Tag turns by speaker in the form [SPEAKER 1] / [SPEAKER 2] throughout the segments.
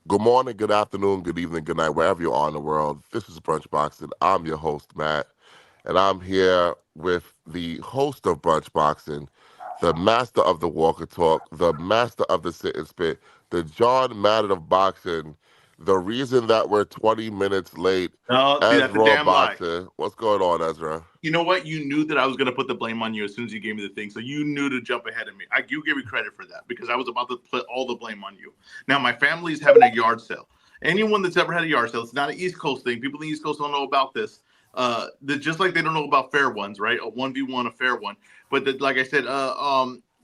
[SPEAKER 1] Good morning, good afternoon, good evening, good night, wherever you are in the world. This is Brunch Boxing. I'm your host, Matt, and I'm here with the host of Brunch Boxing, the master of the Walker Talk, the master of the Sit and Spit, the John Madden of Boxing, the reason that we're 20 minutes late,
[SPEAKER 2] No, see, that's a
[SPEAKER 1] EzRaw
[SPEAKER 2] damn lie.
[SPEAKER 1] Boxing. What's going on, Ezra?
[SPEAKER 2] You know what? You knew that I was going to put the blame on you as soon as you gave me the thing. So you knew to jump ahead of me. You give me credit for that because I was about to put all the blame on you. Now, my family's having a yard sale. Anyone that's ever had a yard sale, it's not an East Coast thing. People in the East Coast don't know about this. Just like they don't know about fair ones, right? A 1v1, a fair one. But like I said,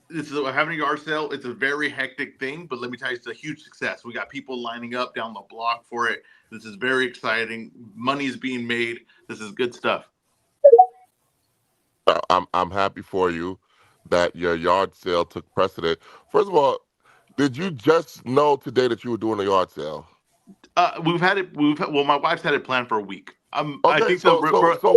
[SPEAKER 2] this is having a yard sale. It's a very hectic thing, but let me tell you, it's a huge success. We got people lining up down the block for it. This is very exciting. Money's being made. This is good stuff.
[SPEAKER 1] I'm happy for you that your yard sale took precedent. First of all, did you just know today that you were doing a yard sale?
[SPEAKER 2] We've had it. Well, my wife's had it planned for a week. I
[SPEAKER 1] Okay,
[SPEAKER 2] think
[SPEAKER 1] so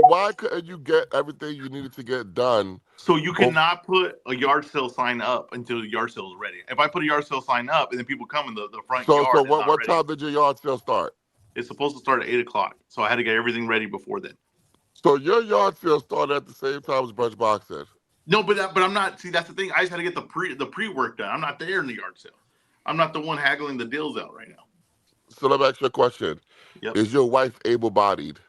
[SPEAKER 1] why couldn't you get everything you needed to get done?
[SPEAKER 2] so you
[SPEAKER 1] Both,
[SPEAKER 2] cannot put a yard sale sign up until the yard sale is ready. If I put a yard sale sign up and then people come in the front
[SPEAKER 1] so
[SPEAKER 2] yard is not
[SPEAKER 1] what
[SPEAKER 2] ready,
[SPEAKER 1] time did your yard sale start?
[SPEAKER 2] it's supposed to start at 8 o'clock. So I had to get everything ready before then.
[SPEAKER 1] So your yard sale started at the same time as Brunch Boxing.
[SPEAKER 2] No, but I'm not. See, that's the thing. I just had to get the pre work done. I'm not there in the yard sale. I'm not the one haggling the deals out right now.
[SPEAKER 1] So let me ask you a question:
[SPEAKER 2] Yep,
[SPEAKER 1] Is your wife able-bodied?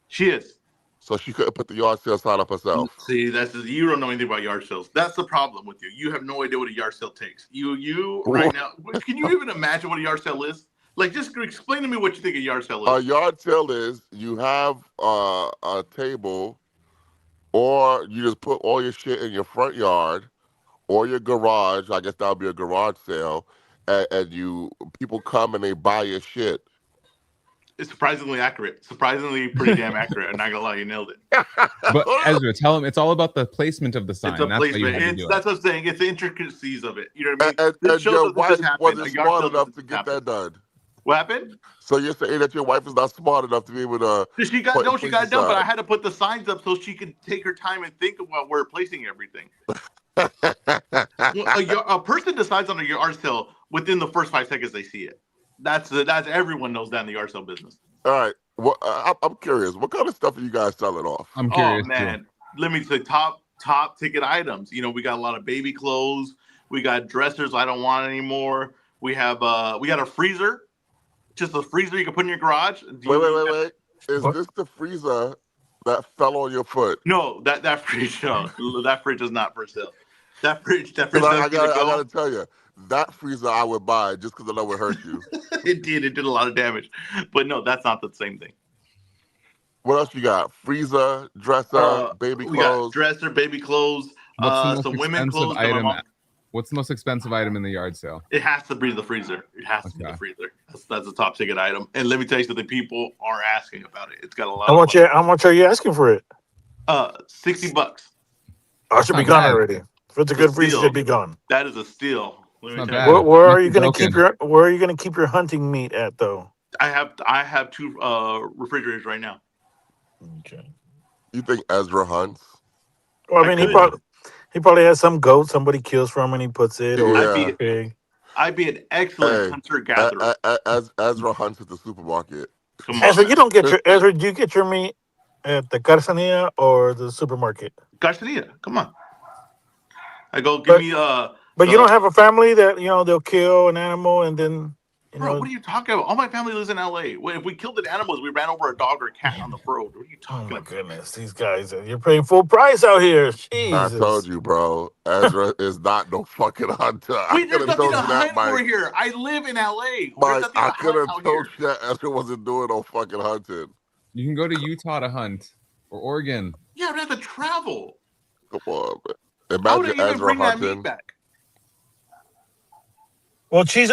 [SPEAKER 2] she is.
[SPEAKER 1] So she couldn't put the yard sale sign up herself?
[SPEAKER 2] See, you don't know anything about yard sales. That's the problem with you. You have no idea what a yard sale takes. You right now. Can you even imagine what a yard sale is? Like, just explain to me what you think a yard sale
[SPEAKER 1] A
[SPEAKER 2] is.
[SPEAKER 1] yard sale is you have a table, or you just put all your shit in your front yard or your garage. I guess that would be a garage sale, and you people come and they buy your shit.
[SPEAKER 2] It's surprisingly accurate. Surprisingly, pretty damn accurate. I'm not gonna lie, you nailed it.
[SPEAKER 3] But Ezra, tell him it's all about the placement of the sign.
[SPEAKER 2] It's a
[SPEAKER 3] That's how you
[SPEAKER 2] placement.
[SPEAKER 3] had to do it.
[SPEAKER 2] That's what I'm saying. It's the intricacies of it. You know what I mean?
[SPEAKER 1] and,
[SPEAKER 2] This
[SPEAKER 1] and
[SPEAKER 2] show
[SPEAKER 1] your
[SPEAKER 2] doesn't
[SPEAKER 1] wife
[SPEAKER 2] just happen. A
[SPEAKER 1] wasn't
[SPEAKER 2] yard
[SPEAKER 1] smart
[SPEAKER 2] sale
[SPEAKER 1] enough
[SPEAKER 2] doesn't
[SPEAKER 1] to
[SPEAKER 2] just
[SPEAKER 1] get
[SPEAKER 2] happen.
[SPEAKER 1] that done.
[SPEAKER 2] What happened?
[SPEAKER 1] So you're saying that your wife is not smart enough to be able to
[SPEAKER 2] She
[SPEAKER 1] put in
[SPEAKER 2] she
[SPEAKER 1] place
[SPEAKER 2] got
[SPEAKER 1] the
[SPEAKER 2] it done, but I
[SPEAKER 1] sign.
[SPEAKER 2] had to put the signs up so she could take her time and think about where placing everything. Well, a person decides on a yard sale within the first 5 seconds they see it. That's everyone knows that in the yard sale business.
[SPEAKER 1] All right. Well, I'm curious. What kind of stuff are you guys selling off?
[SPEAKER 3] I'm
[SPEAKER 2] Oh
[SPEAKER 3] curious too.
[SPEAKER 2] man, let me say top ticket items. You know, we got a lot of baby clothes. We got dressers I don't want anymore. We got a freezer, just a freezer you can put in your garage.
[SPEAKER 1] Wait. Is this the freezer that fell on your foot?
[SPEAKER 2] No, that fridge, no, that fridge is not for sale. That fridge
[SPEAKER 1] Because
[SPEAKER 2] doesn't need to
[SPEAKER 1] I gotta
[SPEAKER 2] go.
[SPEAKER 1] tell you, that freezer I would buy just because I know it hurt you.
[SPEAKER 2] It did a lot of damage, but no, that's not the same thing.
[SPEAKER 1] What else you got? Freezer, dresser, baby
[SPEAKER 2] We got
[SPEAKER 1] clothes.
[SPEAKER 2] dresser, baby clothes,
[SPEAKER 3] What's the most
[SPEAKER 2] some women
[SPEAKER 3] expensive
[SPEAKER 2] clothes that my
[SPEAKER 3] item?
[SPEAKER 2] mom.
[SPEAKER 3] What's the most expensive item in the yard sale?
[SPEAKER 2] It has to be the freezer. It has to be the
[SPEAKER 3] Okay.
[SPEAKER 2] freezer. That's a top ticket item. And let me tell you something, people are asking about it. It's got a lot
[SPEAKER 4] How
[SPEAKER 2] of
[SPEAKER 4] much? How much are you asking for it?
[SPEAKER 2] $60.
[SPEAKER 4] Oh, it should be
[SPEAKER 3] Not
[SPEAKER 4] gone
[SPEAKER 3] bad.
[SPEAKER 4] already. If it's a
[SPEAKER 2] It's a
[SPEAKER 4] good freezer, it
[SPEAKER 2] steal.
[SPEAKER 4] should be gone.
[SPEAKER 2] That is a steal. Let
[SPEAKER 3] It's
[SPEAKER 2] me
[SPEAKER 3] not
[SPEAKER 2] tell
[SPEAKER 3] bad.
[SPEAKER 2] you.
[SPEAKER 4] Where are
[SPEAKER 3] It's
[SPEAKER 4] you going to keep
[SPEAKER 3] broken.
[SPEAKER 4] Where are you going to keep your hunting meat at, though?
[SPEAKER 2] I have two refrigerators right now.
[SPEAKER 4] Okay.
[SPEAKER 1] You think Ezra hunts?
[SPEAKER 4] Well, I
[SPEAKER 2] I
[SPEAKER 4] mean,
[SPEAKER 2] could.
[SPEAKER 4] he probably has some goat somebody kills from and he puts it, or
[SPEAKER 2] I'd
[SPEAKER 1] Yeah.
[SPEAKER 2] be
[SPEAKER 4] pig.
[SPEAKER 2] an excellent
[SPEAKER 1] Hey,
[SPEAKER 2] hunter gatherer.
[SPEAKER 1] as Ezra hunts at the supermarket.
[SPEAKER 2] Come on,
[SPEAKER 4] Ezra, you
[SPEAKER 2] man.
[SPEAKER 4] don't get your Ezra. Do you get your meat at the carniceria or the supermarket?
[SPEAKER 2] Garcia, come on. I go give
[SPEAKER 4] But
[SPEAKER 2] me
[SPEAKER 4] but you
[SPEAKER 2] the
[SPEAKER 4] don't have a family that they'll kill an animal and then
[SPEAKER 2] bro. What are you talking about? All my family lives in LA. If we killed an animal, we ran over a dog or a cat on the road. What are you
[SPEAKER 4] Oh
[SPEAKER 2] talking
[SPEAKER 4] my
[SPEAKER 2] about?
[SPEAKER 4] goodness, these guys! You're paying full price out here.
[SPEAKER 1] I told
[SPEAKER 4] Jesus.
[SPEAKER 1] you, bro. Ezra is not no fucking hunter. I
[SPEAKER 2] Wait,
[SPEAKER 1] could
[SPEAKER 2] there's
[SPEAKER 1] have
[SPEAKER 2] nothing
[SPEAKER 1] told
[SPEAKER 2] to
[SPEAKER 1] you that,
[SPEAKER 2] hunt for
[SPEAKER 1] Mike.
[SPEAKER 2] here. I live in LA. There's
[SPEAKER 1] Mike,
[SPEAKER 2] nothing
[SPEAKER 1] I
[SPEAKER 2] to
[SPEAKER 1] could
[SPEAKER 2] hunt
[SPEAKER 1] have
[SPEAKER 2] out
[SPEAKER 1] told
[SPEAKER 2] here.
[SPEAKER 1] you that Ezra wasn't doing no fucking hunting.
[SPEAKER 3] You can go to Utah to hunt or Oregon.
[SPEAKER 2] Yeah, I'd have to travel.
[SPEAKER 1] Come on, man.
[SPEAKER 2] How would I
[SPEAKER 1] Imagine
[SPEAKER 2] even
[SPEAKER 1] Ezra
[SPEAKER 2] bring that meat
[SPEAKER 1] hunting.
[SPEAKER 2] back?
[SPEAKER 4] Well, cheese,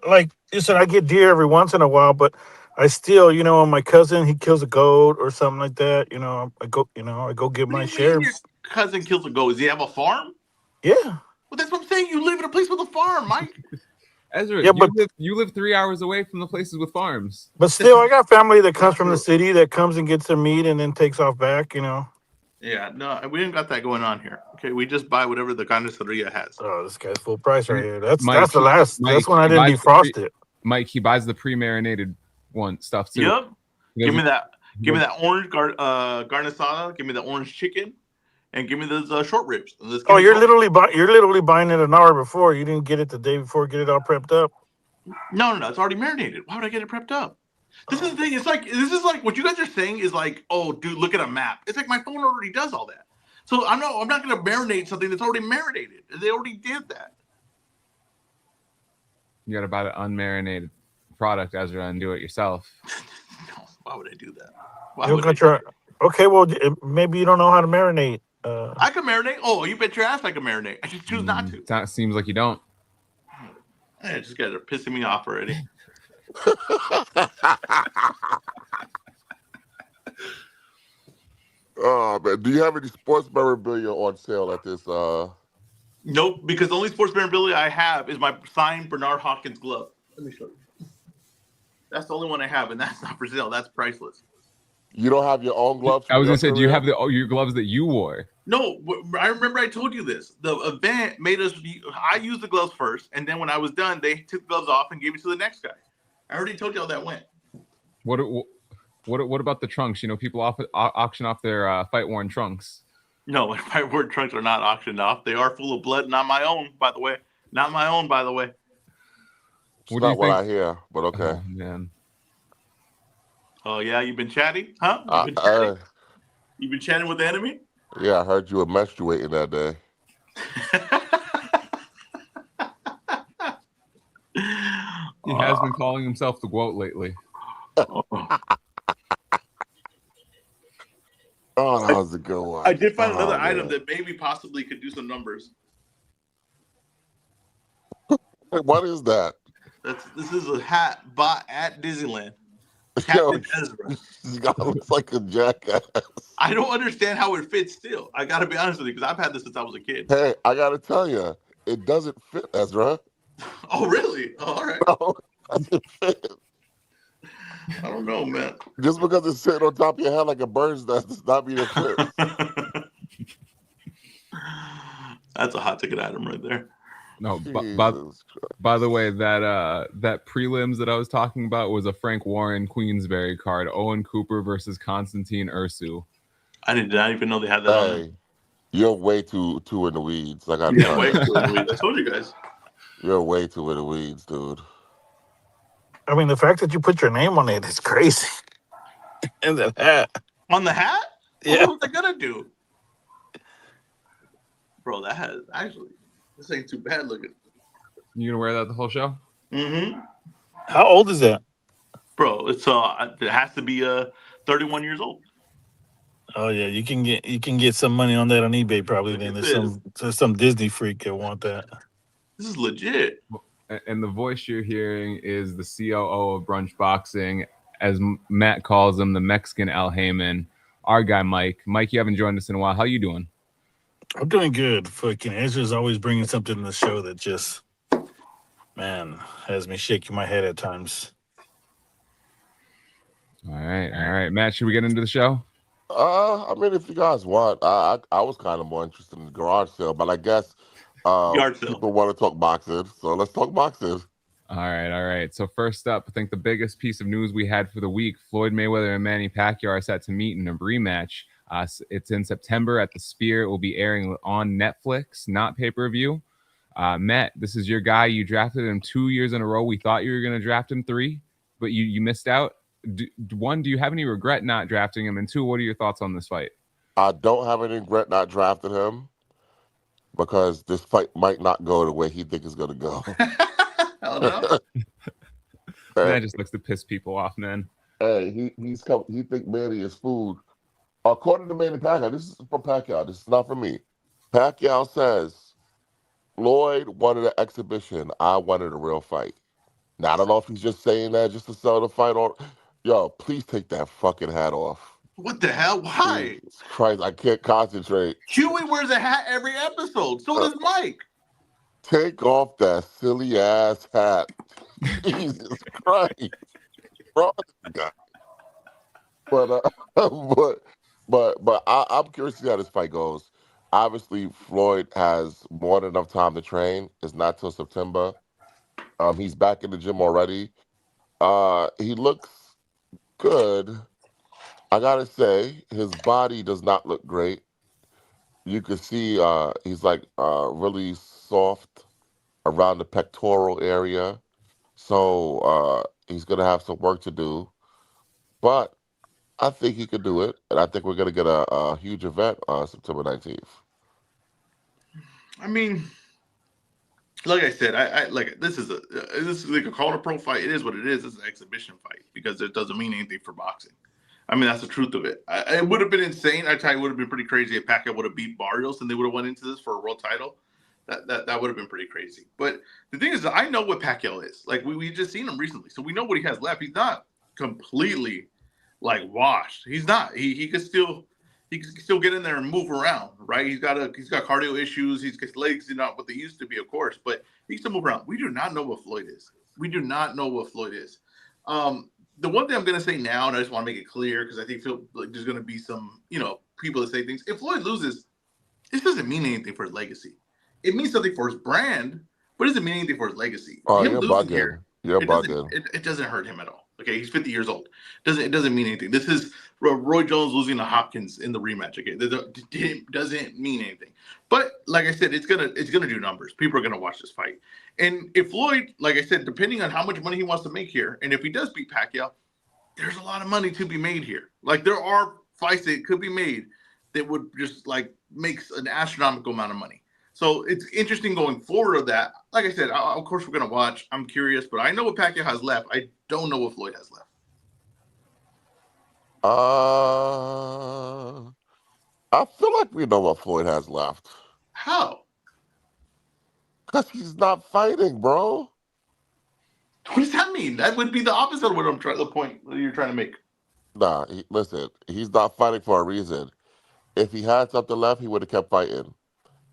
[SPEAKER 4] like you said, I get deer every once in a while, but I still, when my cousin he kills a goat or something like that, I go get
[SPEAKER 2] What do
[SPEAKER 4] my
[SPEAKER 2] you mean your
[SPEAKER 4] shares.
[SPEAKER 2] cousin kills a goat? Does he have a farm?
[SPEAKER 4] Yeah,
[SPEAKER 2] Well, that's what I'm saying. You live in a place with a farm, Mike.
[SPEAKER 3] Ezra,
[SPEAKER 4] yeah, but
[SPEAKER 3] you live 3 hours away from the places with farms.
[SPEAKER 4] still, I got family that comes
[SPEAKER 2] Not
[SPEAKER 4] from the
[SPEAKER 2] true.
[SPEAKER 4] city that comes and gets their meat and then takes off back.
[SPEAKER 2] Yeah, no, we didn't got that going on here. Okay, we just buy whatever the carniceria has.
[SPEAKER 4] Oh, this guy's full price right
[SPEAKER 3] And
[SPEAKER 4] here. That's
[SPEAKER 3] Mike,
[SPEAKER 4] the last. That's
[SPEAKER 3] Mike,
[SPEAKER 4] when I
[SPEAKER 3] he
[SPEAKER 4] didn't
[SPEAKER 3] buys the
[SPEAKER 4] defrost it.
[SPEAKER 3] Mike, he buys the pre-marinated one stuff too.
[SPEAKER 2] Yep. Give me that. Give me that orange garnisada. Give me the orange chicken, and give me those short ribs.
[SPEAKER 4] Oh, you're literally buying it an hour before. You didn't get it the day before. Get it all prepped up.
[SPEAKER 2] No. It's already marinated. Why would I get it prepped up? This is the thing. This is like what you guys are saying is like, oh, dude, look at a map. It's like my phone already does all that. So I'm not going to marinate something that's already marinated. They already did that.
[SPEAKER 3] You got to buy the unmarinated product, EzRaw, and do it yourself.
[SPEAKER 2] No, why would I do that?
[SPEAKER 4] Okay, well, maybe you don't know how to marinate.
[SPEAKER 2] I can marinate. Oh, you bet your ass I can marinate. I just choose not to.
[SPEAKER 3] That seems like you don't.
[SPEAKER 2] I just got it pissing me off already.
[SPEAKER 1] Oh man, do you have any sports memorabilia on sale at this?
[SPEAKER 2] Nope, because the only sports memorabilia I have is my signed Bernard Hopkins glove. Let me show you. That's the only one I have, and that's not for sale. That's priceless.
[SPEAKER 1] You don't have your own gloves?
[SPEAKER 3] I was gonna say, do you have your gloves that you wore?
[SPEAKER 2] No, I remember I told you this. The event made us. I used the gloves first, and then when I was done, they took the gloves off and gave it to the next guy. I already told you how that went.
[SPEAKER 3] What about the trunks? You know, people auction off their fight-worn trunks.
[SPEAKER 2] No, my fight-worn trunks are not auctioned off. They are full of blood. Not my own, by the way. Not my own, by the way.
[SPEAKER 1] It's not what I hear, but okay.
[SPEAKER 3] Oh, man.
[SPEAKER 2] Oh yeah, you've been chatting, huh? You've been chatting? You've been chatting with the enemy?
[SPEAKER 1] Yeah, I heard you were menstruating that day.
[SPEAKER 3] He has been calling himself the GOAT lately.
[SPEAKER 1] Oh, that was a good one.
[SPEAKER 2] I did find another item that maybe possibly could do some numbers.
[SPEAKER 1] What is that?
[SPEAKER 2] This is a hat bought at Disneyland.
[SPEAKER 1] Yo,
[SPEAKER 2] Captain Ezra.
[SPEAKER 1] This guy looks like a jackass.
[SPEAKER 2] I don't understand how it fits still. I got to be honest with you because I've had this since I was a kid.
[SPEAKER 1] Hey, I got to tell you, it doesn't fit, Ezra.
[SPEAKER 2] Oh, really? Oh, all right.
[SPEAKER 1] No, it doesn't fit.
[SPEAKER 2] I don't know, man.
[SPEAKER 1] Just because it's sitting on top of your head like a bird's nest does not mean it fits.
[SPEAKER 2] That's a hot ticket item right there.
[SPEAKER 3] No, by the way, that prelims that I was talking about was a Frank Warren Queensberry card, Owen Cooper versus Constantine Ursu.
[SPEAKER 2] I did not even know they had that on.
[SPEAKER 1] You're way too in the weeds. Like
[SPEAKER 2] way too in the weeds. I told you guys.
[SPEAKER 1] You're way too in the weeds, dude.
[SPEAKER 4] I mean, the fact that you put your name on it is crazy. And the hat.
[SPEAKER 2] On the hat?
[SPEAKER 4] Yeah.
[SPEAKER 2] What was I gonna do? Bro, that hat actually. This ain't too bad looking.
[SPEAKER 3] You gonna wear that the whole show?
[SPEAKER 2] Mm-hmm.
[SPEAKER 4] How old is that?
[SPEAKER 2] Bro, it has to be 31 years old.
[SPEAKER 4] Oh yeah, you can get some money on that on eBay probably. Then there's some Disney freak that want that.
[SPEAKER 2] This is legit.
[SPEAKER 3] And the voice you're hearing is the COO of Brunch Boxing, as Matt calls him, the Mexican Al Heyman. Our guy Mike. Mike, you haven't joined us in a while. How you doing?
[SPEAKER 4] I'm doing good. Fucking Ezra's always bringing something to the show that just, man, has me shaking my head at times.
[SPEAKER 3] All right. Matt, should we get into the show?
[SPEAKER 1] I mean, if you guys want, I was kind of more interested in the garage sale, but I guess people want to talk boxing, so let's talk boxing.
[SPEAKER 3] All right. So first up, I think the biggest piece of news we had for the week: Floyd Mayweather and Manny Pacquiao are set to meet in a rematch. It's in September at the Sphere. It will be airing on Netflix, not pay-per-view. Matt, this is your guy. You drafted him 2 years in a row. We thought you were going to draft him 3, but you missed out. One, do you have any regret not drafting him? And 2, what are your thoughts on this fight?
[SPEAKER 1] I don't have any regret not drafting him because this fight might not go the way he thinks it's going to go.
[SPEAKER 2] Hell no.
[SPEAKER 3] That just looks to piss people off, man.
[SPEAKER 1] Hey, he thinks Manny is food. According to Manny Pacquiao, this is from Pacquiao. This is not from me. Pacquiao says, Floyd wanted an exhibition. I wanted a real fight. Now, I don't know if he's just saying that just to sell the fight on. Yo, please take that fucking hat off.
[SPEAKER 2] What the hell? Why?
[SPEAKER 1] Jesus Christ, I can't concentrate.
[SPEAKER 2] Huey wears a hat every episode. So does Mike.
[SPEAKER 1] Take off that silly ass hat. Jesus Christ. Bro, God. But I'm curious to see how this fight goes. Obviously, Floyd has more than enough time to train. It's not till September. He's back in the gym already. He looks good. I gotta say, his body does not look great. You can see he's like really soft around the pectoral area. So he's gonna have some work to do. But I think he could do it, and I think we're gonna get a huge event on September 19th.
[SPEAKER 2] I mean, like I said, I like this is like a call to pro fight. It is what it is. It's an exhibition fight because it doesn't mean anything for boxing. I mean, that's the truth of it. It would have been insane. I tell you, it would have been pretty crazy if Pacquiao would have beat Barrios and they would have went into this for a world title. That would have been pretty crazy. But the thing is, I know what Pacquiao is. Like we just seen him recently, so we know what he has left. He's not completely like washed. He's not. He can still get in there and move around, right? He's got cardio issues. His legs are not what they used to be, of course, but he can still move around. We do not know what Floyd is. We do not know what Floyd is. The one thing I'm going to say now, and I just want to make it clear because I think like there's going to be some, people that say things. If Floyd loses, this doesn't mean anything for his legacy. It means something for his brand, but it doesn't mean anything for his legacy.
[SPEAKER 1] Oh,
[SPEAKER 2] Him
[SPEAKER 1] you're
[SPEAKER 2] losing here,
[SPEAKER 1] bugging. You're
[SPEAKER 2] it doesn't
[SPEAKER 1] bugging.
[SPEAKER 2] it doesn't hurt him at all. Okay, he's 50 years old. It doesn't mean anything. This is Roy Jones losing to Hopkins in the rematch. Okay, it doesn't mean anything. But like I said, it's gonna do numbers. People are gonna watch this fight. And if Floyd, like I said, depending on how much money he wants to make here, and if he does beat Pacquiao, there's a lot of money to be made here. Like there are fights that could be made that would just like makes an astronomical amount of money. So it's interesting going forward of that. Like I said, of course we're gonna watch. I'm curious, but I know what Pacquiao has left. I don't know what Floyd has left.
[SPEAKER 1] Uh, I feel like we know what Floyd has left.
[SPEAKER 2] How?
[SPEAKER 1] Because he's not fighting, bro.
[SPEAKER 2] What does that mean? That would be the opposite of what the point that you're trying to make.
[SPEAKER 1] Nah, listen, he's not fighting for a reason. If he had something left, he would have kept fighting.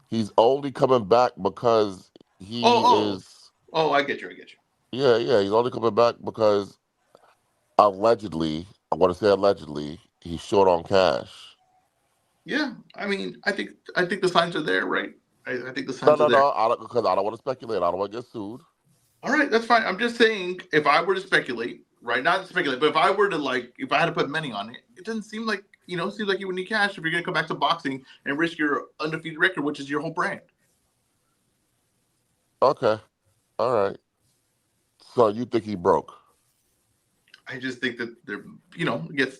[SPEAKER 1] He's only coming back because he
[SPEAKER 2] Oh,
[SPEAKER 1] is.
[SPEAKER 2] I get you. I get you.
[SPEAKER 1] Yeah, yeah. He's only coming back because allegedly, I want to say allegedly, he's short on cash.
[SPEAKER 2] Yeah, I mean, I think the signs are there, right? I think the
[SPEAKER 1] No,
[SPEAKER 2] signs are
[SPEAKER 1] no,
[SPEAKER 2] there.
[SPEAKER 1] no. Because I don't want to speculate. I don't want to get sued.
[SPEAKER 2] All right, that's fine. I'm just saying, if I were to speculate, right? Not speculate, but if I were to if I had to put money on it, it doesn't seem like it seems like you would need cash if you're going to come back to boxing and risk your undefeated record, which is your whole brand.
[SPEAKER 1] Okay. All right. So you think he broke?
[SPEAKER 2] I just think that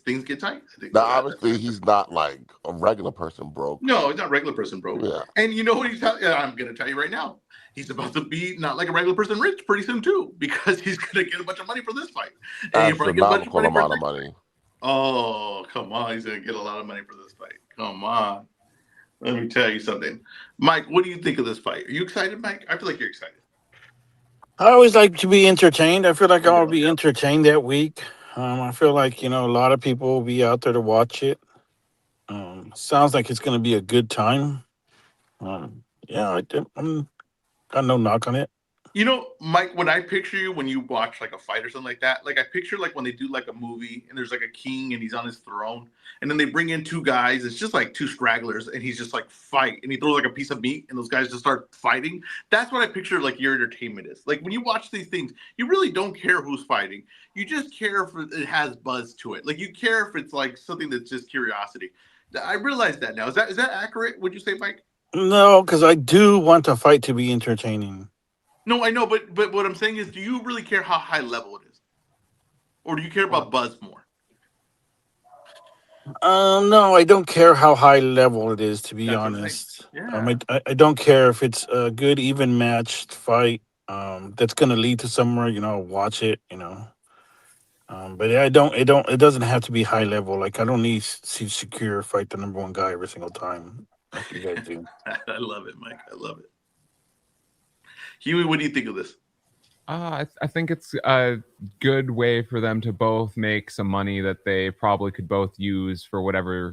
[SPEAKER 2] things get tight. I think
[SPEAKER 1] Now,
[SPEAKER 2] that's
[SPEAKER 1] obviously, he's not like a regular person broke.
[SPEAKER 2] no, he's not a regular person broke.
[SPEAKER 1] Yeah,
[SPEAKER 2] And you know what I'm going to tell you right now. He's about to be not like a regular person rich pretty soon too, because he's going to get a bunch of money for this fight, and he'll probably get a bunch of
[SPEAKER 1] astronomical
[SPEAKER 2] money for his
[SPEAKER 1] amount of
[SPEAKER 2] next fight.
[SPEAKER 1] money.
[SPEAKER 2] Oh, come on. He's going to get a lot of money for this fight. Come on. Let me tell you something. Mike, what do you think of this fight? Are you excited, Mike? I feel like you're excited.
[SPEAKER 4] I always like to be entertained. I feel like
[SPEAKER 2] Yeah,
[SPEAKER 4] I'll be
[SPEAKER 2] yeah.
[SPEAKER 4] entertained that week. I feel like a lot of people will be out there to watch it. Sounds like it's going to be a good time. Yeah, I'm got no knock on it.
[SPEAKER 2] Mike, when I picture you when you watch like a fight or something like I picture like when they do like a movie and there's like a king and he's on his throne and then they bring in two guys, it's just like two stragglers and he's just like fight and he throws like a piece of meat and those guys just start fighting. That's what I picture like your entertainment is. Like when you watch these things, you really don't care who's fighting. You just care if it has buzz to it. Like you care if it's like something that's just curiosity. I realize that now. Is that accurate? Would you say, Mike?
[SPEAKER 4] No, because I do want the fight to be entertaining.
[SPEAKER 2] No, I know, but what I'm saying is, do you really care how high level it is, or do you care about buzz more?
[SPEAKER 4] No, I don't care how high level it is. To be
[SPEAKER 2] That's what I'm saying.
[SPEAKER 4] honest,
[SPEAKER 2] Yeah,
[SPEAKER 4] I don't care if it's a good, even matched fight. That's going to lead to somewhere. I'll watch it. But it doesn't have to be high level. Like I don't need see secure fight the number one guy every single time, like you guys do.
[SPEAKER 2] I love it, Mike. I love it. Huey, what do you think of this?
[SPEAKER 3] I think it's a good way for them to both make some money that they probably could both use for whatever.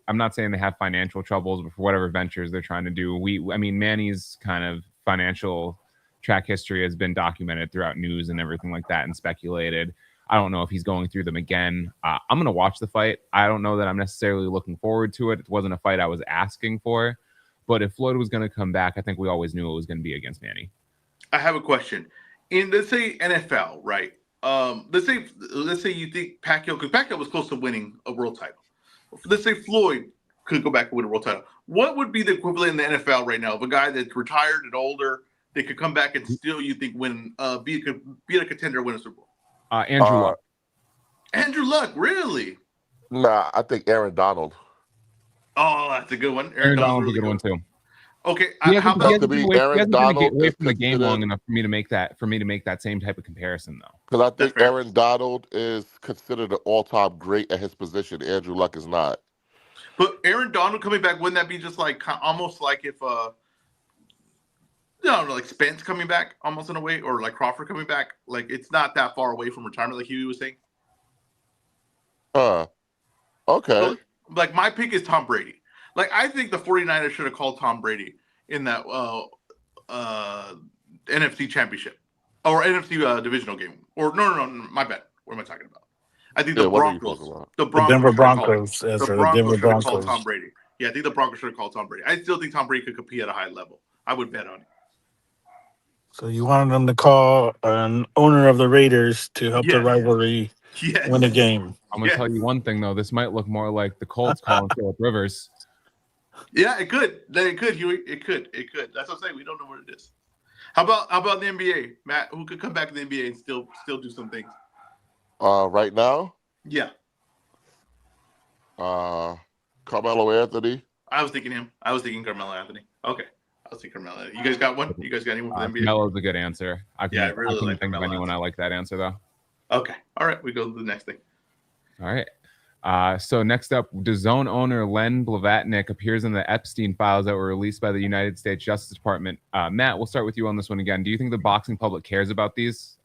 [SPEAKER 3] I'm not saying they have financial troubles, but for whatever ventures they're trying to do. I mean, Manny's kind of financial track history has been documented throughout news and everything like that and speculated. I don't know if he's going through them again. I'm going to watch the fight. I don't know that I'm necessarily looking forward to it. It wasn't a fight I was asking for. But if Floyd was going to come back, I think we always knew it was going to be against Manny.
[SPEAKER 2] I have a question. in, let's say, NFL, right? Let's say you think Pacquiao, because Pacquiao was close to winning a world title. Let's say Floyd could go back and win a world title. What would be the equivalent in the NFL right now of a guy that's retired and older that could come back and still, you think, win, be a contender, win a Super Bowl?
[SPEAKER 3] Andrew
[SPEAKER 1] Uh,
[SPEAKER 3] Luck.
[SPEAKER 2] Andrew Luck, really?
[SPEAKER 1] nah, I think Aaron Donald.
[SPEAKER 2] Oh, that's a good one. Aaron
[SPEAKER 3] Aaron
[SPEAKER 2] Donald's
[SPEAKER 3] Donald's a
[SPEAKER 2] really
[SPEAKER 3] good one
[SPEAKER 2] good.
[SPEAKER 3] too.
[SPEAKER 2] Okay,
[SPEAKER 3] He
[SPEAKER 2] how
[SPEAKER 3] hasn't he
[SPEAKER 1] Because to
[SPEAKER 2] about
[SPEAKER 3] hasn't been
[SPEAKER 1] me,
[SPEAKER 3] away he
[SPEAKER 1] Aaron
[SPEAKER 3] hasn't been
[SPEAKER 1] Donald
[SPEAKER 3] away
[SPEAKER 1] is
[SPEAKER 3] from the game long
[SPEAKER 1] considered.
[SPEAKER 3] enough for me to make that same type of comparison though.
[SPEAKER 1] Because I
[SPEAKER 2] that's
[SPEAKER 1] think
[SPEAKER 2] fair?
[SPEAKER 1] Aaron Donald is considered an all-time great at his position. Andrew Luck is not.
[SPEAKER 2] But Aaron Donald coming back, wouldn't that be just like almost like if no, like Spence coming back, almost in a way, or like Crawford coming back? Like it's not that far away from retirement, like Huey was saying.
[SPEAKER 1] Huh.
[SPEAKER 2] So,
[SPEAKER 1] Okay.
[SPEAKER 2] like my pick is Tom Brady. Like I think the 49ers should have called Tom Brady in that uh, NFC Championship or NFC divisional game. Or no, my bad. What am I talking about? I think
[SPEAKER 1] Yeah, what are you talking about?
[SPEAKER 2] The
[SPEAKER 4] The Denver
[SPEAKER 2] Broncos should have called.
[SPEAKER 4] Broncos,
[SPEAKER 2] The
[SPEAKER 4] Ezra. The
[SPEAKER 2] Broncos
[SPEAKER 4] Denver
[SPEAKER 2] should have called
[SPEAKER 4] Broncos.
[SPEAKER 2] Tom Brady. Yeah, I think the Broncos should have called Tom Brady. I still think Tom Brady could compete at a high level. I would bet on it.
[SPEAKER 4] So you wanted them to call an owner of the Raiders to help the
[SPEAKER 2] Yes,
[SPEAKER 4] rivalry win a
[SPEAKER 2] yes,
[SPEAKER 4] game.
[SPEAKER 3] I'm gonna tell
[SPEAKER 2] yes.
[SPEAKER 3] you one thing though. This might look more like the Colts calling Philip Rivers.
[SPEAKER 2] Yeah, it could. It could, Huey. It could. It could. That's what I'm saying. We don't know what it is. How about the NBA, Matt? Who could come back to the NBA and still do some things?
[SPEAKER 1] Right now,
[SPEAKER 2] Yeah,
[SPEAKER 1] uh, Carmelo Anthony.
[SPEAKER 2] I was thinking him. I was thinking Carmelo Anthony. Okay, I was thinking Carmelo Anthony. You guys got one? You guys got anyone for the NBA?
[SPEAKER 3] Melo's a good answer.
[SPEAKER 2] Yeah, I
[SPEAKER 3] I
[SPEAKER 2] really
[SPEAKER 3] couldn't
[SPEAKER 2] like
[SPEAKER 3] think of
[SPEAKER 2] Carmelo
[SPEAKER 3] anyone I
[SPEAKER 2] Anthony.
[SPEAKER 3] like that answer though.
[SPEAKER 2] Okay, all right. We go to the next thing.
[SPEAKER 3] All right. So next up, DAZN owner Len Blavatnik appears in the Epstein files that were released by the United States Justice Department. Matt, we'll start with you on this one again. Do you think the boxing public cares about these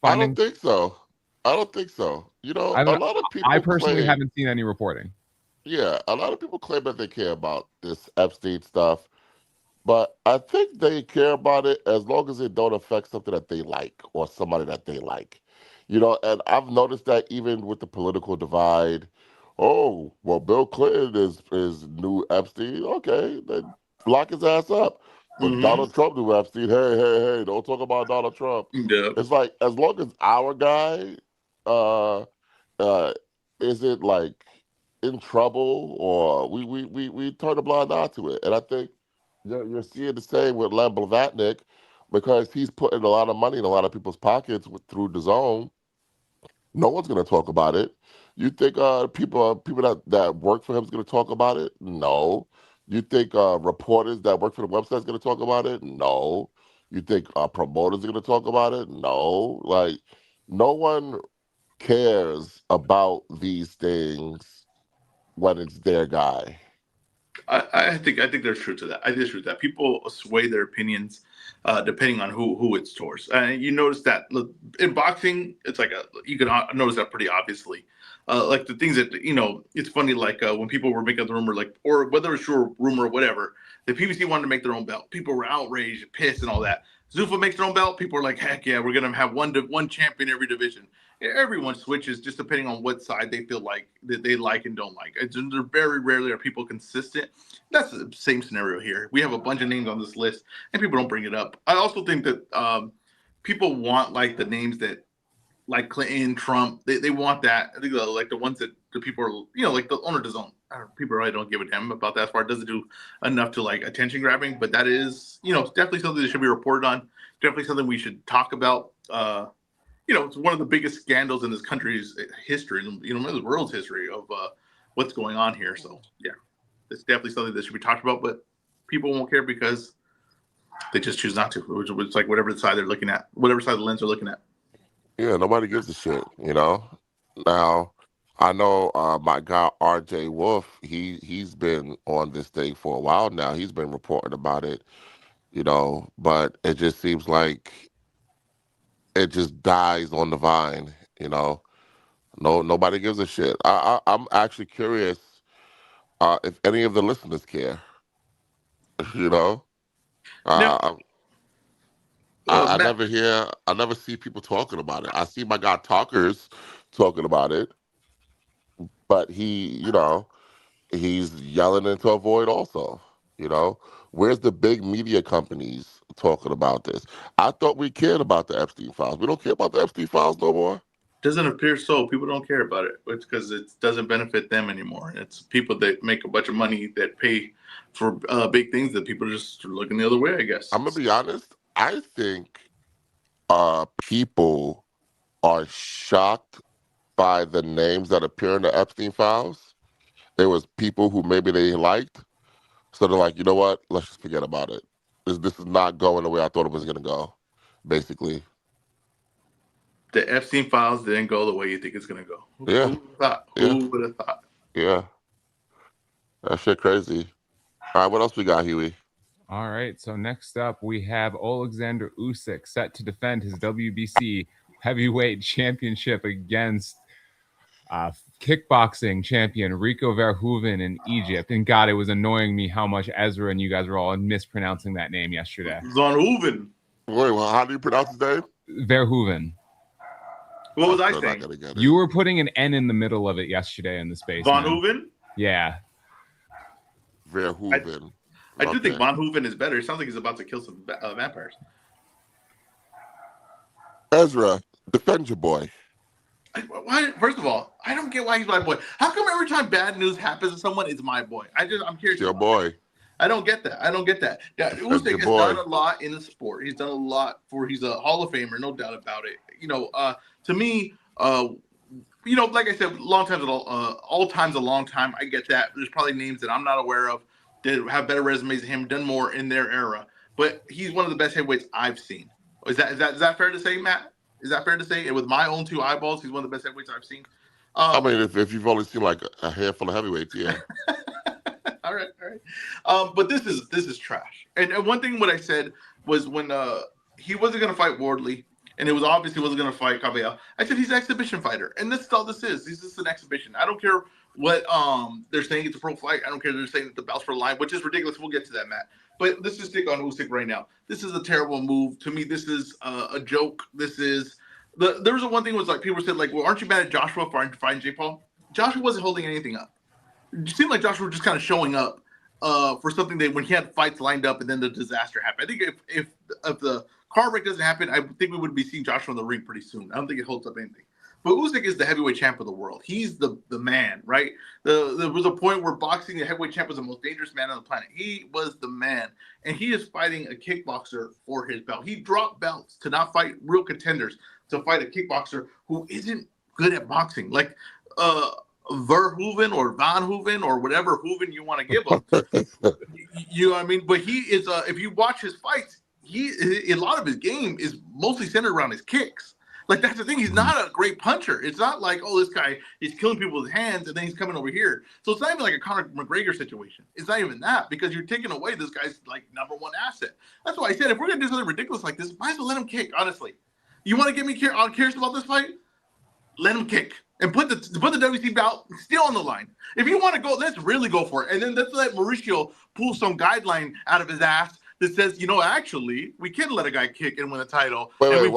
[SPEAKER 1] I don't
[SPEAKER 3] findings?
[SPEAKER 1] think so. I don't think so. You know,
[SPEAKER 3] I
[SPEAKER 1] a
[SPEAKER 3] don't.
[SPEAKER 1] lot of
[SPEAKER 3] I
[SPEAKER 1] people
[SPEAKER 3] personally
[SPEAKER 1] claim,
[SPEAKER 3] haven't seen any reporting.
[SPEAKER 1] yeah, a lot of people claim that they care about this Epstein stuff, but I think they care about it as long as it don't affect something that they like or somebody that they like. You know, and I've noticed that even with the political divide. Oh, well, Bill Clinton is new Epstein. Okay, then lock his ass up. But
[SPEAKER 2] Mm-hmm.
[SPEAKER 1] Donald Trump knew Epstein. Hey, hey, hey, don't talk about Donald Trump.
[SPEAKER 2] Yeah.
[SPEAKER 1] It's like as long as our guy uh uh isn't like in trouble or we turn a blind eye to it. And I think you're seeing the same with Len Blavatnik because he's putting a lot of money in a lot of people's pockets through the zone. No one's going to talk about it. You think people that work for him is going to talk about it? No. You think reporters that work for the website is going to talk about it? No. You think promoters are going to talk about it? No. Like no one cares about these things when it's their guy.
[SPEAKER 2] I think there's truth to that. I think there's truth to that. People sway their opinions depending on who it's towards. And you notice that look, in boxing, it's like you can notice that pretty obviously. Like the things that it's funny. Like when people were making the rumor, like or whether it's true rumor or whatever, the PBC wanted to make their own belt. People were outraged, pissed, and all that. Zuffa makes their own belt. People are like, heck yeah, we're gonna have one champion every division. Everyone switches just depending on what side they feel like that they like and don't like. There very rarely are people consistent. That's the same scenario here. We have a bunch of names on this list, and people don't bring it up. I also think that people want like the names that like Clinton, Trump. They want that. I think like the ones that the people are like the owner doesn't. People really don't give a damn about that. As far it doesn't do enough to like attention grabbing, but that is definitely something that should be reported on. Definitely something we should talk about. It's one of the biggest scandals in this country's history, the world's history of what's going on here. So yeah, it's definitely something that should be talked about, but people won't care because they just choose not to. It's like whatever side they're looking at, whatever side of the lens they're looking at.
[SPEAKER 1] Yeah, nobody gives a shit, you know? Now, I know my guy RJ Wolf, he's been on this thing for a while now. He's been reporting about it, but it just seems like it just dies on the vine, you know. No, nobody gives a shit. I'm actually curious if any of the listeners care, you know.
[SPEAKER 2] Now,
[SPEAKER 1] Uh, I
[SPEAKER 2] Matt,
[SPEAKER 1] I never see people talking about it. I see my guy Talkers talking about it, but he's yelling into a void also, you know. Where's the big media companies talking about this? I thought we cared about the Epstein files. We don't care about the Epstein files no more.
[SPEAKER 2] Doesn't appear so. People don't care about it. It's because it doesn't benefit them anymore. It's people that make a bunch of money that pay for big things that people just are looking the other way, I guess.
[SPEAKER 1] I'm gonna be honest. I think people are shocked by the names that appear in the Epstein files. There was people who maybe they liked, so they're like, you know what? Let's just forget about it. This is not going the way I thought it was gonna go. Basically,
[SPEAKER 2] The Epstein files didn't go the way you think it's going to go.
[SPEAKER 1] yeah,
[SPEAKER 2] Who would have thought?
[SPEAKER 1] yeah,
[SPEAKER 2] Who would have thought?
[SPEAKER 1] yeah. That shit crazy. All right, what else we got, Huey?
[SPEAKER 3] All right, so next up we have Alexander Usyk set to defend his WBC heavyweight championship against kickboxing champion Rico Verhoeven in Egypt. And God, it was annoying me how much EzRaw and you guys were all mispronouncing that name yesterday.
[SPEAKER 2] Von Hooven.
[SPEAKER 1] Wait, well, how do you pronounce his name?
[SPEAKER 3] Verhoeven.
[SPEAKER 2] What was I
[SPEAKER 1] Still not
[SPEAKER 2] saying?
[SPEAKER 1] gonna get it.
[SPEAKER 3] You were putting an N in the middle of it yesterday in the space.
[SPEAKER 2] Von
[SPEAKER 3] man.
[SPEAKER 2] Hooven?
[SPEAKER 3] Yeah.
[SPEAKER 1] Verhoeven.
[SPEAKER 2] I do think
[SPEAKER 1] Okay.
[SPEAKER 2] Von Hooven is better. It sounds like he's about to kill some vampires.
[SPEAKER 1] EzRaw, defend your boy.
[SPEAKER 2] Why? First of all, I don't get why he's my boy. How come every time bad news happens to someone, it's my boy? I'm curious.
[SPEAKER 1] It's your
[SPEAKER 2] about
[SPEAKER 1] boy.
[SPEAKER 2] that. I don't get that. Yeah,
[SPEAKER 1] your
[SPEAKER 2] Usyk has
[SPEAKER 1] boy.
[SPEAKER 2] done a lot in the sport. He's done a lot he's a Hall of Famer, no doubt about it. To me, like I said, all time's a long time. I get that. There's probably names that I'm not aware of that have better resumes than him, done more in their era. But he's one of the best heavyweights I've seen. Is that fair to say, Matt? Is that fair to say? And with my own two eyeballs, he's one of the best heavyweights I've seen.
[SPEAKER 1] I mean, if you've only seen like a handful of heavyweights, yeah.
[SPEAKER 2] all right. But this is trash. And one thing what I said was when he wasn't going to fight Wardley, and it was obvious he wasn't going to fight Pacquiao, I said he's an exhibition fighter, and this is all this is. This is an exhibition. I don't care what they're saying it's a pro fight. I don't care if they're saying that the belt's for the line, which is ridiculous. We'll get to that, Matt. But let's just stick on Usyk right now. This is a terrible move. To me, this is a joke. This is there was one thing was like people said like, well, aren't you mad at Joshua for fighting Jake Paul? Joshua wasn't holding anything up. It seemed like Joshua was just kind of showing up for something that when he had fights lined up and then the disaster happened. I think if the car wreck doesn't happen, I think we would be seeing Joshua in the ring pretty soon. I don't think it holds up anything. But Usyk is the heavyweight champ of the world. He's the man, right? There was a point where boxing, the heavyweight champ was the most dangerous man on the planet. He was the man. And he is fighting a kickboxer for his belt. He dropped belts to not fight real contenders, to fight a kickboxer who isn't good at boxing. Like Verhoeven or Van Hooven or whatever Hooven you want to give him. You know what I mean? But he is, if you watch his fights, a lot of his game is mostly centered around his kicks. Like, that's the thing. He's not a great puncher. It's not like, oh, this guy is killing people with his hands and then he's coming over here. So it's not even like a Conor McGregor situation. It's not even that, because you're taking away this guy's, like, number one asset. That's why I said if we're going to do something ridiculous like this, might as well let him kick, honestly. You want to get me curious about this fight? Let him kick. And put the WC belt still on the line. If you want to go, let's really go for it. And then let's let Mauricio pull some guideline out of his ass that says, actually, we can let a guy kick and win a title.
[SPEAKER 1] Why are we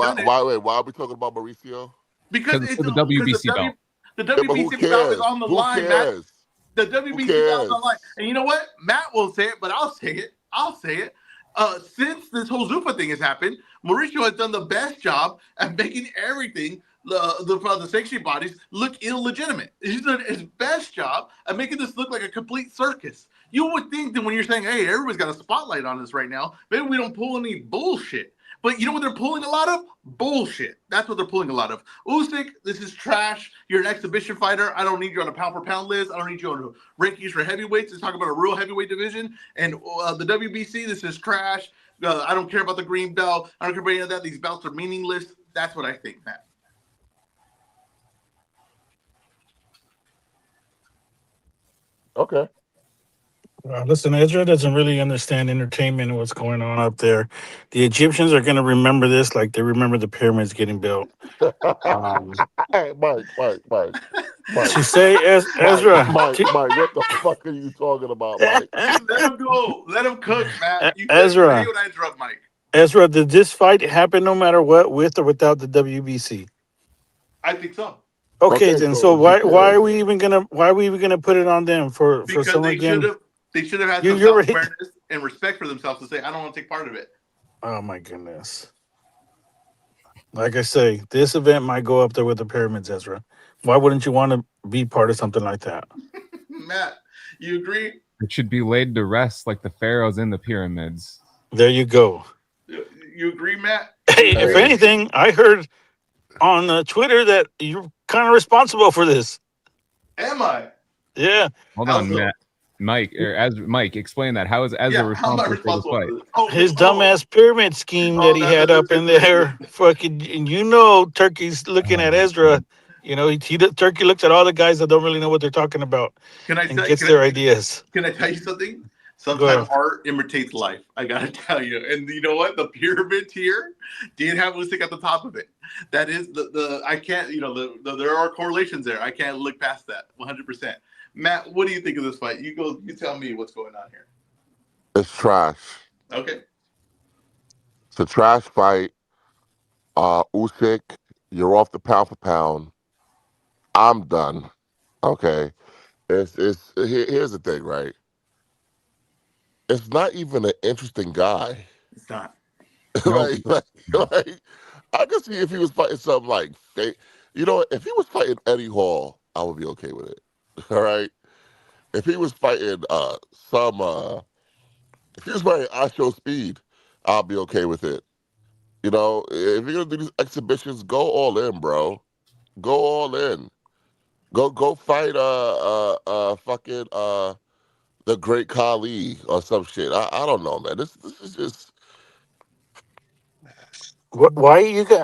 [SPEAKER 1] talking about Mauricio?
[SPEAKER 2] Because
[SPEAKER 3] it's the WBC belt.
[SPEAKER 2] The WBC belt is on the line,
[SPEAKER 1] cares?
[SPEAKER 2] Matt. The WBC belt is on the line. And you know what? Matt won't say it, but I'll say it. Since this whole Zuffa thing has happened, Mauricio has done the best job at making everything, the sanctioning bodies, look illegitimate. He's done his best job at making this look like a complete circus. You would think that when you're saying, hey, everybody's got a spotlight on us right now, maybe we don't pull any bullshit. But you know what they're pulling a lot of? Bullshit. That's what they're pulling a lot of. Usyk, this is trash. You're an exhibition fighter. I don't need you on a pound-for-pound list. I don't need you on rankings for heavyweights. Let's talk about a real heavyweight division. And the WBC, this is trash. I don't care about the green belt. I don't care about any of that. These belts are meaningless. That's what I think, Matt.
[SPEAKER 1] Okay.
[SPEAKER 4] Listen, Ezra doesn't really understand entertainment and what's going on up there. The Egyptians are going to remember this like they remember the pyramids getting built.
[SPEAKER 1] Hey, Mike.
[SPEAKER 4] She say, Ezra.
[SPEAKER 1] Mike, what the fuck are you talking about, Mike?
[SPEAKER 2] Let him go. Let him cook, Matt.
[SPEAKER 4] Ezra.
[SPEAKER 2] I interrupt Mike.
[SPEAKER 4] Ezra, did this fight happen no matter what, with or without the WBC?
[SPEAKER 2] I think so.
[SPEAKER 4] Okay, then. So why are we even gonna put it on them for
[SPEAKER 2] Because
[SPEAKER 4] someone
[SPEAKER 2] they
[SPEAKER 4] again?
[SPEAKER 2] should have had
[SPEAKER 4] You
[SPEAKER 2] some
[SPEAKER 4] already-
[SPEAKER 2] self-awareness. and respect for themselves to say, I don't want to take part of it.
[SPEAKER 4] Oh my goodness. Like I say, this event might go up there with the pyramids, Ezra. Why wouldn't you want to be part of something like that?
[SPEAKER 2] Matt, you agree?
[SPEAKER 3] It should be laid to rest like the pharaohs in the pyramids.
[SPEAKER 4] There you go.
[SPEAKER 2] You agree, Matt? You
[SPEAKER 4] Hey, if
[SPEAKER 2] agree?
[SPEAKER 1] Hey,
[SPEAKER 4] anything, I heard on Twitter that you're kind of responsible for this.
[SPEAKER 2] Am I?
[SPEAKER 4] Yeah,
[SPEAKER 3] Hold
[SPEAKER 2] How
[SPEAKER 3] on,
[SPEAKER 2] so?
[SPEAKER 3] Matt. Mike, or as Mike, explain that. How is Ezra
[SPEAKER 2] Yeah, how am I
[SPEAKER 3] responsible for this
[SPEAKER 2] responsible
[SPEAKER 3] fight?
[SPEAKER 2] for this? Oh,
[SPEAKER 4] his
[SPEAKER 2] oh,
[SPEAKER 4] dumbass pyramid scheme that
[SPEAKER 2] oh,
[SPEAKER 4] he
[SPEAKER 2] that's
[SPEAKER 4] had
[SPEAKER 2] a
[SPEAKER 4] up in
[SPEAKER 2] different thing.
[SPEAKER 4] there. Fucking, and you know, Turkey's looking at
[SPEAKER 3] Oh,
[SPEAKER 4] Ezra. You know, Turkey looks at all the guys that don't really know what they're talking about
[SPEAKER 2] Can I
[SPEAKER 4] and
[SPEAKER 2] tell?
[SPEAKER 4] gets their ideas.
[SPEAKER 2] Can I tell you something?
[SPEAKER 4] Go
[SPEAKER 2] Sometimes
[SPEAKER 4] ahead.
[SPEAKER 2] art imitates life. I gotta tell you. And you know what? The pyramid here did have Usyk at the top of it. That is the I can't. You know, there are correlations there. I can't look past that. 100%. Matt, what do you think of this fight? You go. You tell me what's going on here.
[SPEAKER 1] it's trash.
[SPEAKER 2] Okay.
[SPEAKER 1] It's a trash fight. Usyk, you're off the pound for pound. I'm done. Okay. Here's the thing, right? It's not even an interesting guy.
[SPEAKER 2] It's not.
[SPEAKER 3] no,
[SPEAKER 1] like, I could see if he was fighting something like fake. You know, if he was fighting Eddie Hall, I would be okay with it. All right. If he was fighting some if he was fighting I Show Speed, I'll be okay with it. You know, if you're gonna do these exhibitions, go all in, bro. Go all in. Go fight fucking the great Khali or some shit. I don't know, man. This is just
[SPEAKER 4] Why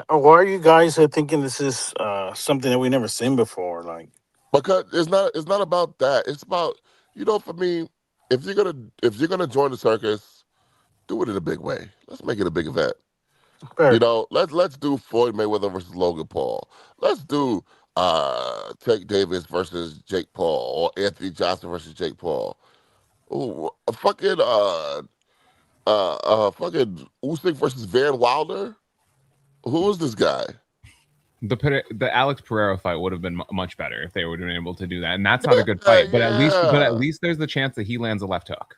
[SPEAKER 4] are you guys thinking this is something that we never seen before? Like,
[SPEAKER 1] because it's not about that. It's about, for me, if you're gonna join the circus, do it in a big way. Let's make it a big event.
[SPEAKER 4] fair.
[SPEAKER 1] Let's do Floyd Mayweather versus Logan Paul. Let's do Tank Davis versus Jake Paul or Anthony Johnson versus Jake Paul. Ooh, fucking Usyk versus Van Wilder. Who is this guy?
[SPEAKER 3] the Alex Pereira fight would have been much better if they would have been able to do that, and that's not a good
[SPEAKER 1] Yeah,
[SPEAKER 3] fight. But at
[SPEAKER 1] yeah.
[SPEAKER 3] least there's the chance that he lands a left hook.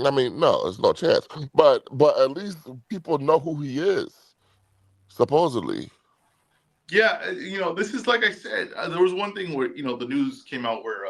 [SPEAKER 1] I mean, no, there's no chance. But at least people know who he is, supposedly.
[SPEAKER 2] Yeah, this is like I said. There was one thing where the news came out where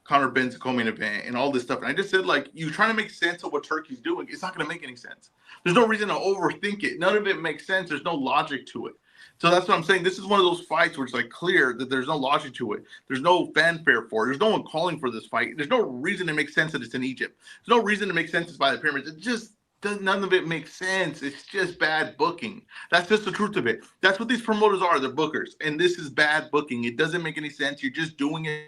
[SPEAKER 2] Conor Ben's co-main event and all this stuff, and I just said like you trying to make sense of what Turkey's doing. It's not going to make any sense. There's no reason to overthink it. None of it makes sense. There's no logic to it. So that's what I'm saying. This is one of those fights where it's like clear that there's no logic to it. There's no fanfare for it. There's no one calling for this fight. There's no reason to make sense that it's in Egypt. There's no reason to make sense it's by the pyramids. It just none of it makes sense. It's just bad booking. That's just the truth of it. That's what these promoters are. They're bookers. And this is bad booking. It doesn't make any sense. You're just doing it.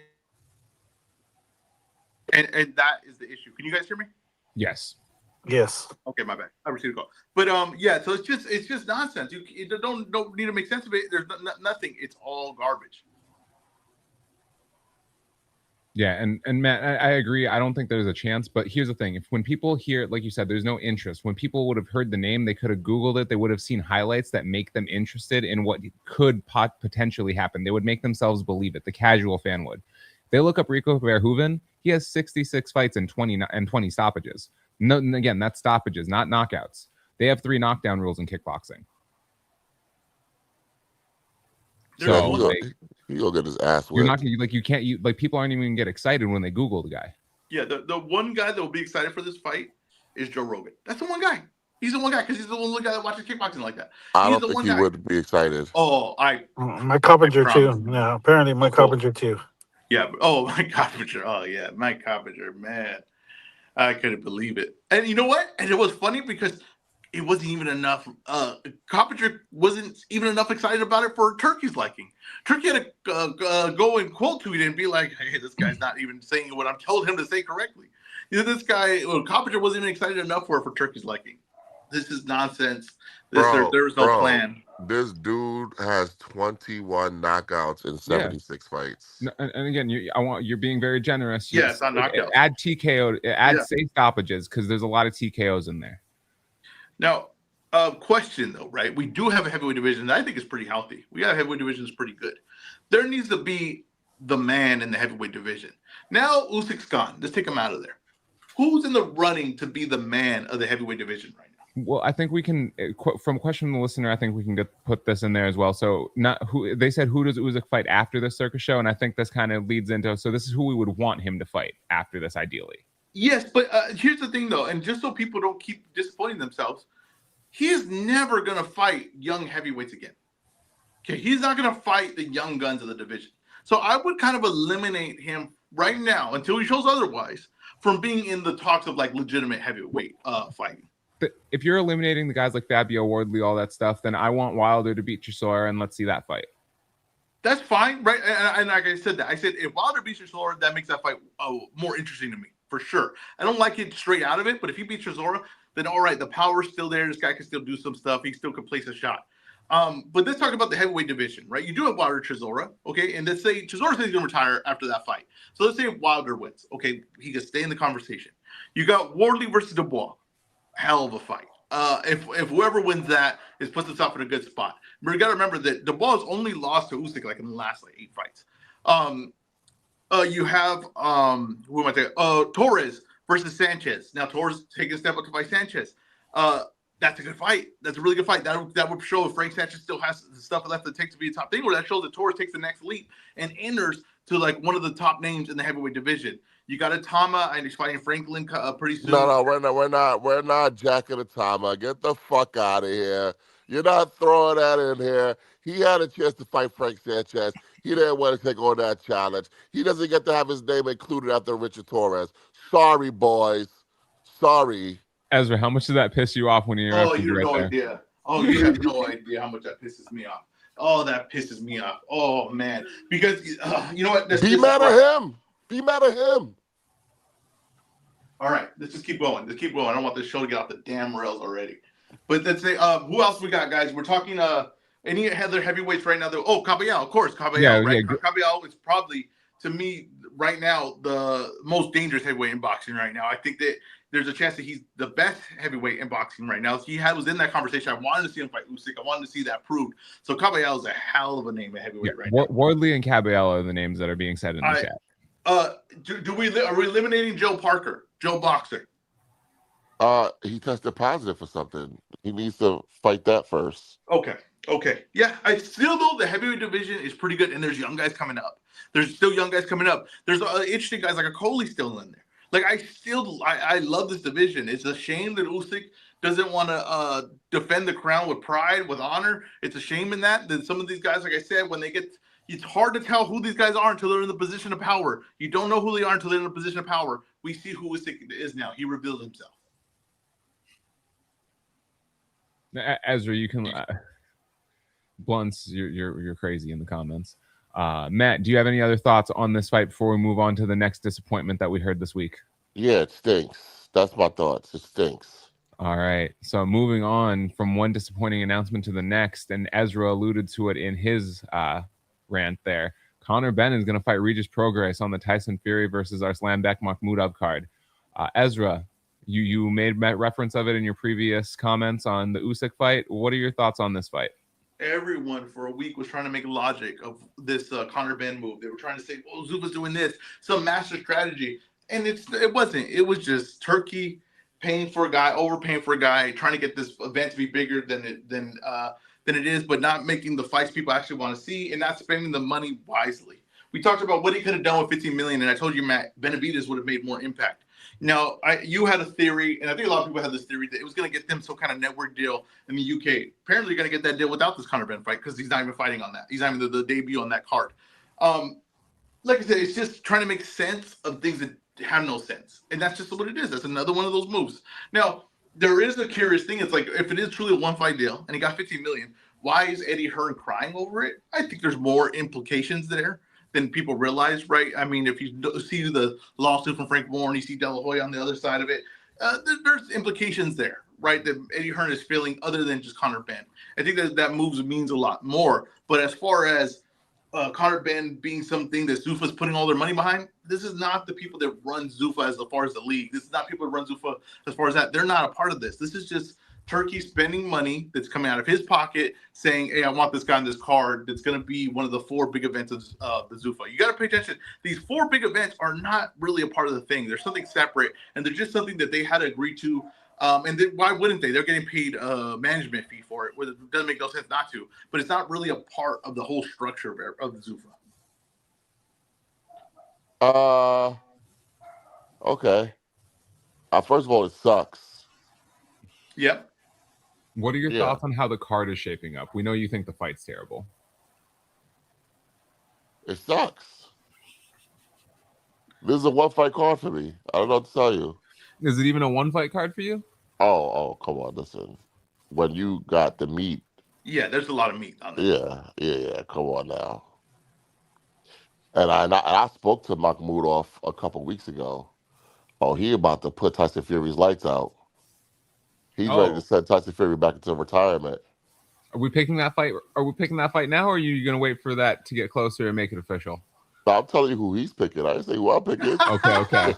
[SPEAKER 2] And that is the issue. Can you guys hear me?
[SPEAKER 3] Yes.
[SPEAKER 4] Yes.
[SPEAKER 2] Okay, my bad. I received a call. But yeah, so it's just nonsense. You don't need to make sense of it. There's nothing. It's all garbage.
[SPEAKER 3] Yeah, and Matt, I agree. I don't think there's a chance. But here's the thing: when people hear, like you said, there's no interest. When people would have heard the name, they could have Googled it. They would have seen highlights that make them interested in what could potentially happen. They would make themselves believe it. The casual fan would. They look up Rico Verhoeven. He has 66 fights and 20 stoppages. No, again, that's stoppages, not knockouts. They have 3 knockdown rules in kickboxing.
[SPEAKER 2] There's
[SPEAKER 3] So
[SPEAKER 2] one.
[SPEAKER 1] He'll get his ass
[SPEAKER 3] you're
[SPEAKER 1] whipped.
[SPEAKER 3] not you can't people aren't even gonna get excited when they Google the guy.
[SPEAKER 2] Yeah, the one guy that will be excited for this fight is Joe Rogan. That's the one guy. He's the one guy because he's the one guy that watches kickboxing like that.
[SPEAKER 1] I
[SPEAKER 2] He's
[SPEAKER 1] don't
[SPEAKER 2] the
[SPEAKER 1] think
[SPEAKER 2] one
[SPEAKER 1] he
[SPEAKER 2] guy.
[SPEAKER 1] would be excited.
[SPEAKER 2] Oh,
[SPEAKER 4] My carpenter
[SPEAKER 2] promise.
[SPEAKER 4] too. Yeah, apparently my carpenter too.
[SPEAKER 2] Yeah. Oh, my Carpenter. Oh, yeah. Mike Carpenter, man. I couldn't believe it. And you know what? And it was funny because it wasn't even enough. Carpenter wasn't even enough excited about it for Turkey's liking. Turkey had to go and quote tweet and be like, hey, this guy's not even saying what I'm telling him to say correctly. This guy, Carpenter wasn't even excited enough for Turkey's liking. This is nonsense. There was no plan.
[SPEAKER 1] This dude has 21 knockouts in 76 fights.
[SPEAKER 3] No, and again, you're being very generous.
[SPEAKER 2] Yeah, it's not knockouts.
[SPEAKER 3] Add TKO, safe stoppages because there's a lot of TKOs in there.
[SPEAKER 2] Now, question though, right? We do have a heavyweight division that I think is pretty healthy. We got a heavyweight division that's pretty good. There needs to be the man in the heavyweight division. Now Usyk's gone. Let's take him out of there. who's in the running to be the man of the heavyweight division right now?
[SPEAKER 3] Well, I think we can, from a question from the listener, I think we can put this in there as well. So, not who they said, who does Usyk fight after the circus show? And I think this kind of leads into, so this is who we would want him to fight after this, ideally.
[SPEAKER 2] Yes, but here's the thing, though, and just so people don't keep disappointing themselves, he is never going to fight young heavyweights again. Okay, he's not going to fight the young guns of the division. So I would kind of eliminate him right now until he shows otherwise from being in the talks of like legitimate heavyweight fighting.
[SPEAKER 3] If you're eliminating the guys like Fabio, Wardley, all that stuff, then I want Wilder to beat Chisora, and let's see that fight.
[SPEAKER 2] That's fine, right? And like I said, if Wilder beats Chisora, that makes that fight more interesting to me, for sure. I don't like it straight out of it, but if he beats Chisora, then all right, the power's still there. This guy can still do some stuff. He still can place a shot. But let's talk about the heavyweight division, right? You do have Wilder Chisora, okay? And let's say Chisora says he's going to retire after that fight. So let's say Wilder wins, okay? He can stay in the conversation. You got Wardley versus Dubois. Hell of a fight. If whoever wins that puts himself in a good spot. But you got to remember that Dubois only lost to Usyk like in the last 8 fights. You have who am I saying? Torres versus Sanchez. Now Torres taking a step up to fight Sanchez. That's a good fight. That's a really good fight. That would show if Frank Sanchez still has the stuff left to take to be a top thing, or that shows that Torres takes the next leap and enters to like one of the top names in the heavyweight division. You got Atama, and he's fighting Franklin pretty soon.
[SPEAKER 1] No, we're not jacking Atama. Get the fuck out of here. You're not throwing that in here. He had a chance to fight Frank Sanchez. He didn't want to take on that challenge. He doesn't get to have his name included after Richard Torres. Sorry, boys. Sorry.
[SPEAKER 3] Ezra, how much does that piss you off when you're?
[SPEAKER 2] Oh, you have no idea. Oh, you have no idea how much that pisses me off. Oh, that pisses me off. Oh man, because you know what?
[SPEAKER 1] Be mad at him. Be mad at him.
[SPEAKER 2] All right, let's just keep going. Let's keep going. I don't want this show to get off the damn rails already. But let's say, who else we got, guys? We're talking any other heavyweights right now. Pacquiao, of course, Pacquiao.
[SPEAKER 3] Yeah,
[SPEAKER 2] right?
[SPEAKER 3] yeah.
[SPEAKER 2] Pacquiao is probably, to me, right now, the most dangerous heavyweight in boxing right now. I think that there's a chance that he's the best heavyweight in boxing right now. He was in that conversation. I wanted to see him fight Usyk. I wanted to see that proved. So Pacquiao is a hell of a name at heavyweight right now.
[SPEAKER 3] Wardley and Caballero are the names that are being said in the chat.
[SPEAKER 2] Are we eliminating Joe Parker, Joe Boxer?
[SPEAKER 1] He tested positive for something. He needs to fight that first.
[SPEAKER 2] Okay. Yeah, I still though the heavyweight division is pretty good, and there's young guys coming up. There's still young guys coming up. There's interesting guys like a Coley still in there. Like I love this division. It's a shame that Usyk doesn't want to defend the crown with pride, with honor. It's a shame in that some of these guys, like I said, when they get, it's hard to tell who these guys are until they're in the position of power. You don't know who they are until they're in a position of power. We see who Usyk is now. He revealed himself.
[SPEAKER 3] Ezra, you can Blunts, you're crazy in the comments. Matt, do you have any other thoughts on this fight before we move on to the next disappointment that we heard this week?
[SPEAKER 1] Yeah, it stinks. That's my thoughts. It stinks.
[SPEAKER 3] All right. So moving on from one disappointing announcement to the next, and Ezra alluded to it in his rant there. Conor Benn is going to fight Regis Prograis on the Tyson Fury versus Arslanbek Makhmudov card. Ezra, you made reference of it in your previous comments on the Usyk fight. What are your thoughts on this fight?
[SPEAKER 2] Everyone for a week was trying to make logic of this Conor Benn move. They were trying to say, "Oh, Zuffa's doing this, some master strategy," and it wasn't. It was just Turkey paying for a guy, overpaying for a guy, trying to get this event to be bigger than it is, but not making the fights people actually want to see, and not spending the money wisely. We talked about what he could have done with $15 million, and I told you, Matt, Benavidez would have made more impact. Now, you had a theory, and I think a lot of people had this theory that it was going to get them some kind of network deal in the UK. Apparently, you're going to get that deal without this Conor Benn fight because he's not even fighting on that. He's not even the debut on that card. Like I said, it's just trying to make sense of things that have no sense, and that's just what it is. That's another one of those moves. Now, there is a curious thing. It's like if it is truly a one-fight deal and he got $15 million, why is Eddie Hearn crying over it? I think there's more implications there than people realize, right? I mean, if you see the lawsuit from Frank Warren, you see De La Hoya on the other side of it, there's implications there, right? That Eddie Hearn is feeling other than just Conor Benn. I think that moves means a lot more. But as far as Conor Benn being something that Zuffa's putting all their money behind, this is not the people that run Zuffa as far as the league. This is not people that run Zuffa as far as that. They're not a part of this. This is just Turkey spending money that's coming out of his pocket, saying, "Hey, I want this guy on this card. That's going to be one of the 4 big events of the Zuffa." You got to pay attention. These 4 big events are not really a part of the thing. They're something separate, and they're just something that they had to agree to. And then why wouldn't they? They're getting paid a management fee for it. It doesn't make no sense not to. But it's not really a part of the whole structure of the Zuffa.
[SPEAKER 1] Okay. First of all, it sucks.
[SPEAKER 2] Yep.
[SPEAKER 3] What are your
[SPEAKER 1] Yeah.
[SPEAKER 3] thoughts on how the card is shaping up? We know you think the fight's terrible.
[SPEAKER 1] It sucks. This is a 1-fight card for me. I don't know what to tell you.
[SPEAKER 3] Is it even a 1-fight card for you?
[SPEAKER 1] Oh, come on, listen. When you got the meat.
[SPEAKER 2] Yeah, there's a lot of meat on it.
[SPEAKER 1] Yeah. Come on now. And I spoke to Makhmudov a couple weeks ago. Oh, he about to put Tyson Fury's lights out. He's ready to send Tyson Fury back into retirement.
[SPEAKER 3] Are we picking that fight? Are we picking that fight now, or are you going to wait for that to get closer and make it official?
[SPEAKER 1] No, I'm telling you who he's picking. I didn't say who I'm picking.
[SPEAKER 3] Okay.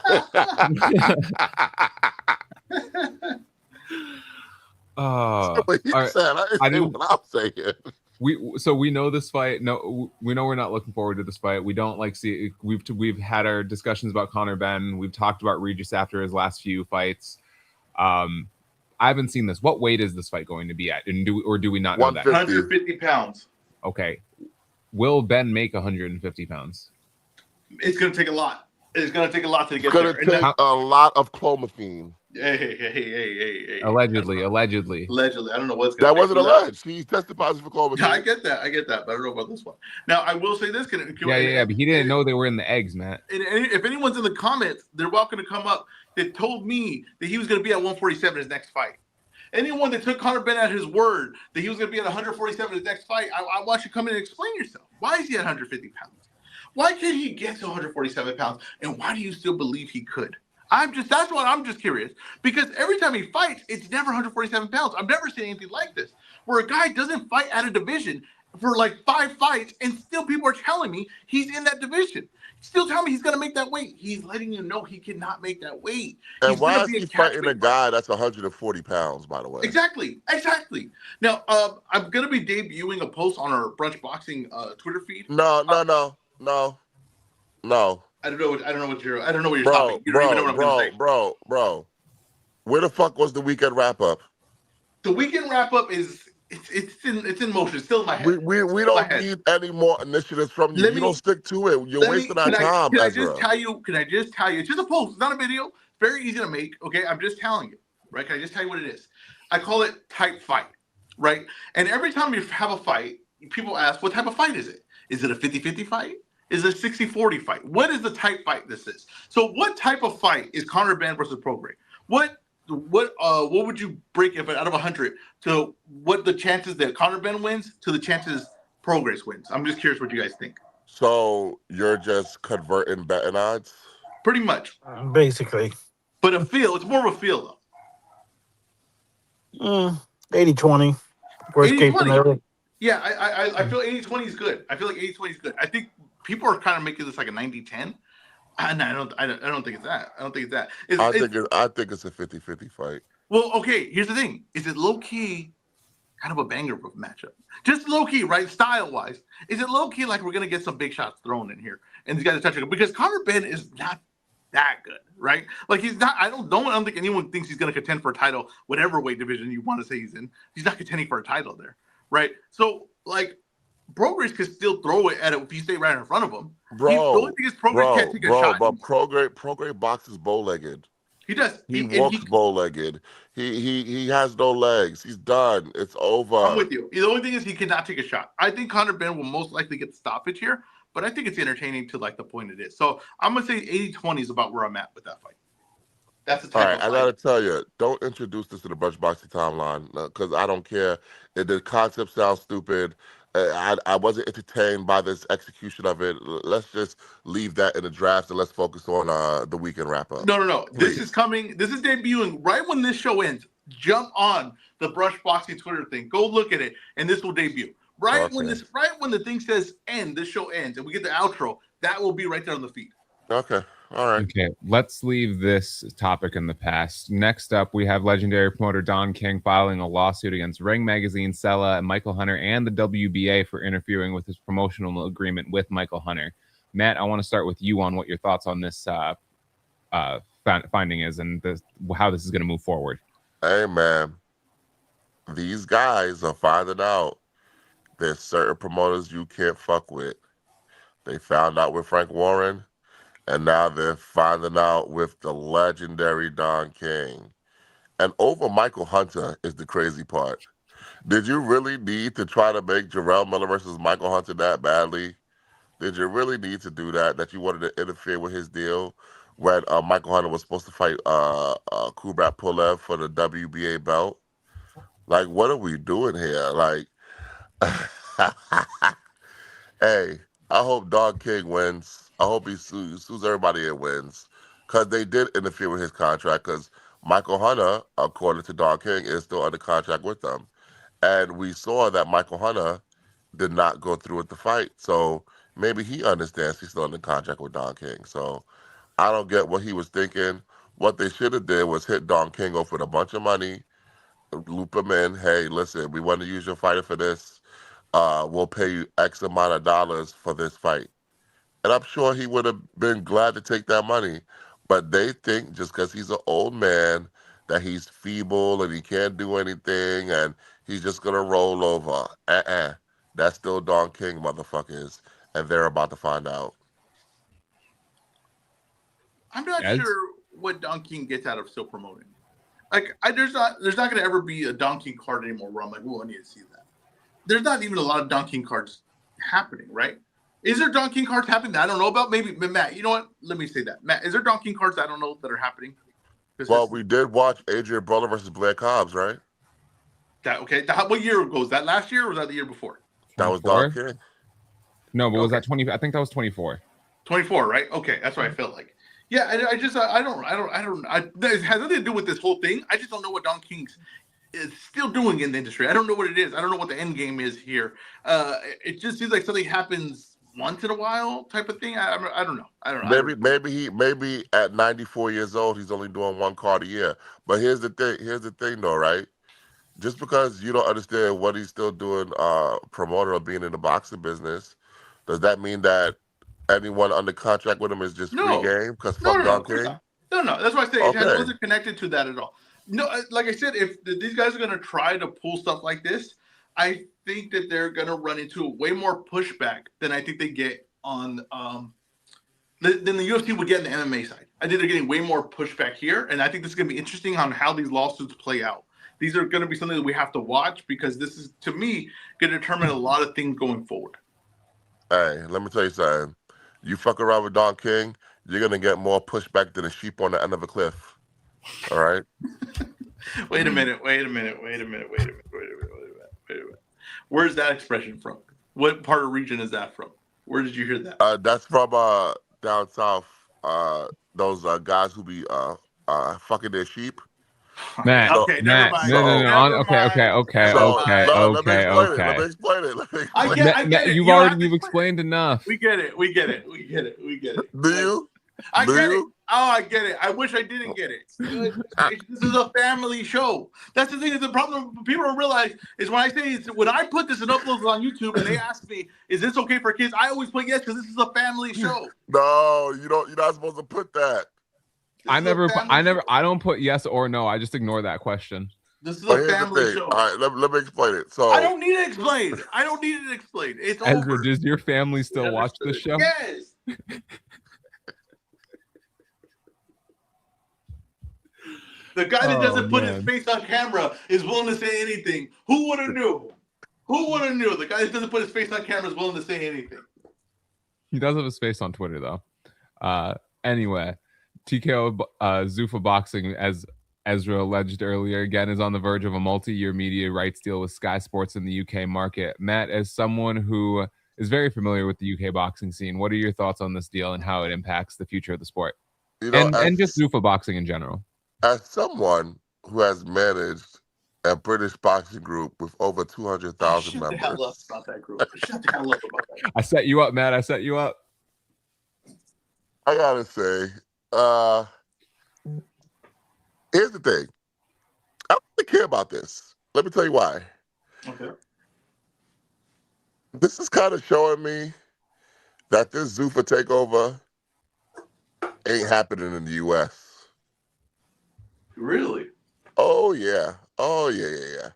[SPEAKER 1] What he said. I didn't say what I'm saying.
[SPEAKER 3] We know this fight. No, we know we're not looking forward to this fight. We don't like see. We've had our discussions about Conor Benn. We've talked about Regis after his last few fights. I haven't seen this. What weight is this fight going to be at? And do we not know that?
[SPEAKER 2] 150 pounds.
[SPEAKER 3] Okay. Will Ben make 150 pounds?
[SPEAKER 2] It's going to take a lot. It's going to take a lot to get
[SPEAKER 1] there.
[SPEAKER 2] there.
[SPEAKER 1] It's going to take a lot of clomiphene.
[SPEAKER 2] Hey.
[SPEAKER 3] Allegedly.
[SPEAKER 2] I don't know what's going to
[SPEAKER 1] That wasn't alleged. He tested positive for clomiphene.
[SPEAKER 2] Yeah, I get that. But I don't know about this one. Now, I will say this.
[SPEAKER 3] Yeah, but he didn't know they were in the eggs, Matt.
[SPEAKER 2] And if anyone's in the comments, they're welcome to come up. That told me that he was going to be at 147 his next fight. Anyone that took Conor Benn at his word that he was going to be at 147 his next fight, I want you to come in and explain yourself. Why is he at 150 pounds? Why can't he get to 147 pounds? And why do you still believe he could? That's what I'm just curious. Because every time he fights, it's never 147 pounds. I've never seen anything like this, where a guy doesn't fight at a division for like 5 fights, and still people are telling me he's in that division. Still telling me he's going to make that weight. He's letting you know he cannot make that weight.
[SPEAKER 1] And why is he fighting a guy that's 140 pounds, by the way?
[SPEAKER 2] Exactly. Now, I'm going to be debuting a post on our Brunch Boxing Twitter feed.
[SPEAKER 1] No.
[SPEAKER 2] I don't know what you're stopping. You don't even know what I'm going to say.
[SPEAKER 1] Bro. Where the fuck was the weekend wrap up?
[SPEAKER 2] The weekend wrap up is it's in motion. It's still in my head.
[SPEAKER 1] We don't need any more initiatives from you. You don't stick to it. You're wasting our time.
[SPEAKER 2] Can I just tell you? It's just a post. It's not a video. It's very easy to make. Okay, I'm just telling you. Right? Can I just tell you what it is? I call it type fight. Right? And every time you have a fight, people ask, what type of fight is it? Is it a 50-50 fight? Is it a 60-40 fight? What is the type fight this is? So what type of fight is Conor Benn versus Prograis? What would you break if out of 100 to what the chances that Conor Benn wins to the chances Prograis wins? I'm just curious what you guys think.
[SPEAKER 1] So you're just converting betting odds?
[SPEAKER 2] Pretty much.
[SPEAKER 4] Basically.
[SPEAKER 2] But it's more of a feel
[SPEAKER 4] though. 80-20. Worst case scenario.
[SPEAKER 2] Yeah, I feel 80-20 is good. I feel like 80-20 is good. I think people are kind of making this like a 90-10. And I don't think it's that. I think
[SPEAKER 1] it's a 50-50 fight.
[SPEAKER 2] Well, okay, here's the thing. Is it low-key kind of a banger matchup? Just low-key, right? Style-wise. Is it low-key like we're going to get some big shots thrown in here? And these guys are touching. Because Conor Benn is not that good, right? Like he's not. I don't think anyone thinks he's going to contend for a title, whatever weight division you want to say he's in. He's not contending for a title there, right? So, like, Prograis could still throw it at it if you stay right in front of him. The only thing is Prograis can't take a shot.
[SPEAKER 1] But Prograis boxes bow-legged.
[SPEAKER 2] He does.
[SPEAKER 1] He walks bow-legged. He has no legs. He's done. It's over.
[SPEAKER 2] I'm with you. The only thing is he cannot take a shot. I think Conor Benn will most likely get the stoppage here, but I think it's entertaining to like the point it is. So I'm gonna say 80-20 is about where I'm at with that fight. That's the type of fight.
[SPEAKER 1] I gotta tell you, don't introduce this to the Brunch Boxing timeline because I don't care. The concept sounds stupid. I wasn't entertained by this execution of it. Let's just leave that in the draft and let's focus on the weekend wrap up.
[SPEAKER 2] No. This is coming. This is debuting right when this show ends. Jump on the Brunch Boxing Twitter thing. Go look at it, and this will debut. When the thing says end, this show ends, and we get the outro. That will be right there on the feed.
[SPEAKER 1] Okay. All right.
[SPEAKER 3] Okay, let's leave this topic in the past. Next up, we have legendary promoter Don King filing a lawsuit against Ring Magazine, Sella, Michael Hunter, and the WBA for interfering with his promotional agreement with Michael Hunter. Matt, I want to start with you on what your thoughts on this finding is and how this is going to move forward.
[SPEAKER 1] Hey, man, these guys are finding out there's certain promoters you can't fuck with. They found out with Frank Warren, and now they're finding out with the legendary Don King. And over Michael Hunter is the crazy part. Did you really need to try to make Jarrell Miller versus Michael Hunter that badly? Did you really need to do that? That you wanted to interfere with his deal when Michael Hunter was supposed to fight Kubrat Pulev for the WBA belt? Like, what are we doing here? Like, hey, I hope Don King wins. I hope he sues everybody and wins. Because they did interfere with his contract. Because Michael Hunter, according to Don King, is still under contract with them. And we saw that Michael Hunter did not go through with the fight. So maybe he understands he's still under contract with Don King. So I don't get what he was thinking. What they should have did was hit Don King off with a bunch of money, loop him in. Hey, listen, we want to use your fighter for this. We'll pay you X amount of dollars for this fight. And I'm sure he would have been glad to take that money. But they think just because he's an old man that he's feeble and he can't do anything and he's just going to roll over. That's still Don King, motherfuckers. And they're about to find out.
[SPEAKER 2] I'm not sure what Don King gets out of still promoting. Like, there's not going to ever be a Don King card anymore where I'm like, oh, I need to see that. There's not even a lot of Don King cards happening, right? Is there Don King cards happening that I don't know about? Maybe, Matt, you know what? Let me say that. Matt, is there Don King cards I don't know that are happening?
[SPEAKER 1] Well, we did watch Adrian Broner versus Blair Cobbs, right?
[SPEAKER 2] What year ago? Was that last year or was that the year before?
[SPEAKER 3] 24?
[SPEAKER 1] That was Don King.
[SPEAKER 3] No, but was that 20? I think that was 24.
[SPEAKER 2] 24, right? Okay, that's what I felt like. Yeah, I don't. It has nothing to do with this whole thing. I just don't know what Don King is still doing in the industry. I don't know what it is. I don't know what the end game is here. It just seems like something happens once in a while, type of thing. I don't know.
[SPEAKER 1] Maybe at 94 years old, he's only doing one card a year. But here's the thing, though, right? Just because you don't understand what he's still doing, promoter or being in the boxing business, does that mean that anyone under contract with him is just free game? Because fuck Don King?
[SPEAKER 2] No. That's why I say it wasn't connected to that at all. No, like I said, if these guys are going to try to pull stuff like this, I think that they're going to run into way more pushback than I think they get on than the UFC would get in the MMA side. I think they're getting way more pushback here, and I think this is going to be interesting on how these lawsuits play out. These are going to be something that we have to watch because this is, to me, going to determine a lot of things going forward.
[SPEAKER 1] Hey, let me tell you something. You fuck around with Don King, you're going to get more pushback than a sheep on the end of a cliff. All right?
[SPEAKER 2] Wait a minute. Where's that expression from? What part of region is that from? Where did you hear that?
[SPEAKER 1] That's from down south. Those guys who be fucking their sheep.
[SPEAKER 3] Matt,
[SPEAKER 2] okay, never mind.
[SPEAKER 3] Okay.
[SPEAKER 1] Let me explain it.
[SPEAKER 2] I get it.
[SPEAKER 3] You've explained enough.
[SPEAKER 2] We get it.
[SPEAKER 1] Do you?
[SPEAKER 2] I get it. Oh, I get it. I wish I didn't get it. This is a family show. That's the thing. Is the problem people don't realize is when I say when I put this and upload it on YouTube and they ask me, "Is this okay for kids?" I always put yes because this is a family show.
[SPEAKER 1] No, you don't. You're not supposed to put that.
[SPEAKER 3] I don't put yes or no. I just ignore that question.
[SPEAKER 2] This is a family show.
[SPEAKER 1] All right, let me explain it. So
[SPEAKER 2] I don't need to explain. It's
[SPEAKER 3] Ezra,
[SPEAKER 2] over.
[SPEAKER 3] does your family still watch the show?
[SPEAKER 2] Yes. The guy that doesn't put his face on camera is willing to say anything. Who would have knew? The guy that doesn't put his face on camera is willing to say anything.
[SPEAKER 3] He does have his face on Twitter, though. Anyway, TKO Zuffa Boxing, as Ezra alleged earlier, again, is on the verge of a multi-year media rights deal with Sky Sports in the UK market. Matt, as someone who is very familiar with the UK boxing scene, what are your thoughts on this deal and how it impacts the future of the sport? And just Zuffa Boxing in general?
[SPEAKER 1] As someone who has managed a British boxing group with over 200,000 members.
[SPEAKER 2] Shut the hell up about that group. Shut the hell up about that.
[SPEAKER 3] I set you up, Matt. I set you up.
[SPEAKER 1] I gotta say, uh, here's the thing. I don't really care about this. Let me tell you why.
[SPEAKER 2] Okay.
[SPEAKER 1] This is kind of showing me that this Zuffa takeover ain't happening in the U.S.
[SPEAKER 2] Really?
[SPEAKER 1] Oh yeah, oh yeah.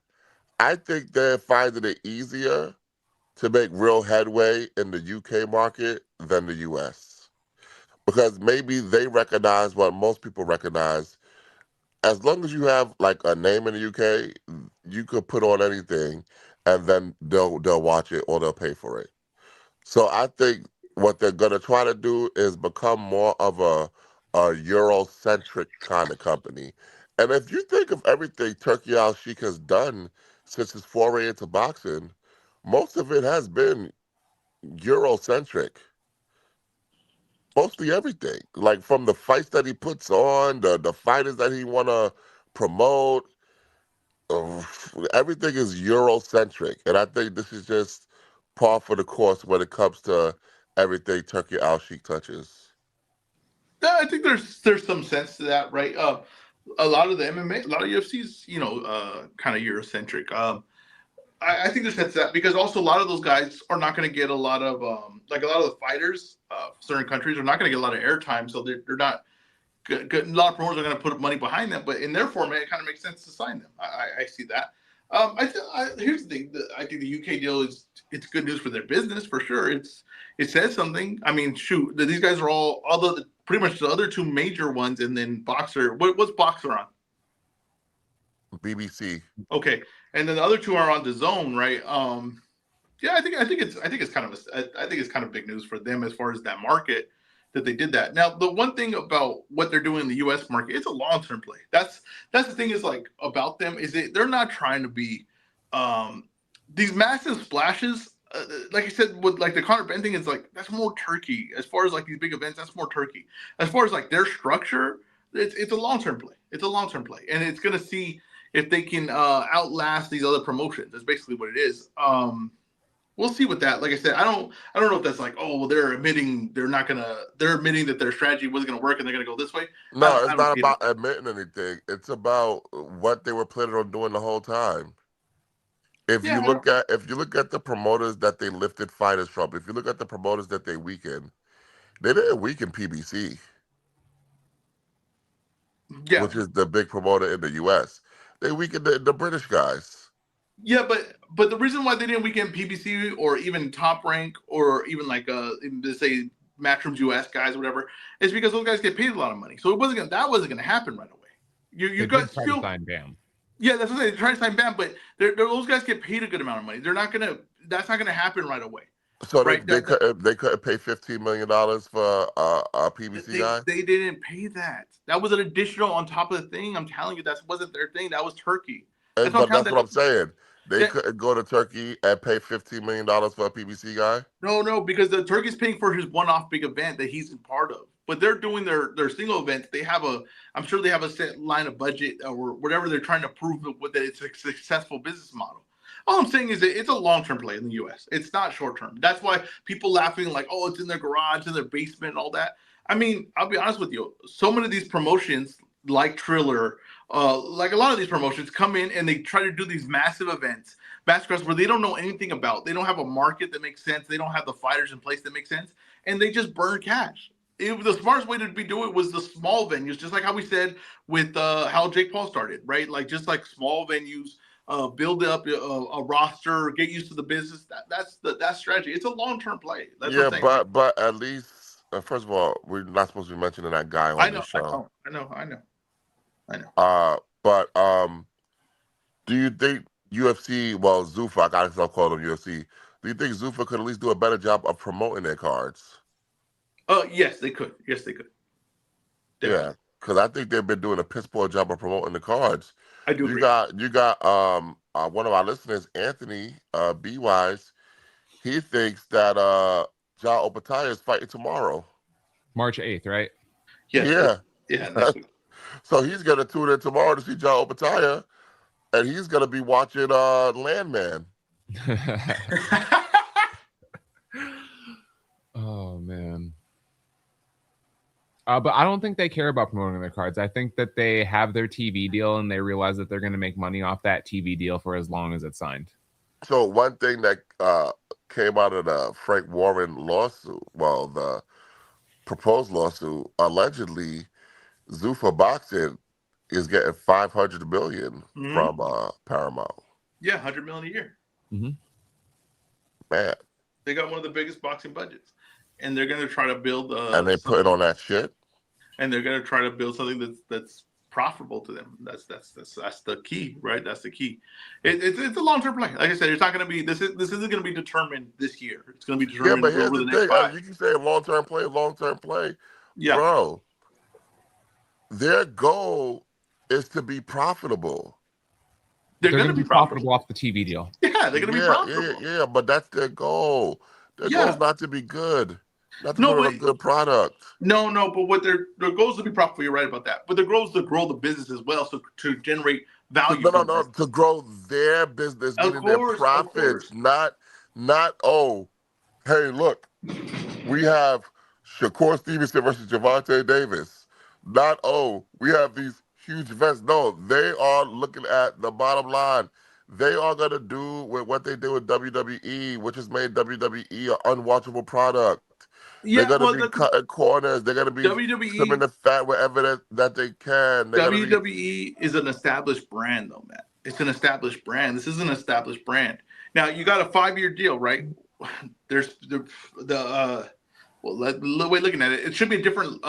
[SPEAKER 1] I think they're finding it easier to make real headway in the UK market than the US because maybe they recognize what most people recognize. As long as you have like a name in the UK, you could put on anything, and then they'll watch it or they'll pay for it. So I think what they're gonna try to do is become more of a Eurocentric kind of company. And if you think of everything Turkey Al Sheikh has done since his foray into boxing, most of it has been Eurocentric. Mostly everything, like from the fights that he puts on, the fighters that he wanna promote, uh, everything is Eurocentric, and I think this is just par for the course when it comes to everything Turkey Al Sheikh touches.
[SPEAKER 2] Yeah, I think there's some sense to that, right? A lot of the MMA, a lot of UFC's, kind of Eurocentric. I think there's sense to that because also a lot of those guys are not going to get a lot of like a lot of the fighters, certain countries are not going to get a lot of airtime, so they're not good. A lot of promoters are going to put money behind them, but in their format, it kind of makes sense to sign them. I see that. Here's the thing: I think the UK deal is it's good news for their business for sure. It says something. I mean, shoot, these guys are all pretty much the other two major ones, and then Boxer. What's Boxer on?
[SPEAKER 1] BBC.
[SPEAKER 2] Okay, and then the other two are on the Zone, right? Yeah, I think it's kind of I think it's kind of big news for them as far as that market that they did that. Now, the one thing about what they're doing in the U.S. market, it's a long term play. That's the thing is like about them is they're not trying to be um, these massive splashes. Like I said, with like the Conor Ben thing, is like that's more Turkey as far as like these big events. That's more Turkey as far as like their structure. It's a long term play. It's a long term play, and it's gonna see if they can outlast these other promotions. That's basically what it is. We'll see with that. Like I said, I don't know if that's like, oh, well, they're admitting that their strategy wasn't gonna work and they're gonna go this way.
[SPEAKER 1] No,
[SPEAKER 2] I
[SPEAKER 1] it's
[SPEAKER 2] don't
[SPEAKER 1] not
[SPEAKER 2] see it like
[SPEAKER 1] about
[SPEAKER 2] that.
[SPEAKER 1] admitting anything. It's about what they were planning on doing the whole time. If
[SPEAKER 2] Yeah,
[SPEAKER 1] you
[SPEAKER 2] I don't.
[SPEAKER 1] look at if you look at the promoters that they lifted fighters from, if you look at the promoters that they weakened, they didn't weaken PBC,
[SPEAKER 2] Yeah,
[SPEAKER 1] which is the big promoter in the US. They weakened the British guys.
[SPEAKER 2] yeah, but the reason why they didn't weekend PBC or even Top Rank or even like let's say Matchroom's US guys or whatever is because those guys get paid a lot of money. So that wasn't gonna happen right away. You
[SPEAKER 3] They did
[SPEAKER 2] got
[SPEAKER 3] try to
[SPEAKER 2] still.
[SPEAKER 3] sign Bam.
[SPEAKER 2] Yeah, that's what I'm saying. They're trying to sign Bam, but those guys get paid a good amount of money. They're not gonna. That's not gonna happen right away,
[SPEAKER 1] So
[SPEAKER 2] right?
[SPEAKER 1] they couldn't pay $15 million for a PBC
[SPEAKER 2] They
[SPEAKER 1] guy.
[SPEAKER 2] they didn't pay that. That was an additional on top of the thing. I'm telling you, that wasn't their thing. That was Turkey. That's
[SPEAKER 1] And,
[SPEAKER 2] what I'm
[SPEAKER 1] but
[SPEAKER 2] telling
[SPEAKER 1] that's what
[SPEAKER 2] that.
[SPEAKER 1] I'm saying. They
[SPEAKER 2] That
[SPEAKER 1] couldn't go to Turkey and pay $15 million for a PBC guy.
[SPEAKER 2] no, because the Turkey's paying for his one-off big event that he's a part of. But they're doing their single events. I'm sure they have a set line of budget or whatever they're trying to prove that it's a successful business model. All I'm saying is that it's a long-term play in the U.S. It's not short-term. That's why people laughing like, oh, it's in their garage, in their basement, and all that. I mean, I'll be honest with you. So many of these promotions, like Triller, like a lot of these promotions, come in and they try to do these massive events, massacres where they don't know anything about. They don't have a market that makes sense. They don't have the fighters in place that make sense, and they just burn cash. The smartest way to be do it was the small venues, just like how we said with how Jake Paul started, right? Like just like small venues, build up a roster, get used to the business. That's strategy. It's a long term play. That's what I'm
[SPEAKER 1] Yeah,
[SPEAKER 2] saying.
[SPEAKER 1] but at least first of all, we're not supposed to be mentioning that guy
[SPEAKER 2] I
[SPEAKER 1] on
[SPEAKER 2] know,
[SPEAKER 1] this
[SPEAKER 2] I
[SPEAKER 1] show.
[SPEAKER 2] know, I know, I know, I know.
[SPEAKER 1] But do you think UFC? Well, Zuffa, I gotta stop calling him UFC. Do you think Zuffa could at least do a better job of promoting their cards?
[SPEAKER 2] Yes, they could. Yes, they could.
[SPEAKER 1] Yeah,
[SPEAKER 2] Definitely.
[SPEAKER 1] because I think they've been doing a piss poor job of promoting the cards.
[SPEAKER 2] I do
[SPEAKER 1] You
[SPEAKER 2] agree.
[SPEAKER 1] got one of our listeners, Anthony B Wise. He thinks that Ja Opataya is fighting tomorrow.
[SPEAKER 3] March 8th, right?
[SPEAKER 2] Yes.
[SPEAKER 1] Yeah,
[SPEAKER 2] Yeah. Next week.
[SPEAKER 1] so he's gonna tune in tomorrow to see Ja Opataya, and he's gonna be watching Landman.
[SPEAKER 3] Oh man. But I don't think they care about promoting their cards. I think that they have their TV deal and they realize that they're going to make money off that TV deal for as long as it's signed.
[SPEAKER 1] So one thing that came out of the Frank Warren lawsuit, well, the proposed lawsuit, allegedly Zuffa Boxing is getting 500 million from Paramount.
[SPEAKER 2] Yeah, 100 million a year.
[SPEAKER 3] Mm-hmm.
[SPEAKER 1] Man,
[SPEAKER 2] they got one of the biggest boxing budgets, and they're going to try to build.
[SPEAKER 1] And they put it on that shit.
[SPEAKER 2] And they're going to try to build something that's profitable to them. That's the key, right? That's the key. It's a long-term play. Like I said, it's not going to be this isn't going to be determined this year. It's going to be determined over the next 5.
[SPEAKER 1] You can say long-term play.
[SPEAKER 2] Yeah,
[SPEAKER 1] bro. Their goal is to be profitable.
[SPEAKER 3] They're going to be profitable off the TV deal.
[SPEAKER 2] Yeah, they're going to be profitable.
[SPEAKER 1] Yeah, but that's their goal. Their goal is not to be good. Not to put a good product.
[SPEAKER 2] No, but what their goal is to be profitable. You're right about that. But their goal is to grow the business as well, so to generate value.
[SPEAKER 1] No, to grow their business, meaning their profits. Not. Oh, hey, look, we have Shakur Stevenson versus Gervonta Davis. Not we have these huge events. No, they are looking at the bottom line. They are gonna do with what they did with WWE, which has made WWE an unwatchable product. Yeah, they're going to be cutting corners. They're going to be trimming the fat wherever that they can.
[SPEAKER 2] WWE is an established brand, though, Matt. It's an established brand. This is an established brand. Now, you got a 5-year deal, right? There's the way looking at it, it should be a different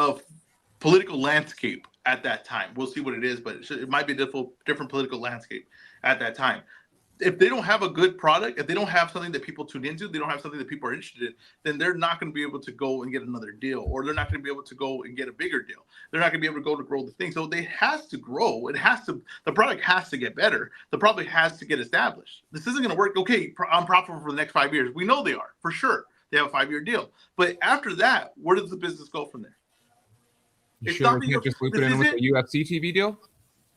[SPEAKER 2] political landscape at that time. We'll see what it is, but it might be a different political landscape at that time. If they don't have a good product, if they don't have something that people tune into, they don't have something that people are interested in, then they're not going to be able to go and get another deal, or they're not going to be able to go and get a bigger deal. They're not going to be able to go to grow the thing. So they has to grow. The product has to get better. The product has to get established. This isn't going to work. Okay, I'm profitable for the next 5 years. We know they are, for sure. They have a 5-year deal. But after that, where does the business go from there?
[SPEAKER 3] You sure we can't just loop it in with the UFC TV deal?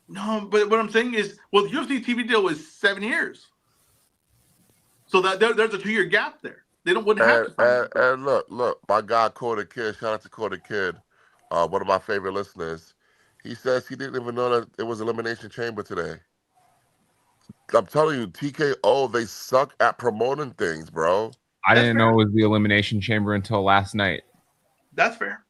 [SPEAKER 2] No, but what I'm saying is, well, the UFC TV deal was 7 years, so that there's a 2-year gap there. They wouldn't have to.
[SPEAKER 1] And look, my guy Cody Kid, shout out to Cody Kid, one of my favorite listeners. He says he didn't even know that it was Elimination Chamber today. I'm telling you, TKO, they suck at promoting things, bro.
[SPEAKER 3] I didn't know it was the Elimination Chamber until last night.
[SPEAKER 2] That's fair.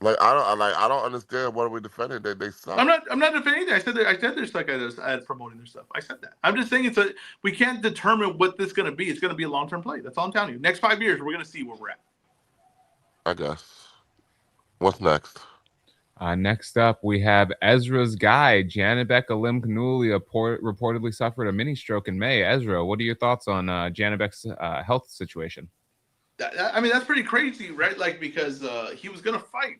[SPEAKER 1] Like I don't understand what we're defending. They suck.
[SPEAKER 2] I'm not defending anything. I said they're stuck at promoting their stuff. I said that. I'm just saying we can't determine what this is going to be. It's going to be a long-term play. That's all I'm telling you. Next 5 years, we're going to see where we're at.
[SPEAKER 1] I guess. What's next?
[SPEAKER 3] Next up, we have Ezra's guy, Janibek Alimkhanulia, reportedly suffered a mini stroke in May. Ezra, what are your thoughts on Janibek's health situation?
[SPEAKER 2] I mean, that's pretty crazy, right? Like, because he was going to fight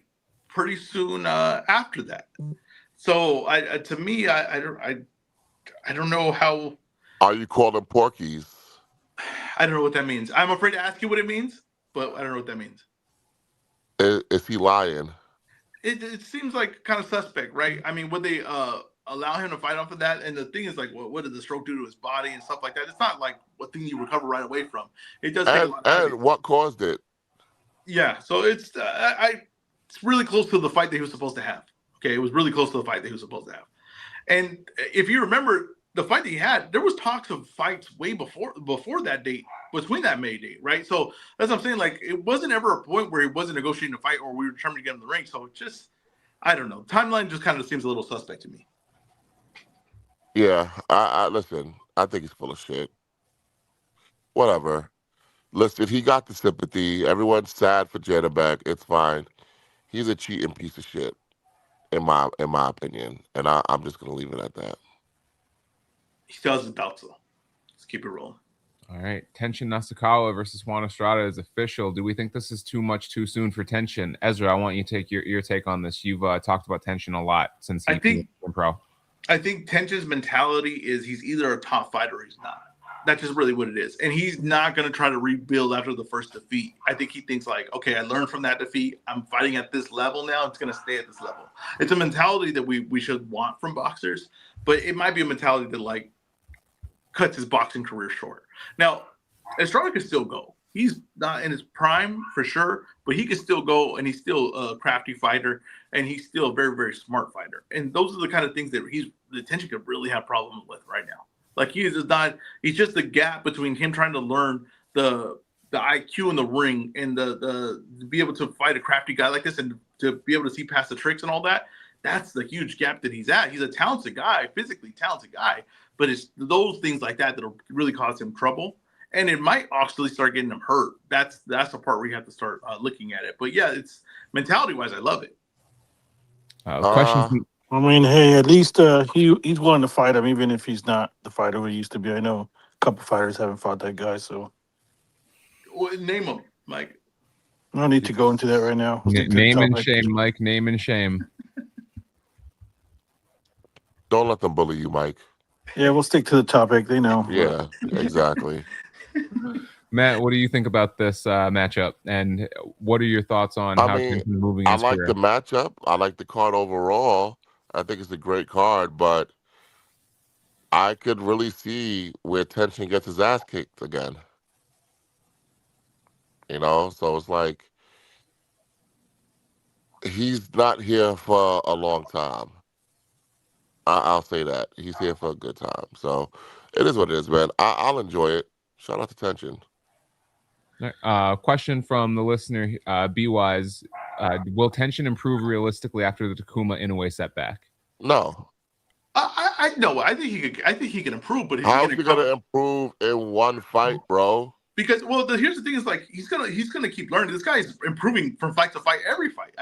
[SPEAKER 2] pretty soon after that. So, to me, I don't know how.
[SPEAKER 1] Are you calling porkies?
[SPEAKER 2] I don't know what that means. I'm afraid to ask you what it means, but I don't know what that means.
[SPEAKER 1] Is he lying?
[SPEAKER 2] It seems like kind of suspect, right? I mean, would they allow him to fight off of that? And the thing is, like, what did the stroke do to his body and stuff like that? It's not like a thing you recover right away from. It does take a lot of time.
[SPEAKER 1] And what caused it?
[SPEAKER 2] Yeah, so it's really close to the fight that he was supposed to have. Okay, it was really close to the fight that he was supposed to have. And if you remember the fight that he had, there was talks of fights way before that date, between that May date, right? So that's what I'm saying. Like, it wasn't ever a point where he wasn't negotiating a fight or we were determined to get him in the ring. So it's just, I don't know. Timeline just kind of seems a little suspect to me.
[SPEAKER 1] Yeah, I listen. I think he's full of shit. Whatever. Listen, he got the sympathy. Everyone's sad for Janibek. It's fine. He's a cheating piece of shit, in my opinion, and I'm just gonna leave it at that.
[SPEAKER 2] He still has his doubts, though. Let's keep it rolling.
[SPEAKER 3] All right, Tenshin Nasukawa versus Juan Estrada is official. Do we think this is too soon for Tenshin? Ezra, I want you to take your take on this. You've talked about Tenshin a lot since he became pro.
[SPEAKER 2] I think Tenshin's mentality is he's either a top fighter or he's not. That's just really what it is. And he's not going to try to rebuild after the first defeat. I think he thinks like, okay, I learned from that defeat. I'm fighting at this level now. It's going to stay at this level. It's a mentality that we should want from boxers, but it might be a mentality that like cuts his boxing career short. Now, Estrada can still go. He's not in his prime for sure, but he can still go, and he's still a crafty fighter, and he's still a very, very smart fighter. And those are the kind of things that the Tension could really have problems with right now. Like he is not. He's just the gap between him trying to learn the IQ in the ring and the to be able to fight a crafty guy like this and to be able to see past the tricks and all that. That's the huge gap that he's at. He's a talented guy, physically talented guy, but it's those things like that that'll really cause him trouble, and it might actually start getting him hurt. That's the part where you have to start looking at it. But yeah, it's mentality wise, I love it.
[SPEAKER 3] Questions?
[SPEAKER 1] Uh,
[SPEAKER 4] I mean, hey, at least he's willing to fight him, even if he's not the fighter he used to be. I know a couple fighters haven't fought that guy, so
[SPEAKER 2] Name him, Mike.
[SPEAKER 4] no need to go into that right now. We'll stick to the
[SPEAKER 3] Name and
[SPEAKER 4] topic.
[SPEAKER 3] shame, Mike. Name and shame.
[SPEAKER 1] don't let them bully you, Mike.
[SPEAKER 4] Yeah, we'll stick to the topic. They know.
[SPEAKER 1] Yeah, exactly.
[SPEAKER 3] Matt, what do you think about this matchup, and what are your thoughts on
[SPEAKER 1] I
[SPEAKER 3] how
[SPEAKER 1] mean,
[SPEAKER 3] Tenshin's moving
[SPEAKER 1] I
[SPEAKER 3] his
[SPEAKER 1] like
[SPEAKER 3] career?
[SPEAKER 1] the matchup. I like the card overall. I think it's a great card, but I could really see where Tension gets his ass kicked again. So it's like he's not here for a long time. I'll say that he's here for a good time. So it is what it is, man. I'll enjoy it. Shout out to Tension.
[SPEAKER 3] Question from the listener, B Wise: will Tension improve realistically after the Takuma Inoue setback?
[SPEAKER 1] No.
[SPEAKER 2] I no, I think he could. I think he can improve, but is he
[SPEAKER 1] How's
[SPEAKER 2] going
[SPEAKER 1] he
[SPEAKER 2] to
[SPEAKER 1] gonna
[SPEAKER 2] cover?
[SPEAKER 1] improve in one fight, bro?
[SPEAKER 2] Because here's the thing: is like he's gonna keep learning. This guy's improving from fight to fight, every fight.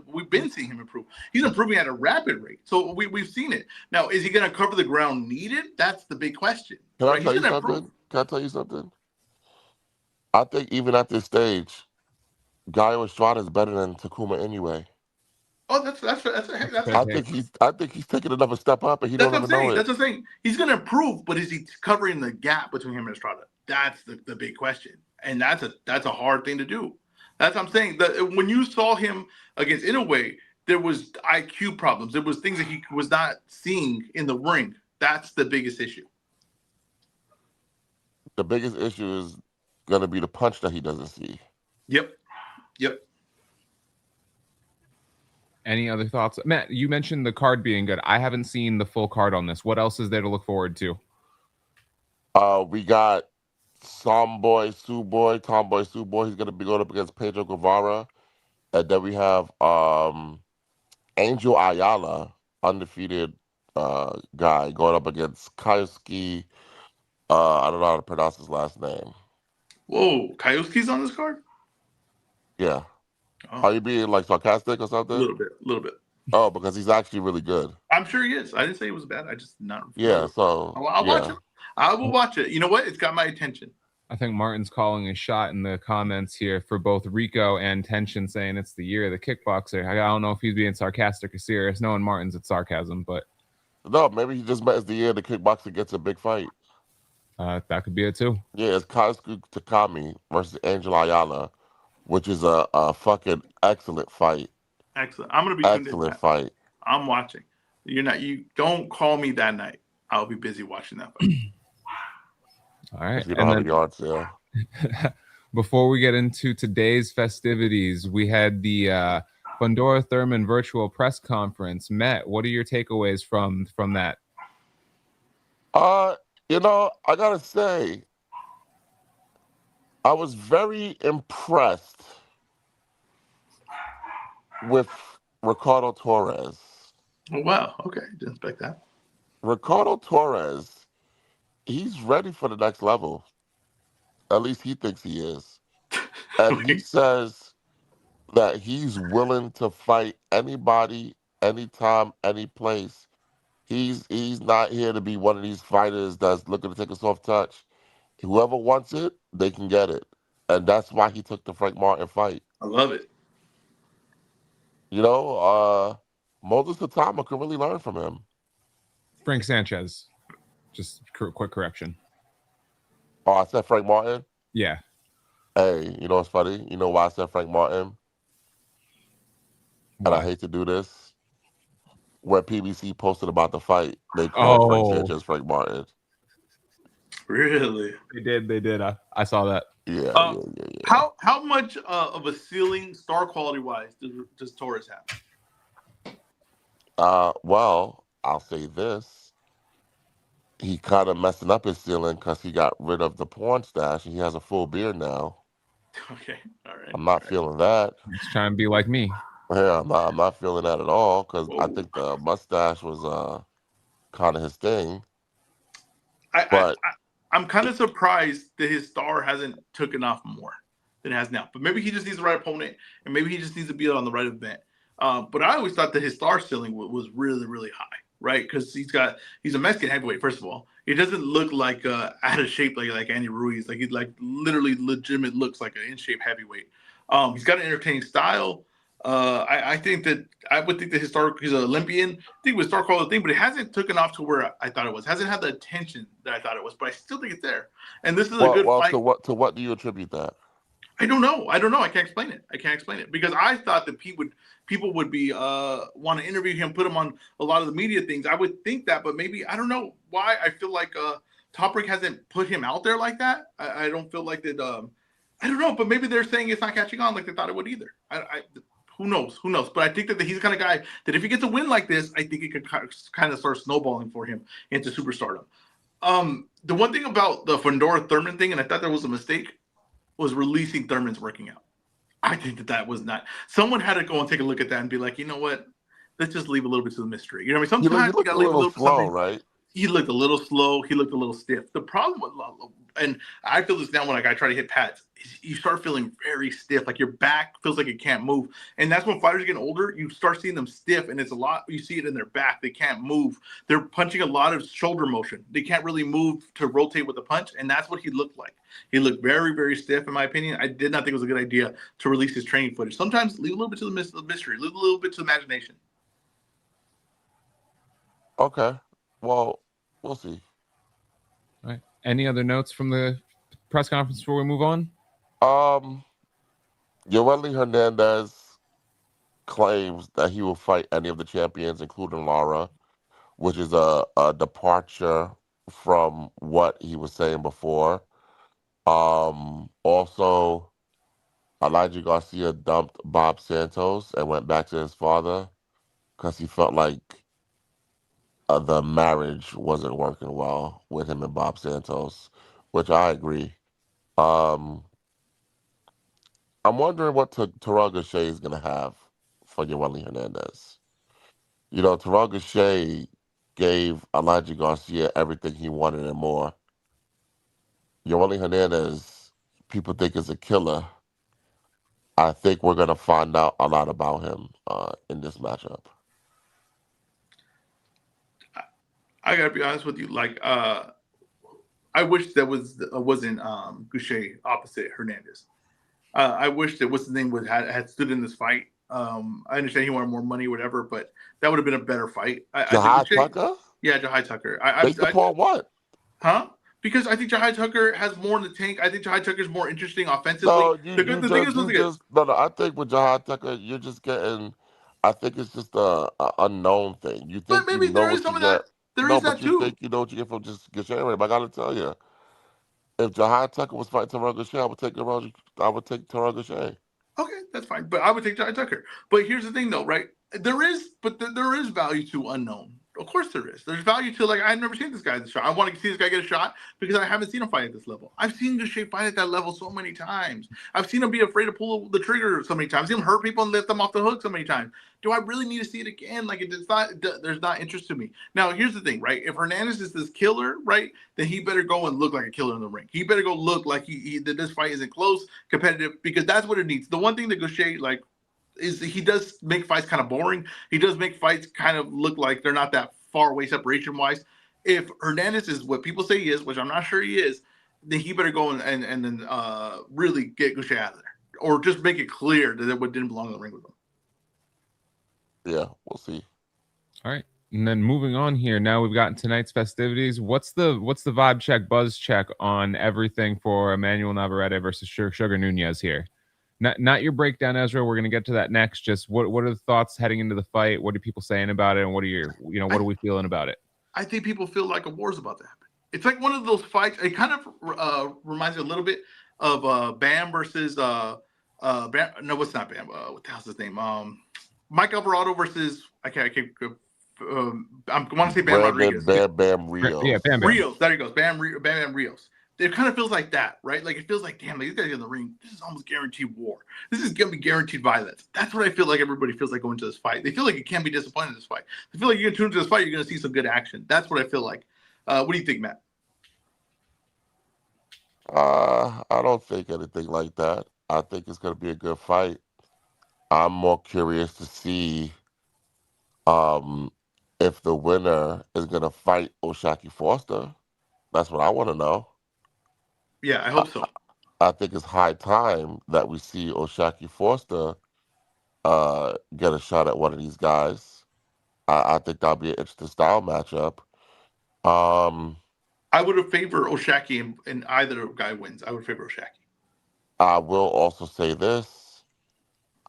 [SPEAKER 2] We've been seeing him improve. He's improving at a rapid rate, so we've seen it. Now, is he gonna cover the ground needed? That's the big question,
[SPEAKER 1] Can I
[SPEAKER 2] right? He's
[SPEAKER 1] tell you
[SPEAKER 2] gonna improve.
[SPEAKER 1] something? Can I tell you something? I think even at this stage, Gaio Estrada is better than Takuma anyway.
[SPEAKER 2] Oh, that's
[SPEAKER 3] Fair take.
[SPEAKER 1] I think he's taking another step up and he
[SPEAKER 2] That's
[SPEAKER 1] don't
[SPEAKER 2] what I'm
[SPEAKER 1] even know
[SPEAKER 2] saying.
[SPEAKER 1] it.
[SPEAKER 2] That's what I'm saying. He's going to improve, but is he covering the gap between him and Estrada? That's the big question, and that's a hard thing to do. That's what I'm saying. When you saw him against Inoue, there was IQ problems. There was things that he was not seeing in the ring. That's the biggest issue.
[SPEAKER 1] The biggest issue is gonna be the punch that he doesn't see.
[SPEAKER 2] Yep. Yep.
[SPEAKER 3] Any other thoughts, Matt? You mentioned the card being good. I haven't seen the full card on this. What else is there to look forward to?
[SPEAKER 1] We got Tomboy Sue Boy. He's gonna be going up against Pedro Guevara, and then we have Angel Ayala, undefeated guy, going up against Kaiuski. I don't know how to pronounce his last name.
[SPEAKER 2] Whoa, Koyoski's on this card?
[SPEAKER 1] Yeah.
[SPEAKER 2] Oh,
[SPEAKER 1] Are you being like sarcastic or
[SPEAKER 2] a
[SPEAKER 1] something?
[SPEAKER 2] little bit.
[SPEAKER 1] Oh, because he's actually really good.
[SPEAKER 2] I'm sure he is. I didn't say he was bad. I just not.
[SPEAKER 1] Yeah. So
[SPEAKER 2] I'll watch
[SPEAKER 1] yeah.
[SPEAKER 2] him. I will watch it. You know what? It's got my attention.
[SPEAKER 3] I think Martin's calling a shot in the comments here for both Rico and Tension, saying it's the year of the kickboxer. I don't know if he's being sarcastic or serious. Knowing Martin's, it's sarcasm, but
[SPEAKER 1] No, maybe he just meant it's the year the kickboxer gets a big fight.
[SPEAKER 3] that could be it too.
[SPEAKER 1] Yeah, it's Kazuki Takami versus Angel Ayala, which is a fucking excellent fight.
[SPEAKER 2] Excellent. I'm gonna be tuned in.
[SPEAKER 1] Excellent fight.
[SPEAKER 2] I'm watching. You don't call me that night. I'll be busy watching that fight.
[SPEAKER 3] All right.
[SPEAKER 1] If you don't have a yard sale.
[SPEAKER 3] Before we get into today's festivities, we had the Fundora Thurman virtual press conference. Matt, what are your takeaways from that?
[SPEAKER 1] I gotta say, I was very impressed with Ricardo Torres.
[SPEAKER 2] Oh, wow. Okay. Didn't expect that.
[SPEAKER 1] Ricardo Torres, he's ready for the next level. At least he thinks he is. And he says that he's willing to fight anybody, anytime, any place. He's not here to be one of these fighters that's looking to take a soft touch. Whoever wants it, they can get it. And that's why he took the Frank Martin fight.
[SPEAKER 2] I love it.
[SPEAKER 1] Moses Tatama could really learn from him.
[SPEAKER 3] Frank Sanchez. Just quick correction.
[SPEAKER 1] Oh, I said Frank Martin?
[SPEAKER 3] Yeah.
[SPEAKER 1] Hey, you know what's funny? You know why I said Frank Martin? And I hate to do this. When PBC posted about the fight, they called Frank Sanchez Frank Martin.
[SPEAKER 2] Really?
[SPEAKER 3] They did. I saw that.
[SPEAKER 1] Yeah,
[SPEAKER 2] Uh,
[SPEAKER 1] yeah, yeah, yeah.
[SPEAKER 2] how much of a ceiling, star quality wise, does Torres have?
[SPEAKER 1] Well, I'll say this. He kind of messing up his ceiling because he got rid of the porn stash and he has a full beard now.
[SPEAKER 2] Okay, all right,
[SPEAKER 1] I'm
[SPEAKER 2] all
[SPEAKER 1] not
[SPEAKER 2] right.
[SPEAKER 1] feeling that.
[SPEAKER 3] He's trying to be like me.
[SPEAKER 1] Yeah, I'm not feeling that at all because I
[SPEAKER 2] Whoa.
[SPEAKER 1] think the mustache was kind of his thing.
[SPEAKER 2] I, I,
[SPEAKER 1] But
[SPEAKER 2] I I'm kind of surprised that his star hasn't taken off more than it has now. But maybe he just needs the right opponent, and maybe he just needs to be on the right event. But I always thought that his star ceiling was really really high, right? Because he's a Mexican heavyweight. First of all, he doesn't look like out of shape like Andy Ruiz. Like he's like literally legitimate looks like an in shape heavyweight. He's got an entertaining style. I think that I would think that he's an Olympian. I think it was Star Quality thing, but it hasn't taken off to where I thought it was. Hasn't had the attention that I thought it was, but I still think it's there. And this is a good
[SPEAKER 1] well,
[SPEAKER 2] fight.
[SPEAKER 1] to what do you attribute that?
[SPEAKER 2] I don't know. I don't know. I can't explain it. I can't explain it because I thought that people would be want to interview him, put him on a lot of the media things. I would think that, but maybe I don't know why. I feel like Top Rank hasn't put him out there like that. I don't feel like that. I don't know, but maybe they're saying it's not catching on like they thought it would either. Who knows? Who knows? But I think that he's the kind of guy that if he gets a win like this, I think it could kind of start snowballing for him into superstardom. The one thing about the Fedor Thurman thing, and I thought that was a mistake, was releasing Thurman's working out. I think that was not. Someone had to go and take a look at that and be like, you know what? Let's just leave a little bit to the mystery. You know what I mean?
[SPEAKER 1] He
[SPEAKER 2] Sometimes you
[SPEAKER 1] looked
[SPEAKER 2] got
[SPEAKER 1] a
[SPEAKER 2] to leave a
[SPEAKER 1] little
[SPEAKER 2] little bit
[SPEAKER 1] slow,
[SPEAKER 2] something.
[SPEAKER 1] right?
[SPEAKER 2] He looked a little slow. He looked a little stiff. The problem with Lalo, and I feel this now when I try to hit pads, you start feeling very stiff. Like your back feels like it can't move. And that's when fighters are getting older, you start seeing them stiff. And it's a lot, you see it in their back. They can't move. They're punching a lot of shoulder motion. They can't really move to rotate with the punch. And that's what he looked like. He looked very, very stiff, in my opinion. I did not think it was a good idea to release his training footage. Sometimes leave a little bit to the mystery, leave a little bit to the imagination.
[SPEAKER 1] Okay. Well, we'll see.
[SPEAKER 3] All right. Any other notes from the press conference before we move on?
[SPEAKER 1] Um, Yoeli Hernandez claims that he will fight any of the champions, including Lara, which is a departure from what he was saying before. Also, Elijah Garcia dumped Bob Santos and went back to his father because he felt like the marriage wasn't working well with him and Bob Santos, which I agree. Um, I'm wondering what Taraga Shea is going to have for Yoeli Hernandez. You know, Taraga Shea gave Elijah Garcia everything he wanted and more. Yoeli Hernandez, people think is a killer. I think we're going to find out a lot about him in this matchup.
[SPEAKER 2] I gotta be honest with you. Like, I wish that wasn't Goucher opposite Hernandez. I wish that what's his name had stood in this fight. I understand he wanted more money, whatever, but that would have been a better fight. I think
[SPEAKER 1] Jahad
[SPEAKER 2] Goucher,
[SPEAKER 1] Tucker?
[SPEAKER 2] yeah, Jahai Tucker.
[SPEAKER 1] Based upon what?
[SPEAKER 2] Huh? Because I think Jahai Tucker has more in the tank. I think Jahai Tucker is more interesting offensively.
[SPEAKER 1] No,
[SPEAKER 2] The thing is,
[SPEAKER 1] no. I think with Jahad Tucker, you're just getting. I think it's just a unknown thing. You
[SPEAKER 2] but
[SPEAKER 1] think you
[SPEAKER 2] maybe
[SPEAKER 1] know
[SPEAKER 2] there is
[SPEAKER 1] what you
[SPEAKER 2] some of
[SPEAKER 1] get.
[SPEAKER 2] that. There
[SPEAKER 1] No,
[SPEAKER 2] is
[SPEAKER 1] but
[SPEAKER 2] that
[SPEAKER 1] you
[SPEAKER 2] too.
[SPEAKER 1] think you know what you get from just Gacheri. But I gotta tell you, if Jahad Tucker was fighting Terrell Gacheri, I would take Terrell Gacheri.
[SPEAKER 2] Okay, that's fine. But I would take Jai Tucker. But here's the thing, though, right? There is value to unknown. Of course, there is. There's value to like I've never seen this guy at the shot. I want to see this guy get a shot because I haven't seen him fight at this level. I've seen Goucher fight at that level so many times. I've seen him be afraid to pull the trigger so many times. I've seen him hurt people and lift them off the hook so many times. Do I really need to see it again? Like it's not. There's not interest to me. Now, here's the thing, right? If Hernandez is this killer, right, then he better go and look like a killer in the ring. He better go look like that this fight isn't close, competitive, because that's what it needs. The one thing that Goucher like is he does make fights kind of boring. He does make fights kind of look like they're not that far away separation wise. If Hernandez is what people say he is, which I'm not sure he is, then he better go and then really get Goucher out of there, or just make it clear that it didn't belong in the ring with him.
[SPEAKER 1] Yeah, we'll see.
[SPEAKER 3] All right. And then moving on here, now we've gotten tonight's festivities. What's the vibe check, buzz check on everything for Emmanuel Navarrete versus Sugar Nunez here? Not your breakdown, EzRaw. We're gonna get to that next. Just what are the thoughts heading into the fight? What are people saying about it, and what are we feeling about it?
[SPEAKER 2] I think people feel like a war's about to happen. It's like one of those fights. It kind of reminds me a little bit of Bam versus Bam, no, what's not Bam? What the hell's his name? Mike Alvarado versus I can't. I want to say Bam
[SPEAKER 1] Brandon
[SPEAKER 2] Rodriguez.
[SPEAKER 1] Bam Bam
[SPEAKER 3] Yeah,
[SPEAKER 1] Rios.
[SPEAKER 3] Bam Bam.
[SPEAKER 2] Rios, there he goes. Bam Bam Rios. It kind of feels like that, right? Like it feels like, damn, like, these guys in the ring. This is almost guaranteed war. This is gonna be guaranteed violence. That's what I feel like everybody feels like going to this fight. They feel like you can't be disappointed in this fight. They feel like you're gonna tune into this fight, you're gonna see some good action. That's what I feel like. What do you think, Matt?
[SPEAKER 1] I don't think anything like that. I think it's gonna be a good fight. I'm more curious to see um if the winner is gonna fight Oshaki Foster. That's what I want to know.
[SPEAKER 2] Yeah, I
[SPEAKER 1] I,
[SPEAKER 2] hope so.
[SPEAKER 1] I think it's high time that we see Oshaki Foster get a shot at one of these guys. I think that'll be an interesting style matchup. Um,
[SPEAKER 2] I would have favored Oshaki and either guy wins. I would favor Oshaki.
[SPEAKER 1] I will also say this.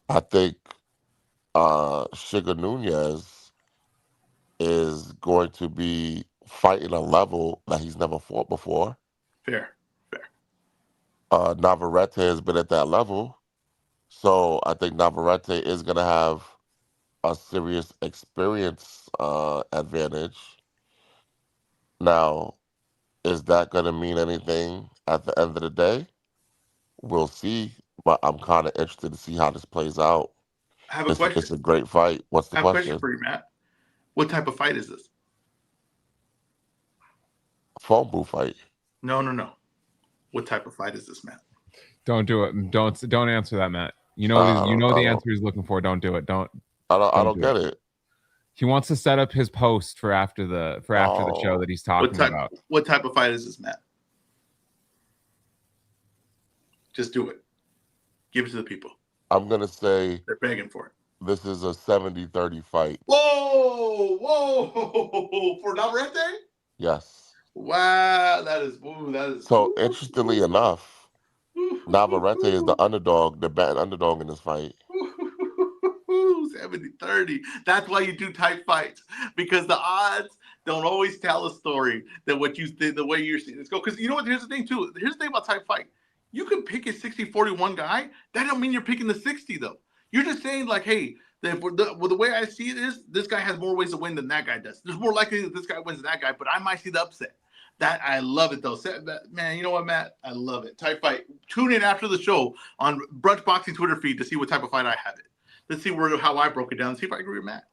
[SPEAKER 1] I think Sugar Nunez is going to be fighting a level that he's never fought before.
[SPEAKER 2] Fair, fair.
[SPEAKER 1] Navarrete has been at that level. So I think Navarrete is going to have a serious experience advantage. Now, is that going to mean anything at the end of the day? We'll see. But I'm kind of interested to see how this plays out.
[SPEAKER 2] I have a
[SPEAKER 1] It's
[SPEAKER 2] question.
[SPEAKER 1] a great fight. What's the
[SPEAKER 2] I have a question
[SPEAKER 1] question?
[SPEAKER 2] for you, Matt. What type of fight is this?
[SPEAKER 1] Phone booth fight.
[SPEAKER 2] No, no, no. What type of fight is this, Matt?
[SPEAKER 3] Don't do it. Don't answer that, Matt. You know
[SPEAKER 1] I
[SPEAKER 3] you
[SPEAKER 1] don't,
[SPEAKER 3] know
[SPEAKER 1] I
[SPEAKER 3] the
[SPEAKER 1] don't,
[SPEAKER 3] answer he's looking for. Don't do it.
[SPEAKER 1] I
[SPEAKER 3] Don't
[SPEAKER 1] don't
[SPEAKER 3] do
[SPEAKER 1] get
[SPEAKER 3] it.
[SPEAKER 1] it.
[SPEAKER 3] He wants to set up his post for after the show
[SPEAKER 1] Oh,
[SPEAKER 3] that he's talking about.
[SPEAKER 2] What type of fight is this, Matt? Just do it. Give it to the people.
[SPEAKER 1] I'm going to say
[SPEAKER 2] They're begging for it.
[SPEAKER 1] this is a 70-30 fight.
[SPEAKER 2] Whoa, whoa, for Navarrete?
[SPEAKER 1] Yes.
[SPEAKER 2] Wow, that is.
[SPEAKER 1] So, interestingly enough, Navarrete is the underdog, the betting underdog in this fight.
[SPEAKER 2] 70-30. That's why you do tight fights, because the odds don't always tell a story that what you think, the way you're seeing this go. Because you know what? Here's the thing, too. Here's the thing about tight fight. You can pick a 60-41 guy. That don't mean you're picking the 60, though. You're just saying, like, hey, the way I see it is this guy has more ways to win than that guy does. There's more likely that this guy wins than that guy, but I might see the upset. That I love it, though. Man, you know what, Matt? I love it. Tight fight. Tune in after the show on Brunch Boxing Twitter feed to see what type of fight I have it. Let's see how I broke it down. See if I agree with Matt.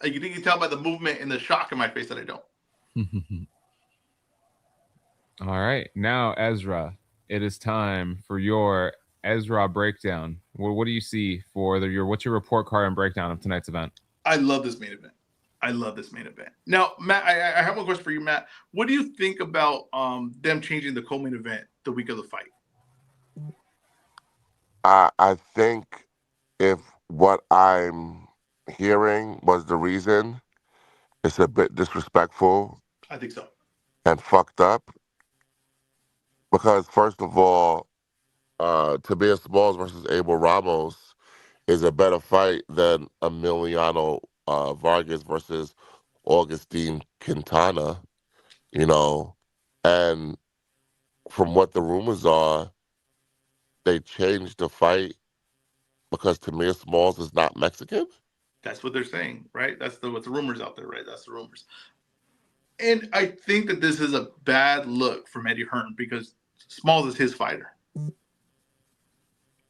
[SPEAKER 2] You think you can tell by the movement and the shock in my face that I don't.
[SPEAKER 3] All right, now EzRaw, it is time for your EzRaw breakdown. What do you see for what's your report card and breakdown of tonight's event?
[SPEAKER 2] I love this main event. Now, Matt, I have one question for you, Matt. What do you think about them changing the co-main event the week of the fight?
[SPEAKER 1] I think if what I'm hearing was the reason, it's a bit disrespectful
[SPEAKER 2] I think so.
[SPEAKER 1] and fucked up. Because, first of all, Tobias Smalls versus Abel Ramos is a better fight than Emiliano Vargas versus Augustine Quintana, you know. And from what the rumors are, they changed the fight because Tamir Smalls is not Mexican.
[SPEAKER 2] That's what they're saying, right? That's what the rumors out there, right? That's the rumors. And I think that this is a bad look from Eddie Hearn because Smalls is his fighter.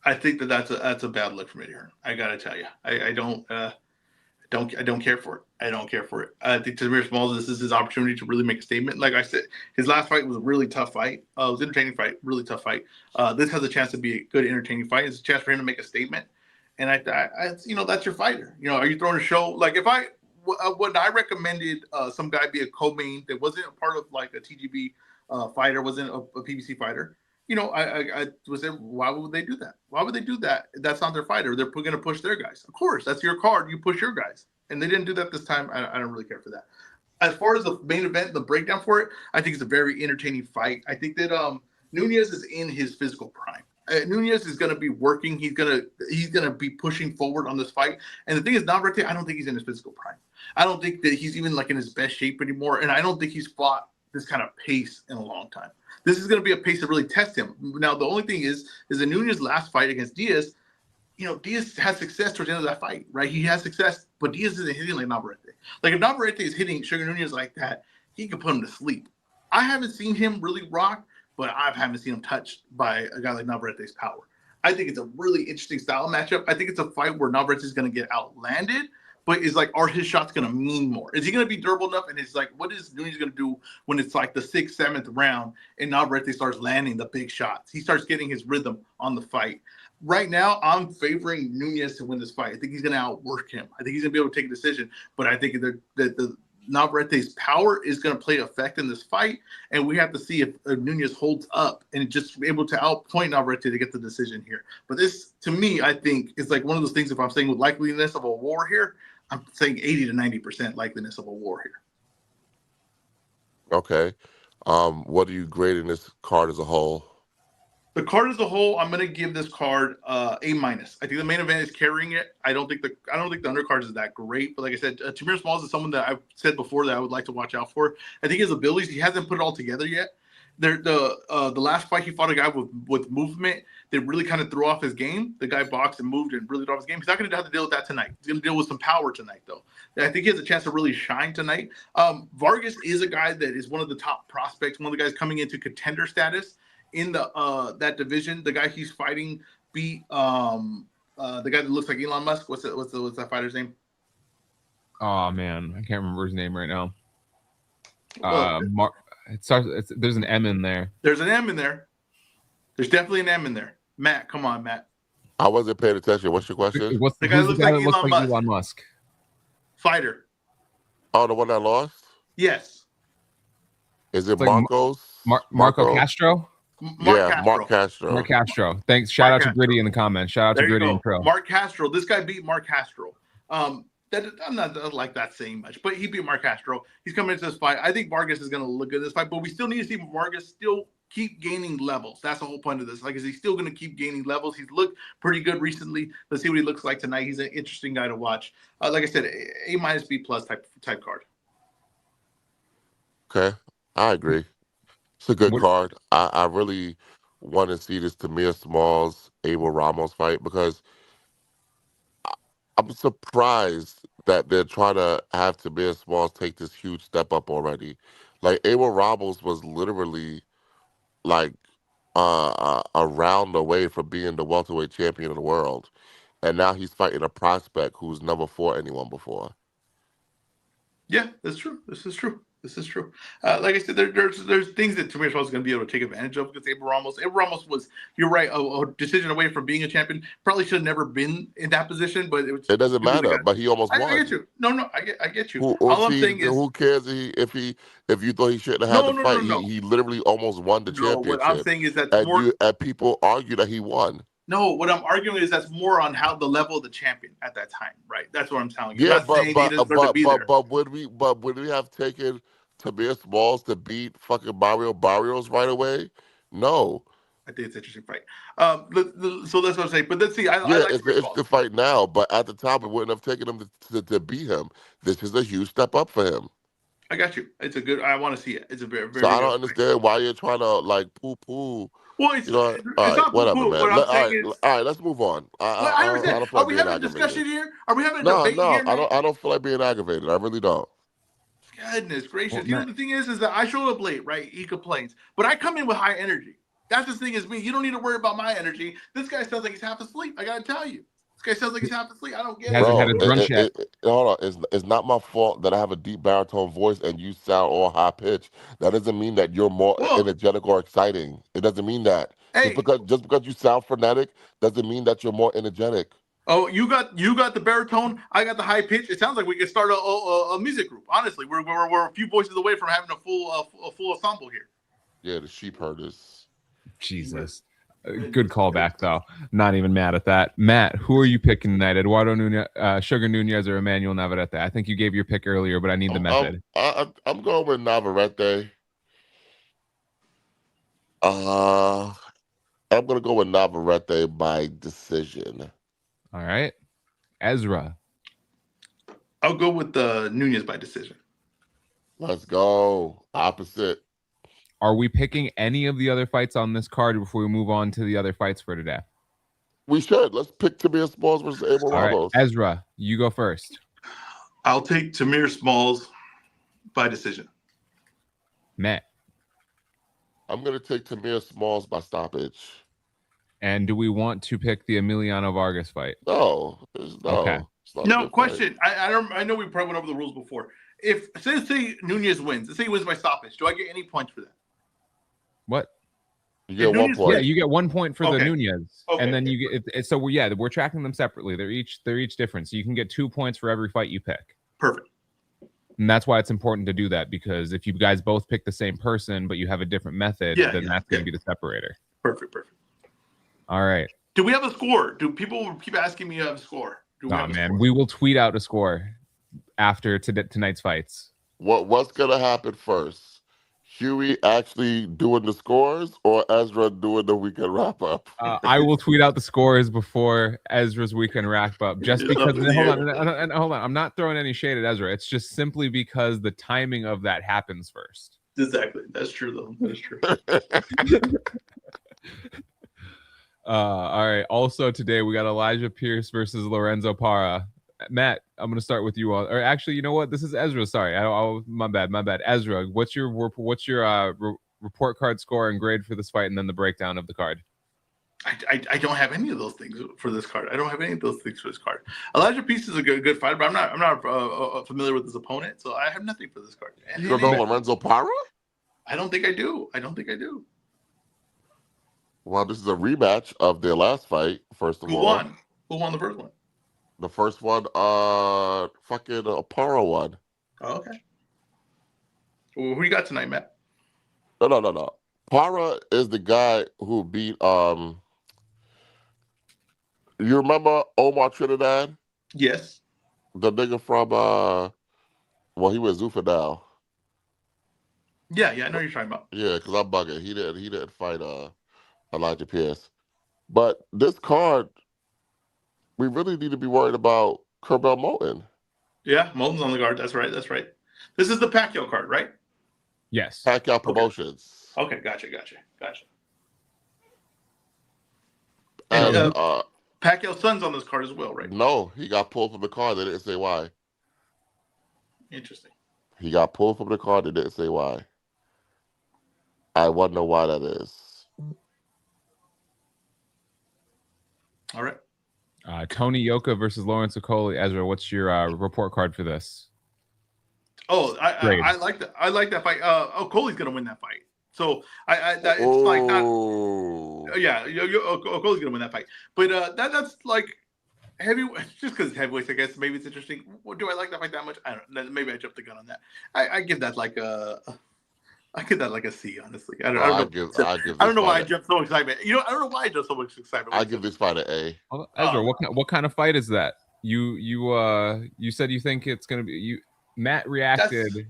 [SPEAKER 2] I think that's a bad look from Eddie Hearn. I gotta tell you, I don't care for it. I don't care for it. I think Tamir Smalls, this is his opportunity to really make a statement. Like I said, his last fight was a really tough fight. It was an entertaining fight, really tough fight. This has a chance to be a good, entertaining fight. It's a chance for him to make a statement. And I that's your fighter. Are you throwing a show? Like when I recommended some guy be a co-main that wasn't a part of like a TGB fighter, wasn't a PBC fighter. I was saying, why would they do that? Why would they do that? That's not their fighter. They're going to push their guys. Of course, that's your card. You push your guys. And they didn't do that this time. I don't really care for that. As far as the main event, the breakdown for it, I think it's a very entertaining fight. I think that Nunez is in his physical prime. Nunez is going to be working. He's gonna be pushing forward on this fight. And the thing is, Navarrete, I don't think he's in his physical prime. I don't think that he's even like in his best shape anymore. And I don't think he's fought this kind of pace in a long time. This is going to be a pace that really tests him. Now, the only thing is in Nunez's last fight against Diaz, Diaz has success towards the end of that fight, right? He has success, but Diaz isn't hitting like Navarrete. Like, if Navarrete is hitting Sugar Nunez like that, he could put him to sleep. I haven't seen him really rock, but I haven't seen him touched by a guy like Navarrete's power. I think it's a really interesting style matchup. I think it's a fight where Navarrete is going to get outlanded, but is like, are his shots going to mean more? Is he going to be durable enough? And it's like, what is Nunez going to do when it's like the 6th, 7th round and Navarrete starts landing the big shots? He starts getting his rhythm on the fight. Right now, I'm favoring Nunez to win this fight. I think he's going to outwork him. I think he's going to be able to take a decision, but I think that the Navarrete's power is going to play effect in this fight, and we have to see if Nunez holds up and just able to outpoint Navarrete to get the decision here. But this, to me, I think is like one of those things. If I'm saying with likeliness of a war here, I'm saying 80 to 90% likeliness of a war here.
[SPEAKER 1] Okay. What do you grade in this card as a whole?
[SPEAKER 2] The card as a whole, I'm going to give this card A-. I think the main event is carrying it. I don't think the undercard is that great, but like I said, Tamir Smalls is someone that I've said before that I would like to watch out for. I think his abilities, he hasn't put it all together yet. The last fight he fought a guy with movement that really kind of threw off his game. The guy boxed and moved and really threw off his game. He's not going to have to deal with that tonight. He's going to deal with some power tonight, though. I think he has a chance to really shine tonight. Vargas is a guy that is one of the top prospects, one of the guys coming into contender status in the that division. The guy he's fighting beat the guy that looks like Elon Musk. What's that fighter's name?
[SPEAKER 3] Oh man, I can't remember his name right now. There's an M in there.
[SPEAKER 2] There's an M in there. There's definitely an M in there. Matt, come on, Matt.
[SPEAKER 1] I wasn't paying attention. What's your question?
[SPEAKER 2] The guy that looks like
[SPEAKER 3] Elon Musk?
[SPEAKER 2] Fighter.
[SPEAKER 1] Oh, the one that lost?
[SPEAKER 2] Yes.
[SPEAKER 1] Is it Marcos?
[SPEAKER 3] Marco Castro?
[SPEAKER 1] Mark Castro.
[SPEAKER 3] Mark Castro. Thanks. Shout out to Gritty in the comments. Shout out to Gritty and Pro.
[SPEAKER 2] Mark Castro. This guy beat Mark Castro. I'm not like that saying much, but he beat Mark Castro. He's coming into this fight. I think Vargas is going to look good in this fight, but we still need to see Vargas still keep gaining levels. That's the whole point of this. Like, is he still going to keep gaining levels? He's looked pretty good recently. Let's see what he looks like tonight. He's an interesting guy to watch. Like I said, A- B+ type card.
[SPEAKER 1] Okay, I agree. It's a good card. I really want to see this Tamir Smalls Abel Ramos fight because I'm surprised that they're trying to have Tamir Smalls take this huge step up already. Like, Abel Ramos was literally like a round away from being the welterweight champion of the world, and now he's fighting a prospect who's never fought anyone before.
[SPEAKER 2] Yeah, that's true. This is true. Like I said, there's things that Tamir Smalls is going to be able to take advantage of because Abel Ramos was, you're right, a decision away from being a champion. Probably should have never been in that position, but
[SPEAKER 1] it doesn't matter. But he almost won.
[SPEAKER 2] I get you. No, I get you.
[SPEAKER 1] All I'm saying is, who cares if you thought he shouldn't have had the fight? No. He literally almost won the championship.
[SPEAKER 2] What I'm saying is that
[SPEAKER 1] and people argue that he won.
[SPEAKER 2] No, what I'm arguing is that's more on how the level of the champion at that time, right? That's what I'm telling you.
[SPEAKER 1] Yeah, but would we have taken Tamir Smalls to beat fucking Mario Barrios right away? No.
[SPEAKER 2] I think it's an interesting fight. So that's what I'm saying. But let's see. I like
[SPEAKER 1] it's the fight now, but at the time we wouldn't have taken him to beat him. This is a huge step up for him.
[SPEAKER 2] I got you. It's a good. I want to see it. It's a very, very.
[SPEAKER 1] So I don't understand why you're trying to like poo.
[SPEAKER 2] Well, it's not
[SPEAKER 1] whatever, man.
[SPEAKER 2] All
[SPEAKER 1] right, let's move on.
[SPEAKER 2] I understand. Are we having a discussion here? Are we having a debate here?
[SPEAKER 1] No, I don't feel like being aggravated. I really don't.
[SPEAKER 2] Goodness gracious. The thing is that I showed up late, right? He complains. But I come in with high energy. That's the thing is me. You don't need to worry about my energy. This guy sounds like he's half asleep. I got to tell you. This guy sounds like he's half asleep. I don't get it.
[SPEAKER 3] Hasn't had a brunch yet.
[SPEAKER 1] Hold on. It's not my fault that I have a deep baritone voice and you sound all high pitched. That doesn't mean that you're more energetic or exciting. It doesn't mean that.
[SPEAKER 2] Hey.
[SPEAKER 1] Just because you sound frenetic doesn't mean that you're more energetic.
[SPEAKER 2] Oh, you got the baritone. I got the high pitch. It sounds like we could start a music group. Honestly, we're a few voices away from having a full ensemble here.
[SPEAKER 1] Yeah, the sheep herders.
[SPEAKER 3] Jesus, good callback though. Not even mad at that. Matt, who are you picking tonight? Eduardo Nunez, Sugar Nunez, or Emmanuel Navarrete? I think you gave your pick earlier, but I need the method.
[SPEAKER 1] I'm going with Navarrete. I'm gonna go with Navarrete by decision.
[SPEAKER 3] All right, EzRaw.
[SPEAKER 2] I'll go with Nunez by decision.
[SPEAKER 1] Let's go. Opposite.
[SPEAKER 3] Are we picking any of the other fights on this card before we move on to the other fights for today?
[SPEAKER 1] We should. Let's pick Tamir Smalls versus Abel
[SPEAKER 3] All right,
[SPEAKER 1] Ramos.
[SPEAKER 3] Ezra, you go first.
[SPEAKER 2] I'll take Tamir Smalls by decision.
[SPEAKER 3] Matt.
[SPEAKER 1] I'm going to take Tamir Smalls by stoppage.
[SPEAKER 3] And do we want to pick the Emiliano Vargas fight?
[SPEAKER 1] No.
[SPEAKER 3] Okay.
[SPEAKER 2] No question. I know we probably went over the rules before. If say Nunez wins, say he wins by stoppage, do I get any points for that?
[SPEAKER 3] What?
[SPEAKER 1] You get 1 point.
[SPEAKER 3] Yeah, you get 1 point for the Nunez, and then you get. So we're tracking them separately. They're each different. So you can get 2 points for every fight you pick.
[SPEAKER 2] Perfect.
[SPEAKER 3] And that's why it's important to do that, because if you guys both pick the same person but you have a different method, then that's going to be the separator.
[SPEAKER 2] Perfect.
[SPEAKER 3] All right.
[SPEAKER 2] Do we have a score? Do people keep asking me to have a score?
[SPEAKER 3] We will tweet out a score after tonight's fights.
[SPEAKER 1] What's going to happen first? Huey actually doing the scores or Ezra doing the weekend wrap up?
[SPEAKER 3] I will tweet out the scores before Ezra's weekend wrap up, just because. Hold on. I'm not throwing any shade at Ezra. It's just simply because the timing of that happens first.
[SPEAKER 2] Exactly. That's true, though. That's true.
[SPEAKER 3] All right. Also today we got Elijah Pierce versus Lorenzo Parra. Matt, I'm going to start with you. Or actually, you know what? This is Ezra. Sorry. My bad. Ezra, what's your report card score and grade for this fight, and then the breakdown of the card?
[SPEAKER 2] I don't have any of those things for this card. Elijah Pierce is a good fighter, but I'm not familiar with his opponent, so I have nothing for this card.
[SPEAKER 1] You don't know Lorenzo Parra?
[SPEAKER 2] I don't think I do.
[SPEAKER 1] Well, this is a rematch of their last fight. First of all,
[SPEAKER 2] Who won the first one?
[SPEAKER 1] The first one, fucking Parra won.
[SPEAKER 2] Oh, okay. Well, who you got tonight, Matt?
[SPEAKER 1] No. Parra is the guy who beat you remember Omar Trinidad?
[SPEAKER 2] Yes.
[SPEAKER 1] The nigga from he was Zuffa now.
[SPEAKER 2] Yeah, I know what you're talking about.
[SPEAKER 1] Yeah, because I'm bugging. He didn't fight Elijah Pierce. But this card, we really need to be worried about Kerbel Moulton.
[SPEAKER 2] Yeah, Moulton's on the guard. That's right. This is the Pacquiao card, right?
[SPEAKER 3] Yes.
[SPEAKER 1] Pacquiao Promotions.
[SPEAKER 2] Okay, gotcha.
[SPEAKER 1] And
[SPEAKER 2] Pacquiao's son's on this card as well, right?
[SPEAKER 1] No, he got pulled from the card. They didn't say why.
[SPEAKER 2] Interesting.
[SPEAKER 1] He got pulled from the card. They didn't say why. I wonder why that is.
[SPEAKER 2] All right.
[SPEAKER 3] Tony Yoka versus Lawrence Okoli. Ezra, what's your report card for this?
[SPEAKER 2] Oh, I like that. I like that fight. Okoli's gonna win that fight. So Okoli's gonna win that fight. But that's like heavyweight. Just because it's heavyweight, I guess maybe it's interesting. Do I like that fight that much? I don't know. Maybe I jumped the gun on that. I give that like a. I give that like a C, honestly. I don't know why I jumped so excited. I don't know why I jumped so much excitement.
[SPEAKER 1] I give this fight an A.
[SPEAKER 3] Ezra, what kind of fight is that? You said you think it's gonna be you. Matt reacted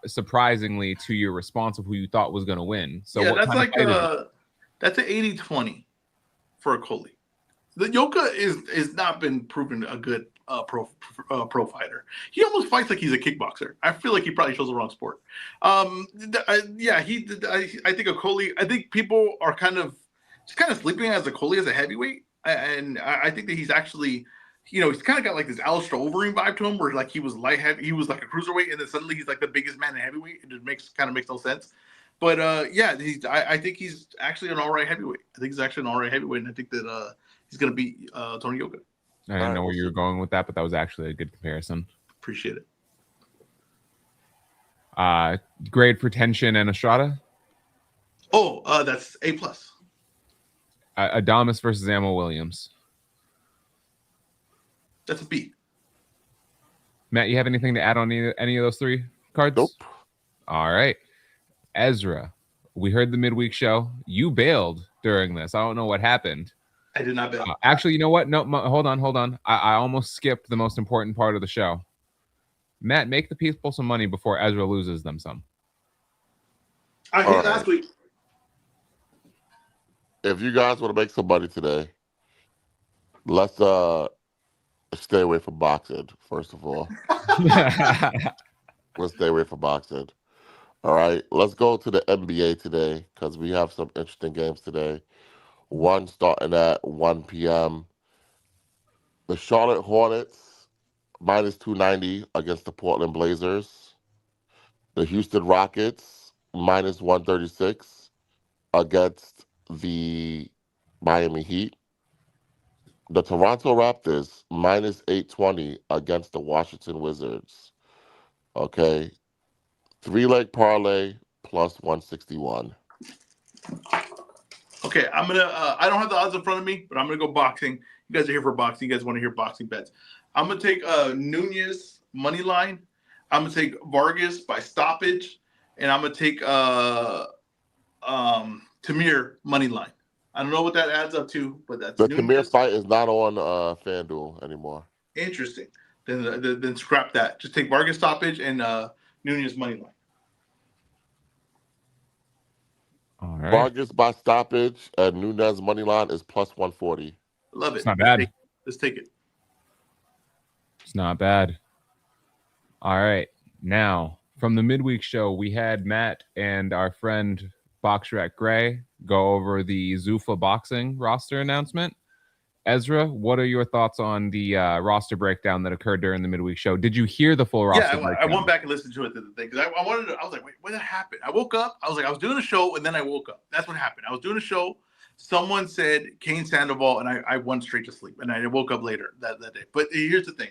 [SPEAKER 3] surprisingly to your response of who you thought was gonna win. So yeah,
[SPEAKER 2] that's like that's an 80-20 for Okoli. The Yoka is not been proven a good pro fighter. He almost fights like he's a kickboxer. I feel like he probably chose the wrong sport. I think Okoli. I think people are kind of sleeping as Okoli as a heavyweight, and I think that he's actually, he's kind of got like this Alistair Overeem vibe to him, where like he was light heavy, he was like a cruiserweight, and then suddenly he's like the biggest man in heavyweight. It just makes no sense. But I think he's actually an all right heavyweight. And I think that he's gonna beat Tony Yoka.
[SPEAKER 3] I didn't know where you were going with that, but that was actually a good comparison.
[SPEAKER 2] Appreciate it.
[SPEAKER 3] Grade for Tenshin and Estrada?
[SPEAKER 2] Oh, that's A+.
[SPEAKER 3] Adames versus Ammo Williams?
[SPEAKER 2] That's a B.
[SPEAKER 3] Matt, you have anything to add on any of those three cards?
[SPEAKER 1] Nope.
[SPEAKER 3] All right. Ezra, we heard the midweek show. You bailed during this. I don't know what happened.
[SPEAKER 2] I did not bail.
[SPEAKER 3] Actually, you know what? No, hold on. I almost skipped the most important part of the show. Matt, make the people some money before Ezra loses them some.
[SPEAKER 2] I hit last week.
[SPEAKER 1] If you guys want to make some money today, let's stay away from boxing, first of all. We'll stay away from boxing. All right, let's go to the NBA today because we have some interesting games today. One starting at 1 p.m. The Charlotte Hornets minus 290 against the Portland Blazers. The Houston Rockets minus 136 against the Miami Heat. The Toronto Raptors minus 820 against the Washington Wizards. Okay. Three-leg parlay plus 161.
[SPEAKER 2] Okay, I'm gonna. I don't have the odds in front of me, but I'm gonna go boxing. You guys are here for boxing. You guys want to hear boxing bets? I'm gonna take Nunez money line. I'm gonna take Vargas by stoppage, and I'm gonna take Tamir money line. I don't know what that adds up to, but that's
[SPEAKER 1] The Tamir
[SPEAKER 2] Nunez.
[SPEAKER 1] fight is not on FanDuel anymore.
[SPEAKER 2] Interesting. Then scrap that. Just take Vargas stoppage and Nunez money line.
[SPEAKER 3] All right.
[SPEAKER 1] Vargas by stoppage and Nunez money line is plus 140.
[SPEAKER 2] Love it.
[SPEAKER 3] It's not bad.
[SPEAKER 2] Let's take it.
[SPEAKER 3] It's not bad. All right. Now, from the midweek show, we had Matt and our friend Boxer at Gray go over the Zuffa boxing roster announcement. Ezra, what are your thoughts on the roster breakdown that occurred during the midweek show? Did you hear the full roster breakdown?
[SPEAKER 2] I went back and listened to it the thing because I wanted to. I was like, wait, what happened? I woke up. I was like, I was doing a show and then I woke up. That's what happened. I was doing a show. Someone said Kane Sandoval and I went straight to sleep and I woke up later that day. But here's the thing.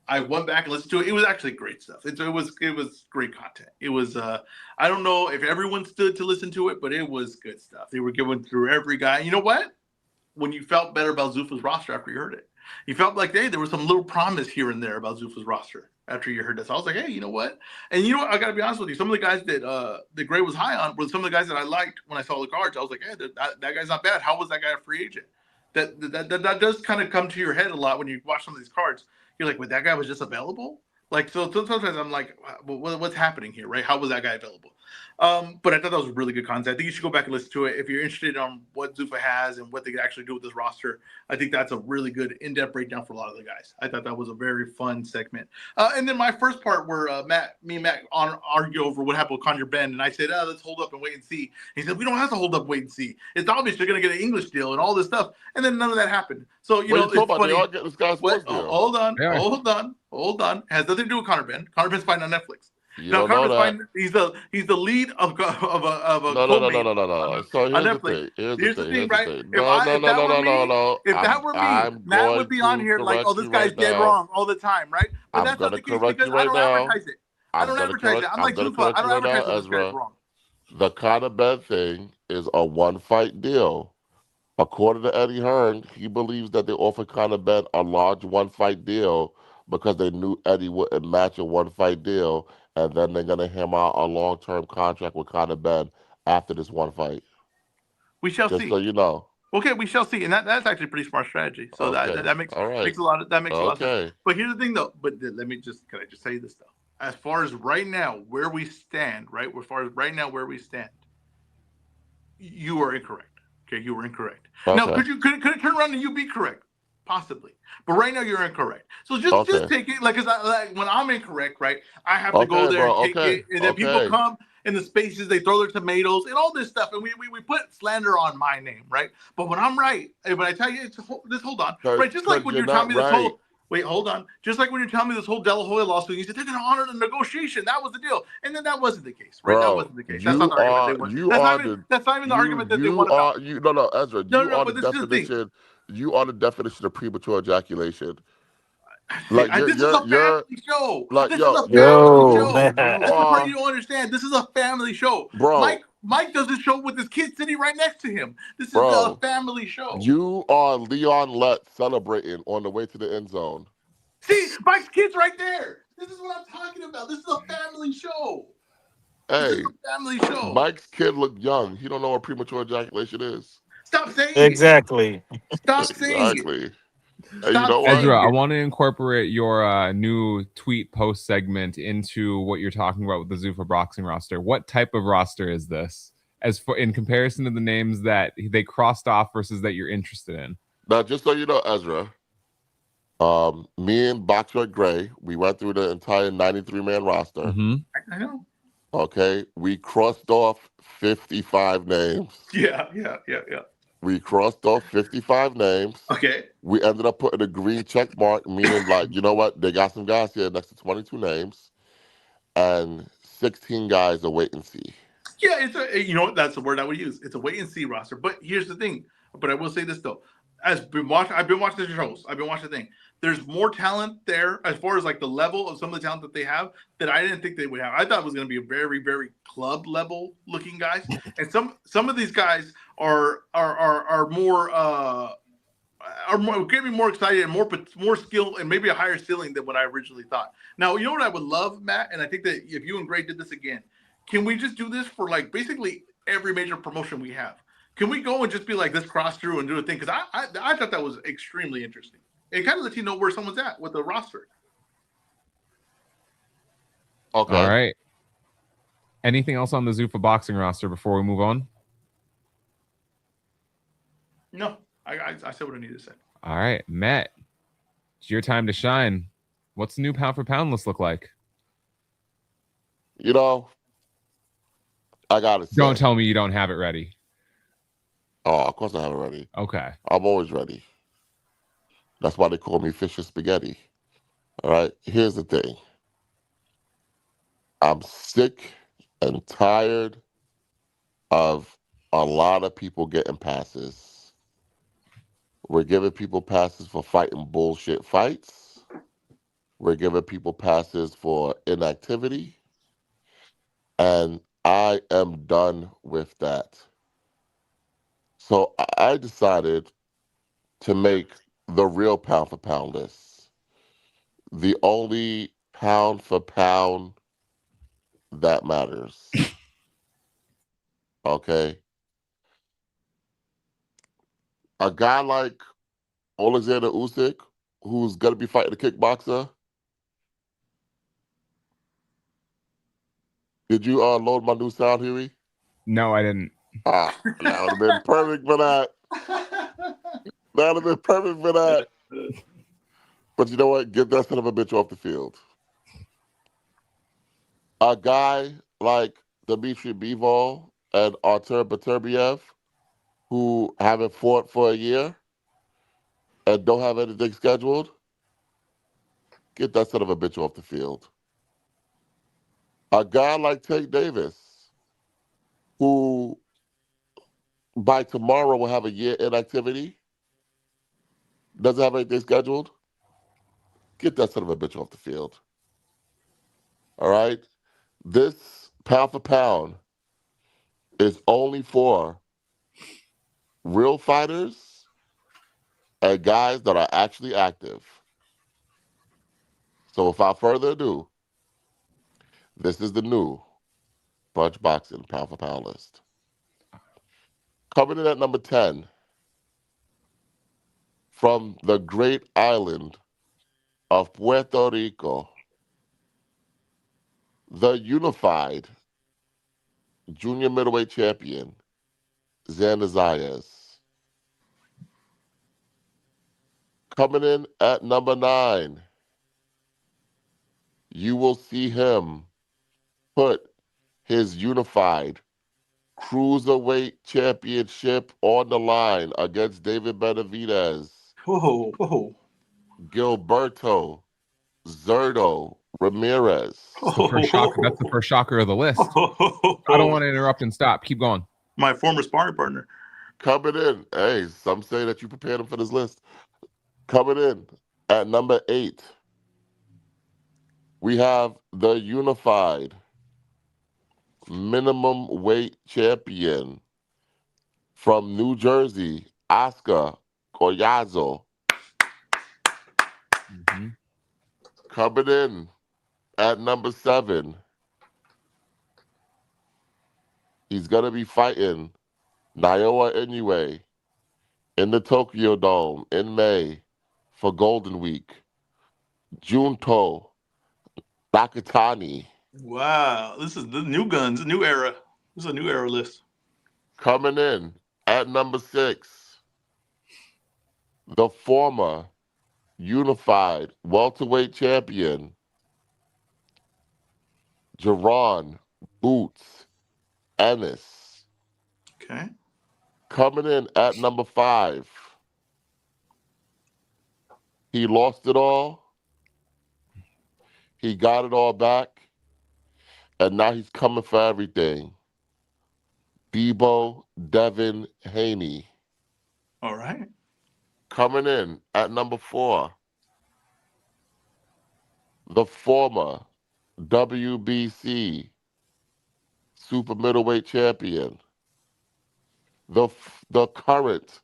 [SPEAKER 2] I went back and listened to it. It was actually great stuff. It was great content. It was I don't know if everyone stood to listen to it, but it was good stuff. They were going through every guy. You know what? When you felt better about Zuffa's roster after you heard it, you felt like, hey, there was some little promise here and there about Zuffa's roster after you heard this. I was like, hey, you know what? And you know what? I got to be honest with you. Some of the guys that Gray was high on were some of the guys that I liked when I saw the cards. I was like, hey, that guy's not bad. How was that guy a free agent? That does kind of come to your head a lot when you watch some of these cards. You're like, wait, that guy was just available? Like, so sometimes I'm like, what's happening here, right? How was that guy available? But I thought that was really good content. I think you should go back and listen to it. If you're interested on what Zuffa has and what they can actually do with this roster, I think that's a really good in-depth breakdown for a lot of the guys. I thought that was a very fun segment. And then my first part where me and Matt argue over what happened with Conjure Ben, and I said, let's hold up and wait and see. He said, we don't have to hold up and wait and see. It's obvious they're going to get an English deal and all this stuff. And then none of that happened. So, you know, it's funny.
[SPEAKER 1] They all get this guy's sports deal.
[SPEAKER 2] Hold on. Has nothing to do with Conor Ben. Conor Ben's fighting on Netflix.
[SPEAKER 1] You don't know that.
[SPEAKER 2] He's the lead of a
[SPEAKER 1] No. So here's the thing, right?
[SPEAKER 2] If that were me, Matt would be on here like, oh, this guy's dead wrong all the time, right? But that's not the case because I don't advertise it. I don't advertise it. I'm like Zuffa. I don't advertise this guy's wrong.
[SPEAKER 1] The Conor Ben thing is a one-fight deal. According to Eddie Hearn, he believes that they offered Conor Ben a large one-fight deal because they knew Eddie wouldn't match a one-fight deal, and then they're going to hammer out a long-term contract with Conor Ben after this one fight.
[SPEAKER 2] We shall see.
[SPEAKER 1] Just so you know.
[SPEAKER 2] Okay, we shall see, and that's actually a pretty smart strategy. So that makes a lot of sense. But here's the thing, though. But can I just say this though? As far as right now, where we stand, right? As far as right now, where we stand, you are incorrect. Okay, you were incorrect. Okay. Now, could it turn around and you be correct? Possibly, but right now you're incorrect. So just take it, like when I'm incorrect, right? I have to go there and take it, and then people come in the spaces, they throw their tomatoes and all this stuff, and we put slander on my name, right? But when I'm right, when I tell you, hold on, right? Just like when you're telling me this whole. Wait, hold on. Just like when you're telling me this whole De La Hoya lawsuit, you said they're going to honor the negotiation. That was the deal, and then that wasn't the case, right? That wasn't the case. That's not the argument. That's not even the argument that they want to know.
[SPEAKER 1] No, Ezra. You are the definition of premature ejaculation.
[SPEAKER 2] Like this is a family show. This is a family show.
[SPEAKER 4] Man.
[SPEAKER 2] That's the part you don't understand. This is a family show,
[SPEAKER 1] bro.
[SPEAKER 2] Mike does this show with his kid sitting right next to him. This is a family show.
[SPEAKER 1] You are Leon Lett celebrating on the way to the end zone.
[SPEAKER 2] See, Mike's kid's right there. This is what I'm talking about. This is a family show.
[SPEAKER 1] Hey,
[SPEAKER 2] family show.
[SPEAKER 1] Mike's kid looked young. He don't know what premature ejaculation is.
[SPEAKER 2] Stop saying
[SPEAKER 4] exactly.
[SPEAKER 2] It. Stop saying it.
[SPEAKER 1] Hey, you know what?
[SPEAKER 3] Ezra, I want to incorporate your new tweet post segment into what you're talking about with the Zuffa boxing roster. What type of roster is this? As for in comparison to the names that they crossed off versus that you're interested in.
[SPEAKER 1] Now, just so you know, Ezra, Me and Boxer Gray, we went through the entire 93-man roster.
[SPEAKER 3] Mm-hmm.
[SPEAKER 2] I know.
[SPEAKER 1] Okay, we crossed off 55 names.
[SPEAKER 2] Yeah.
[SPEAKER 1] We crossed off 55 names.
[SPEAKER 2] Okay.
[SPEAKER 1] We ended up putting a green check mark, meaning like, you know what? They got some guys here next to 22 names, and 16 guys are wait and see.
[SPEAKER 2] Yeah, it's a you know what, that's the word I would use. It's a wait and see roster. But here's the thing. But I will say this though. I've been watching the shows. I've been watching the thing. There's more talent there as far as like the level of some of the talent that they have that I didn't think they would have. I thought it was going to be a very, very club level looking guys, and some of these guys are more getting me more excited and more skill and maybe a higher ceiling than what I originally thought. Now, you know what I would love, Matt, and I think that if you and Gray did this again, can we just do this for like basically every major promotion we have? Can we go and just be like this cross through and do a thing? Because I thought that was extremely interesting. It kind of lets you know where someone's at with the roster.
[SPEAKER 1] Okay.
[SPEAKER 3] All right. Anything else on the Zuffa boxing roster before we move on?
[SPEAKER 2] No, I said what I needed to say.
[SPEAKER 3] All right, Matt, it's your time to shine. What's the new pound for pound list look like?
[SPEAKER 1] You know, I gotta say.
[SPEAKER 3] Don't tell me you don't have it ready.
[SPEAKER 1] Oh, of course I have it ready.
[SPEAKER 3] Okay.
[SPEAKER 1] I'm always ready. That's why they call me Fish and Spaghetti. All right, here's the thing. I'm sick and tired of a lot of people getting passes. We're giving people passes for fighting bullshit fights. We're giving people passes for inactivity. And I am done with that. So I decided to make the real pound for pound list. The only pound for pound that matters. Okay? A guy like Alexander Usyk, who's going to be fighting a kickboxer. Did you load my new sound, Huey?
[SPEAKER 3] No, I didn't.
[SPEAKER 1] That would have been perfect for that. That would have been perfect for that. But you know what? Get that son of a bitch off the field. A guy like Dmitry Bivol and Artur Beterbiev, who haven't fought for a year and don't have anything scheduled, get that son of a bitch off the field. A guy like Tank Davis, who by tomorrow will have a year inactivity, doesn't have anything scheduled, get that son of a bitch off the field. All right? This pound for pound is only for real fighters and guys that are actually active. So without further ado, this is the new Bunch Boxing pound for pound list. Coming in at number 10, from the great island of Puerto Rico, the unified junior middleweight champion, Xander Zayas. Coming in at number 9, you will see him put his unified cruiserweight championship on the line against David Benavidez,
[SPEAKER 2] Whoa.
[SPEAKER 1] Gilberto Zurdo Ramirez.
[SPEAKER 3] That's the first shocker. That's the first shocker of the list. I don't want to interrupt and stop. Keep going.
[SPEAKER 2] My former sparring partner.
[SPEAKER 1] Coming in, hey, some say that you prepared him for this list. Coming in at number 8, we have the unified minimum weight champion from New Jersey, Oscar Collazo.
[SPEAKER 3] Mm-hmm.
[SPEAKER 1] Coming in at number 7, he's going to be fighting Naoya Inoue in the Tokyo Dome in May for Golden Week. Junto Nakatani.
[SPEAKER 2] Wow, this is the new guns, new era. This is a new era list.
[SPEAKER 1] Coming in at number 6, the former unified welterweight champion, Jerron Boots Ennis.
[SPEAKER 2] Okay.
[SPEAKER 1] Coming in at number 5, he lost it all, he got it all back, and now he's coming for everything. Debo Devin Haney.
[SPEAKER 2] All right.
[SPEAKER 1] Coming in at number 4, the former WBC super middleweight champion, the current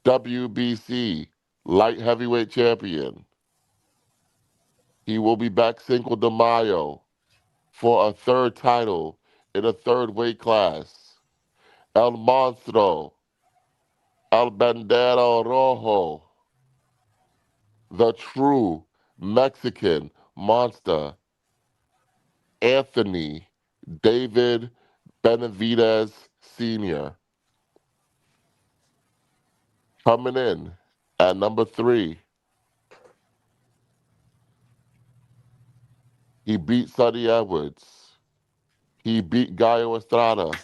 [SPEAKER 1] WBC light heavyweight champion. He will be back Cinco de Mayo for a third title in a third weight class. El Monstro, El Bandero Rojo, the true Mexican monster, Anthony David Benavidez Sr. Coming in at number 3, he beat Sonny Edwards. He beat Gallo Estrada.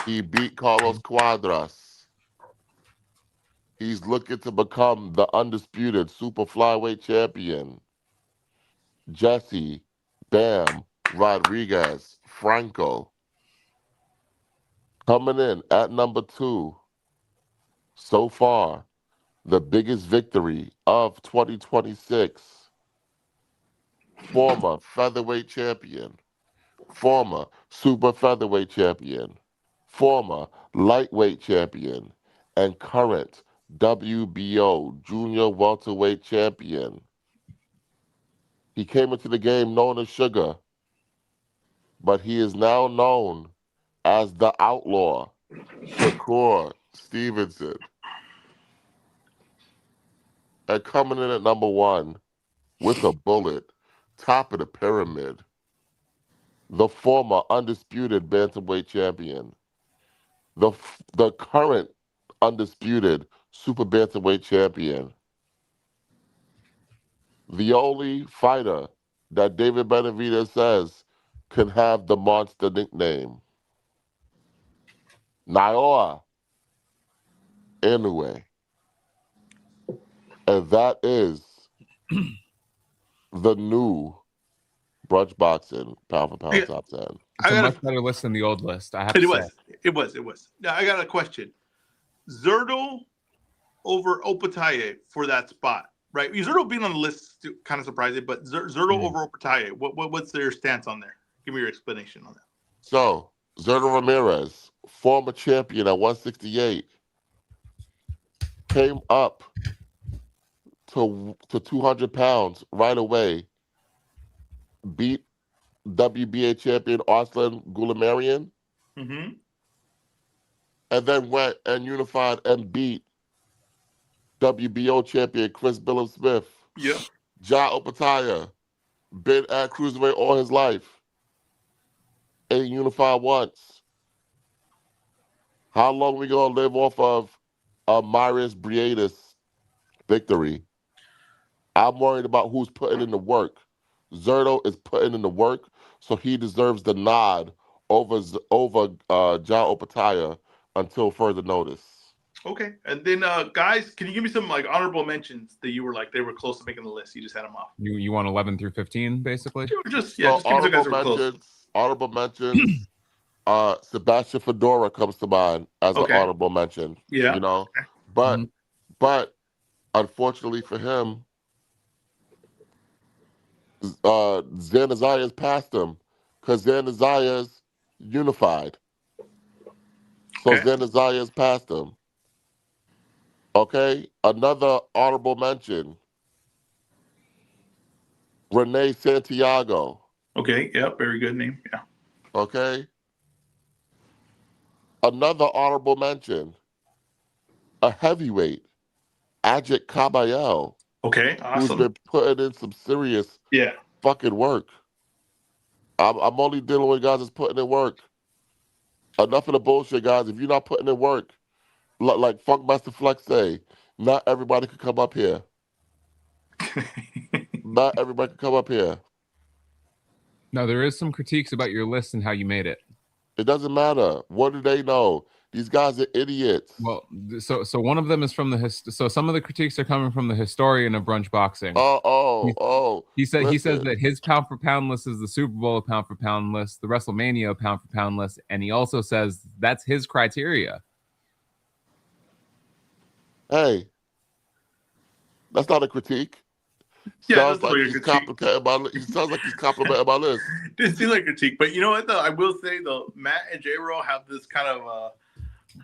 [SPEAKER 1] He beat Carlos Cuadras. He's looking to become the undisputed super flyweight champion. Jesse Bam Rodriguez Franco. Coming in at number 2, so far, the biggest victory of 2026. Former featherweight champion, former super featherweight champion, former lightweight champion, and current WBO junior welterweight champion. He came into the game known as Sugar, but he is now known as the Outlaw, Shakur Stevenson. And coming in at number 1 with a bullet, top of the pyramid, the former undisputed bantamweight champion, the current undisputed super bantamweight champion, the only fighter that David Benavidez says can have the monster nickname, Naoya Inoue. And that is the new Brunch Boxing Pound for Pound
[SPEAKER 2] Yeah,
[SPEAKER 1] Top 10.
[SPEAKER 3] It's
[SPEAKER 2] I
[SPEAKER 3] a
[SPEAKER 2] got
[SPEAKER 3] much
[SPEAKER 2] a.
[SPEAKER 3] better list than the old list, I have
[SPEAKER 2] It
[SPEAKER 3] to say.
[SPEAKER 2] was. It was. It was. Now I got a question. Zerto over Opetaye for that spot, right? Zerto being on the list kind of surprising, but Zerto
[SPEAKER 3] Mhm.
[SPEAKER 2] over Opetaye. What's their stance on there? Give me your explanation on that.
[SPEAKER 1] So, Zerto Ramirez, former champion at 168, came up to 200 pounds right away, beat WBA champion Arslan Gulamarian,
[SPEAKER 2] Mm-hmm.
[SPEAKER 1] and then went and unified and beat WBO champion Chris Billum Smith.
[SPEAKER 2] Yeah.
[SPEAKER 1] Ja Opataya, been at cruiserweight all his life, ain't unified once. How long we gonna live off of Marius Briedis victory? I'm worried about who's putting in the work. Zerto is putting in the work, so he deserves the nod over John Opataya until further notice.
[SPEAKER 2] Okay. And then, guys, can you give me some like honorable mentions that you were like they were close to making the list? You just had them off.
[SPEAKER 3] You want 11 through 15, basically?
[SPEAKER 2] Just
[SPEAKER 1] So
[SPEAKER 2] just give me some guys that were close.
[SPEAKER 1] honorable mentions. Sebastian Fedora comes to mind as an
[SPEAKER 2] Okay.
[SPEAKER 1] honorable mention.
[SPEAKER 2] Yeah.
[SPEAKER 1] You know,
[SPEAKER 3] Mhm.
[SPEAKER 1] but unfortunately for him, Xander Zayas passed him because Xander Zayas unified. So
[SPEAKER 2] Okay.
[SPEAKER 1] Xander Zayas passed him. Okay, another honorable mention: Renee Santiago.
[SPEAKER 2] Okay. Yeah. Very good name. Yeah.
[SPEAKER 1] Okay, another honorable mention: a heavyweight, Ajit Kabayel,
[SPEAKER 2] Okay.
[SPEAKER 1] who's
[SPEAKER 2] Awesome.
[SPEAKER 1] been putting in some serious
[SPEAKER 2] Yeah.
[SPEAKER 1] fucking work. I'm only dealing with guys that's putting in work. Enough of the bullshit, guys. If you're not putting in work, like Funkmaster Flex say, not everybody could come up here. Not everybody can come up here.
[SPEAKER 3] No, there is some critiques about your list and how you made it.
[SPEAKER 1] It doesn't matter. What do they know? These guys are idiots.
[SPEAKER 3] Well, so one of them is from so some of the critiques are coming from the historian of brunch boxing. He says that his pound for pound list is the Super Bowl pound for pound list, the WrestleMania pound for pound list, and he also says that's his criteria.
[SPEAKER 1] Hey, that's not a critique.
[SPEAKER 2] Yeah,
[SPEAKER 1] Sounds like he's complimenting my list. He sounds like he's complimenting my list.
[SPEAKER 2] Didn't seem like a critique, but you know what though? I will say though, Matt and EzRaw have this kind of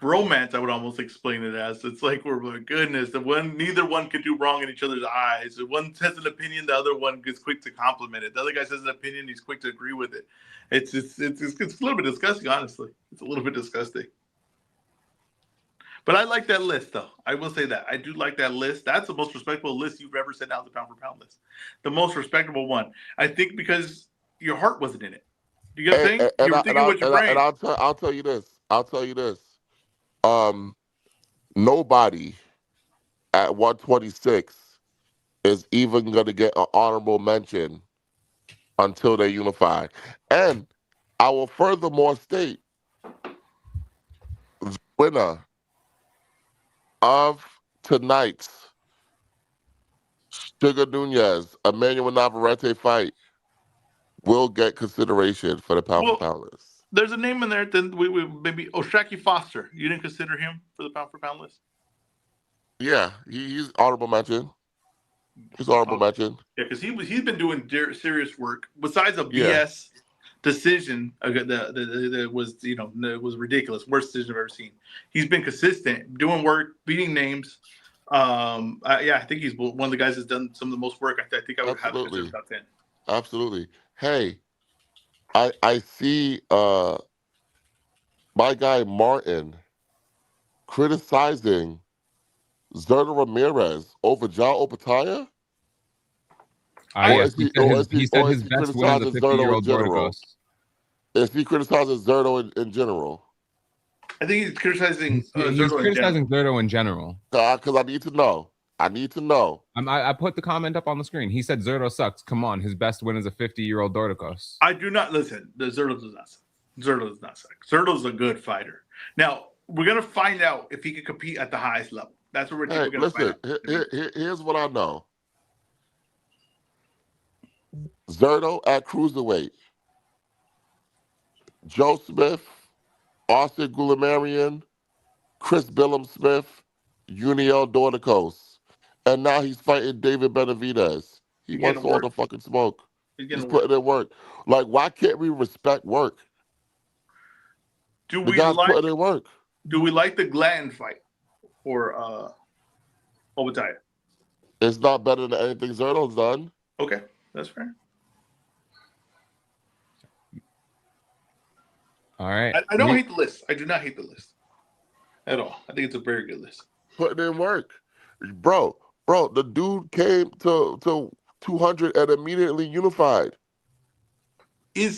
[SPEAKER 2] bromance. I would almost explain it as it's like we're like goodness. Neither one can do wrong in each other's eyes. If one says an opinion, the other one is quick to compliment it. The other guy says an opinion, he's quick to agree with it. It's a little bit disgusting, honestly. It's a little bit disgusting. But I like that list, though. I will say that. I do like that list. That's the most respectable list you've ever sent out, the pound for pound list. The most respectable one. I think because your heart wasn't in it. You get what I'm saying? You were thinking with your brain.
[SPEAKER 1] And I'll tell you this. Nobody at 126 is even going to get an honorable mention until they unify. And I will furthermore state the winner of tonight's Sugar Nunez, Emmanuel Navarrete fight will get consideration for the pound for pound list.
[SPEAKER 2] There's a name in there. Then we maybe Oshaki Foster. You didn't consider him for the pound for pound list?
[SPEAKER 1] Yeah, he's honorable mention. He's honorable mention.
[SPEAKER 2] Yeah, because he's been doing serious work besides a BS decision that was it was ridiculous, worst decision I've ever seen. He's been consistent, doing work, beating names. I think he's one of the guys that's done some of the most work. I think I would have to consider top 10.
[SPEAKER 1] Absolutely. Hey, I see my guy Martin criticizing Zerda Ramirez over John Opataya.
[SPEAKER 3] He said his best win is a 50-year-old Dorticos.
[SPEAKER 1] Is he criticizing Zerdo in general?
[SPEAKER 2] I think he's criticizing
[SPEAKER 3] Zerdo in general.
[SPEAKER 1] Because I need to know.
[SPEAKER 3] I put the comment up on the screen. He said Zerdo sucks. Come on, his best win is a 50-year-old Dorticos.
[SPEAKER 2] I do not listen. Zerdo does not suck. Zerdo does not suck. Zerdo's a good fighter. Now we're gonna find out if he can compete at the highest level. That's what we're gonna find out.
[SPEAKER 1] Here's what I know. Zerdo at cruiserweight. Joe Smith, Austin Gulamarian, Chris Billum Smith, Uniel Dorticos. And now he's fighting David Benavidez. He wants all the fucking smoke. He's putting in work. Like, why can't we respect work?
[SPEAKER 2] Do we like the Glanton fight for Obadiah?
[SPEAKER 1] It's not better than anything Zerdo's done.
[SPEAKER 2] Okay, that's fair.
[SPEAKER 3] All right.
[SPEAKER 2] I don't hate the list. I do not hate the list at all. I think it's a very good list.
[SPEAKER 1] Putting in work. Bro, the dude came to 200 and immediately unified.
[SPEAKER 2] You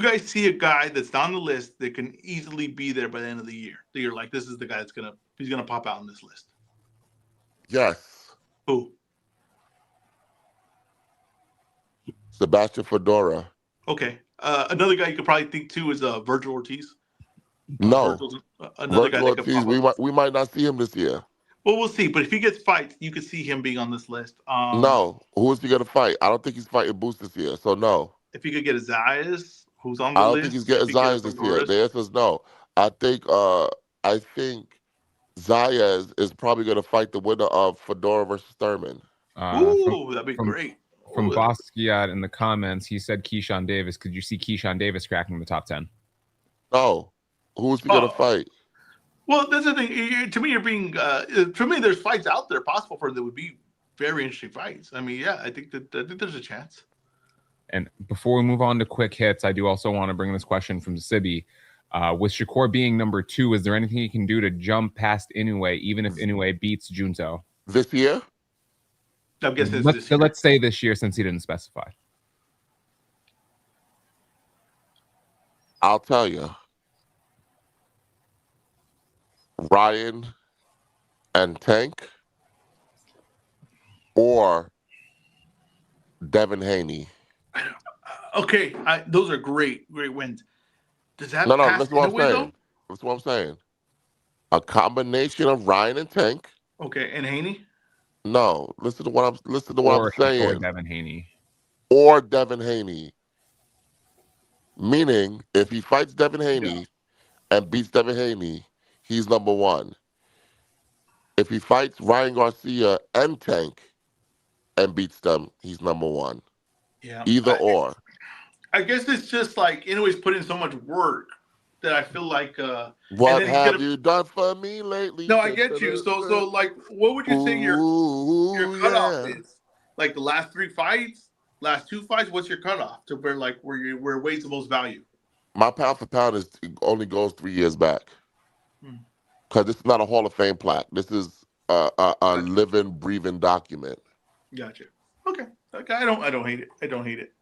[SPEAKER 2] guys see a guy that's on the list that can easily be there by the end of the year? That you're like, this is the guy he's gonna pop out on this list.
[SPEAKER 1] Yes.
[SPEAKER 2] Who?
[SPEAKER 1] Sebastian Fedora.
[SPEAKER 2] Okay. Another guy you could probably think too is Virgil Ortiz.
[SPEAKER 1] No.
[SPEAKER 2] Another guy that
[SPEAKER 1] Ortiz, we might not see him this year.
[SPEAKER 2] Well, we'll see. But if he gets fights, you could see him being on this list.
[SPEAKER 1] No. Who is he going to fight? I don't think he's fighting Boost this year, so no.
[SPEAKER 2] If he could get Zayas, who's on the list.
[SPEAKER 1] I don't think he's getting Zayas this year. The answer is no. I think Zayas is probably going to fight the winner of Fedora versus Thurman.
[SPEAKER 2] That'd be great.
[SPEAKER 3] From Basquiat in the comments, he said Keyshawn Davis. Could you see Keyshawn Davis cracking the top 10?
[SPEAKER 1] No. Who's he going to fight?
[SPEAKER 2] Well, that's the thing. To me, you're being. To me, there's fights out there possible for him that would be very interesting fights. I mean, yeah, I think there's a chance.
[SPEAKER 3] And before we move on to quick hits, I do also want to bring this question from Sibi. With Shakur being number 2, is there anything he can do to jump past Inoue, even if Inoue beats Junto?
[SPEAKER 1] This year?
[SPEAKER 2] I'm guessing
[SPEAKER 3] let's say this year since he didn't specify.
[SPEAKER 1] I'll tell you. Ryan and Tank or Devin Haney.
[SPEAKER 2] Okay, those are great wins. Does
[SPEAKER 1] No,
[SPEAKER 2] that
[SPEAKER 1] no,
[SPEAKER 2] pass
[SPEAKER 1] listen to what I'm
[SPEAKER 2] anyway though?
[SPEAKER 1] saying. Listen to what I'm saying. A combination of Ryan and Tank.
[SPEAKER 2] Okay, and Haney.
[SPEAKER 1] No, listen to what I'm
[SPEAKER 3] or
[SPEAKER 1] saying.
[SPEAKER 3] Devin Haney.
[SPEAKER 1] Or Devin Haney. Meaning, if he fights Devin
[SPEAKER 2] Yeah.
[SPEAKER 1] Haney and beats Devin Haney, he's number one. If he fights Ryan Garcia and Tank and beats them, he's number one.
[SPEAKER 2] Yeah.
[SPEAKER 1] Either or.
[SPEAKER 2] I guess it's just like anyways put in so much work that I feel like and
[SPEAKER 1] What
[SPEAKER 2] then he's
[SPEAKER 1] have
[SPEAKER 2] gonna
[SPEAKER 1] you done for me lately?
[SPEAKER 2] no, I get you. So like what would you say your
[SPEAKER 1] Ooh,
[SPEAKER 2] cutoff
[SPEAKER 1] yeah.
[SPEAKER 2] is? Like the last three fights, last two fights, what's your cutoff to where it weighs the most value?
[SPEAKER 1] My pound for pound is only goes 3 years back.
[SPEAKER 2] Hmm.
[SPEAKER 1] Because this is not a Hall of Fame plaque. This is a
[SPEAKER 2] Gotcha.
[SPEAKER 1] living, breathing document.
[SPEAKER 2] Gotcha. Okay. Okay. I don't hate it. I don't hate it.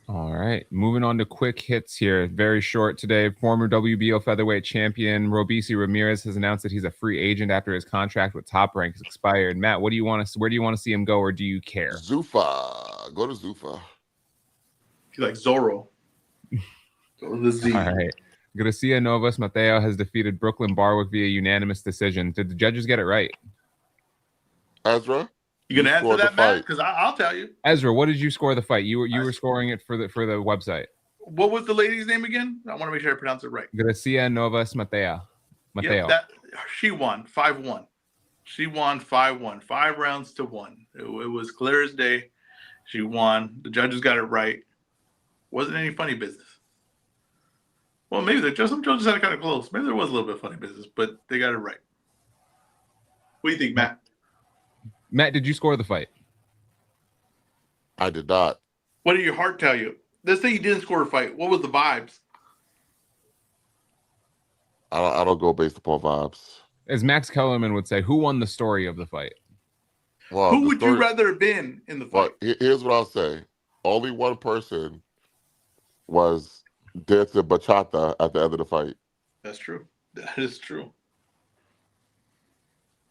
[SPEAKER 3] All right, moving on to quick hits here. Very short today. Former WBO featherweight champion Robisi Ramirez has announced that he's a free agent after his contract with Top Rank has expired. Matt, what do you want to? Where do you want to see him go, or do you care?
[SPEAKER 1] Zuffa. Go to Zuffa.
[SPEAKER 2] He's like Zorro. Go to the Z.
[SPEAKER 3] All right. Gracia Novas Mateo has defeated Brooklyn Barwick via unanimous decision. Did the judges get it right?
[SPEAKER 1] Ezra,
[SPEAKER 2] You gonna answer
[SPEAKER 1] scored the
[SPEAKER 2] that, Matt?
[SPEAKER 1] fight.
[SPEAKER 2] Because I'll tell you.
[SPEAKER 3] Ezra, what did you score the fight? You were scoring it for the website.
[SPEAKER 2] What was the lady's name again? I want to make sure I pronounce it right.
[SPEAKER 3] Gracia Novas Mateo.
[SPEAKER 2] Yep, that she won 5-1. She won 5-1, 5 rounds to 1. It was clear as day. She won. The judges got it right. Wasn't any funny business. Well, maybe some judges had it kind of close. Maybe there was a little bit of funny business, but they got it right. What do you think, Matt?
[SPEAKER 3] Matt, did you score the fight?
[SPEAKER 1] I did not.
[SPEAKER 2] What did your heart tell you? Let's say you didn't score a fight. What was the vibes?
[SPEAKER 1] I don't go based upon vibes.
[SPEAKER 3] As Max Kellerman would say, who won the story of the fight?
[SPEAKER 1] Well,
[SPEAKER 2] Who would you rather have been in the fight?
[SPEAKER 1] Well, here's what I'll say. Only one person was dancing bachata at the end of the fight.
[SPEAKER 2] That's true. That is true.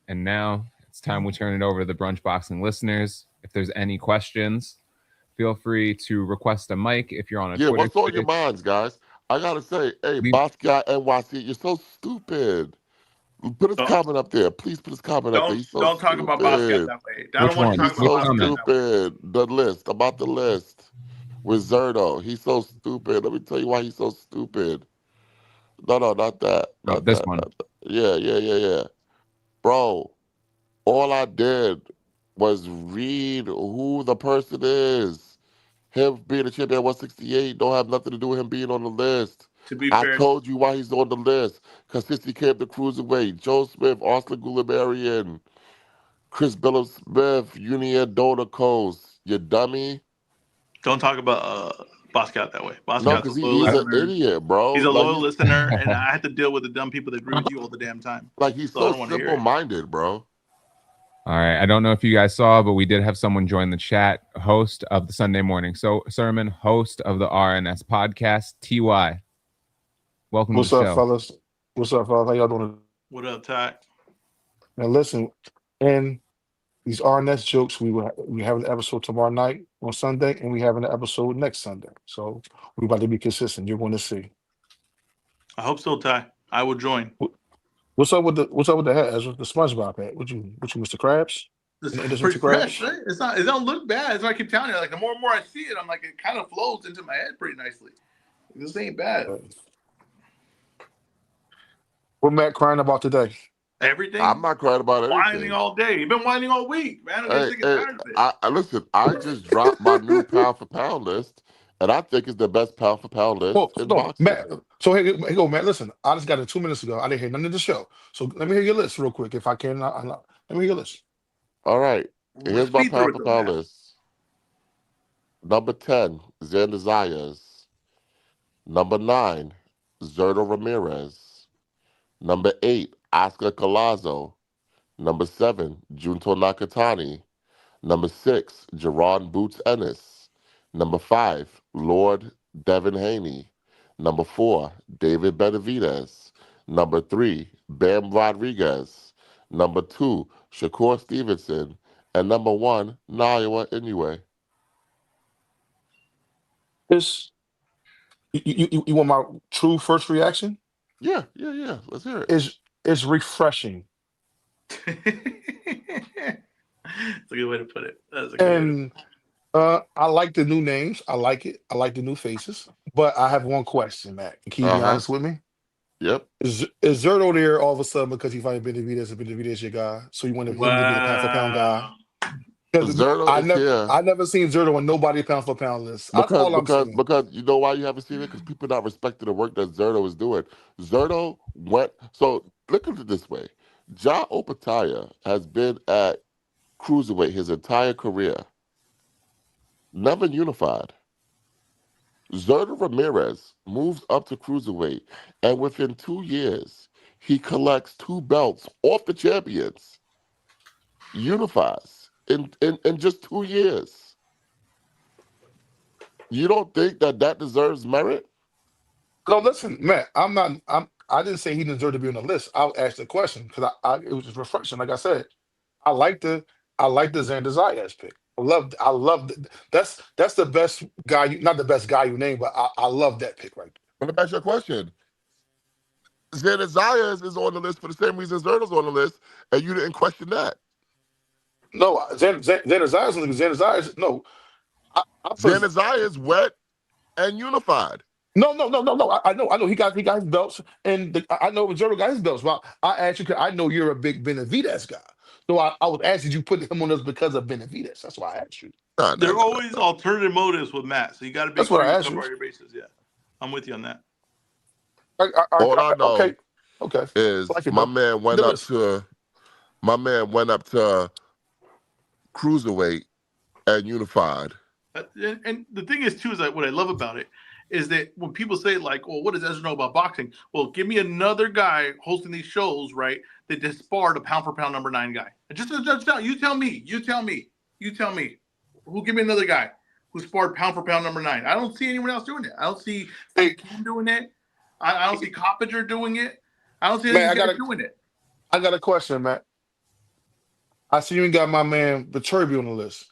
[SPEAKER 3] And now it's time we turn it over to the Brunch Boxing listeners. If there's any questions, feel free to request a mic if you're on a Twitter.
[SPEAKER 1] What's on your minds, guys? I gotta say, hey, Basquiat NYC, you're so stupid. Put his comment up there. Please put his comment up there. He's so
[SPEAKER 2] don't talk about Basquiat that way. I don't want to talk about Basquiat
[SPEAKER 1] stupid. The list, about the list with Zerdo. He's so stupid. Let me tell you why he's so stupid. No, not that. Not
[SPEAKER 3] this
[SPEAKER 1] that,
[SPEAKER 3] one.
[SPEAKER 1] Not that. Yeah. Bro, all I did was read who the person is. Him being a champion at 168 don't have nothing to do with him being on the list.
[SPEAKER 2] To be
[SPEAKER 1] I
[SPEAKER 2] fair,
[SPEAKER 1] told you why he's on the list. Because since he came to cruiserweight, Joe Smith, Arslan Goulamarian, Chris Billups Smith, Union Dona Coast. You dummy.
[SPEAKER 2] don't talk about Basquiat that way.
[SPEAKER 1] No,
[SPEAKER 2] Basquiat's
[SPEAKER 1] because
[SPEAKER 2] a loyal
[SPEAKER 1] he's an
[SPEAKER 2] listener.
[SPEAKER 1] idiot, bro.
[SPEAKER 2] He's a loyal listener, and I have to deal with the dumb people that agree with you all the damn time.
[SPEAKER 1] Like, he's so simple-minded, bro.
[SPEAKER 3] All right. I don't know if you guys saw, but we did have someone join the chat, host of the Sunday Morning Sermon, host of the RNS podcast, TY. Welcome to the show.
[SPEAKER 5] Fellas? What's up, fellas? How y'all doing?
[SPEAKER 2] What up, Ty?
[SPEAKER 5] Now listen, and these RNS jokes, we have an episode tomorrow night on Sunday, and we have an episode next Sunday. So we're about to be consistent. You're going to see.
[SPEAKER 2] I hope so, Ty. I will join.
[SPEAKER 5] What's up with the hat? Ezra? The SpongeBob hat? What you, Mr. Krabs?
[SPEAKER 2] It's pretty fresh, right? It don't look bad. As I keep telling you, like the more and more I see it, I'm like, it kind of flows into my head pretty nicely. This ain't bad.
[SPEAKER 5] What Matt crying about today?
[SPEAKER 2] Everything.
[SPEAKER 1] I'm not crying about anything.
[SPEAKER 2] Whining all day. You've been whining all week, man. I'm getting sick and tired of it.
[SPEAKER 1] Listen, I just dropped my new pound for pound list, and I think it's the best pound for pound list in boxing.
[SPEAKER 5] Matt, so here go, Matt. Listen, I just got it 2 minutes ago. I didn't hear none of the show. So let me hear your list real quick, if I can. Let me hear your list.
[SPEAKER 1] All right. Here's my pound for pound list. Number 10, Xander Zayas. Number 9, Zerto Ramirez. Number 8, Oscar Collazo. Number 7, Junto Nakatani. Number 6, Jerron Boots Ennis. Number 5, Lord Devin Haney. Number 4, David Benavidez. Number 3, Bam Rodriguez. Number 2, Shakur Stevenson, and number one, Naya Inoue.
[SPEAKER 5] It's you want my true first reaction?
[SPEAKER 1] Yeah, yeah, yeah. Let's hear it.
[SPEAKER 5] Is refreshing.
[SPEAKER 2] That's a good way to put it. That's a good way to put
[SPEAKER 5] And I like the new names. I like it. I like the new faces. But I have one question, Matt. Can you
[SPEAKER 1] Uh
[SPEAKER 5] be
[SPEAKER 1] huh.
[SPEAKER 5] honest with me?
[SPEAKER 1] Yep.
[SPEAKER 5] Is Zerto there all of a sudden because he finally Benavidez and Benavidez your guy? So you wanted
[SPEAKER 2] it.
[SPEAKER 5] him to be the pound for pound guy?
[SPEAKER 2] Wow.
[SPEAKER 5] Because
[SPEAKER 1] Zerto is here
[SPEAKER 5] I never seen Zerto on nobody pound for pound list. That's
[SPEAKER 1] because
[SPEAKER 5] all I'm
[SPEAKER 1] because
[SPEAKER 5] saying.
[SPEAKER 1] because you know why you haven't seen it? Because people not respecting the work that Zerto is doing. Zerto went. So look at it this way: Ja Opataya has been at cruiserweight his entire career, never unified. Zerto Ramirez moves up to cruiserweight, and within 2 years, he collects two belts off the champions, unifies in just 2 years. You don't think that that deserves merit?
[SPEAKER 5] No, listen, Matt. I didn't say he deserved to be on the list. I'll ask the question because it was just refreshing. Like I said, I like the I like the Xander Zayas pick. That's the best guy. Not the best guy you name, but I love that pick right
[SPEAKER 1] Let me ask you a question. Xander Zayas is on the list for the same reason Zerto's on the list, and you didn't question that.
[SPEAKER 5] there. No, Xander Zayas. Xander Zayas. No, I put
[SPEAKER 1] Xander Zayas wet and unified.
[SPEAKER 5] no. I know he got his belts, and I know Zero got his belts. Well, I asked you 'cause I know you're a big Benavidez guy, so I was asking you put him on us because of Benavidez. That's why I asked you.
[SPEAKER 1] Nah, nah,
[SPEAKER 2] There are
[SPEAKER 1] nah,
[SPEAKER 2] always
[SPEAKER 1] nah.
[SPEAKER 2] alternative motives with Matt, so you got to
[SPEAKER 5] That's
[SPEAKER 2] make
[SPEAKER 5] what
[SPEAKER 2] sure
[SPEAKER 5] I
[SPEAKER 2] you
[SPEAKER 5] asked
[SPEAKER 2] cover
[SPEAKER 5] you.
[SPEAKER 2] all your bases. Yeah, I'm with you on that.
[SPEAKER 1] All I
[SPEAKER 5] Okay,
[SPEAKER 1] know
[SPEAKER 5] okay. I
[SPEAKER 1] is
[SPEAKER 5] like it though. Like the list.
[SPEAKER 1] my man went up to cruiserweight and unified.
[SPEAKER 2] And the thing is too is that what I love about it is that when people say like, "Well, what does Ezra know about boxing?" Well, give me another guy hosting these shows, right? That just sparred a pound for pound number 9 guy. Just tell you tell me, you tell me, who give me another guy who sparred pound for pound number 9. I don't see anyone else doing it. I don't see
[SPEAKER 5] Hey,
[SPEAKER 2] Frank Kim doing it. I don't see Coppinger doing it. I don't see any of
[SPEAKER 5] man,
[SPEAKER 2] these guys doing it.
[SPEAKER 5] I got a question, Matt. I see you ain't got my man Viterbi on the list,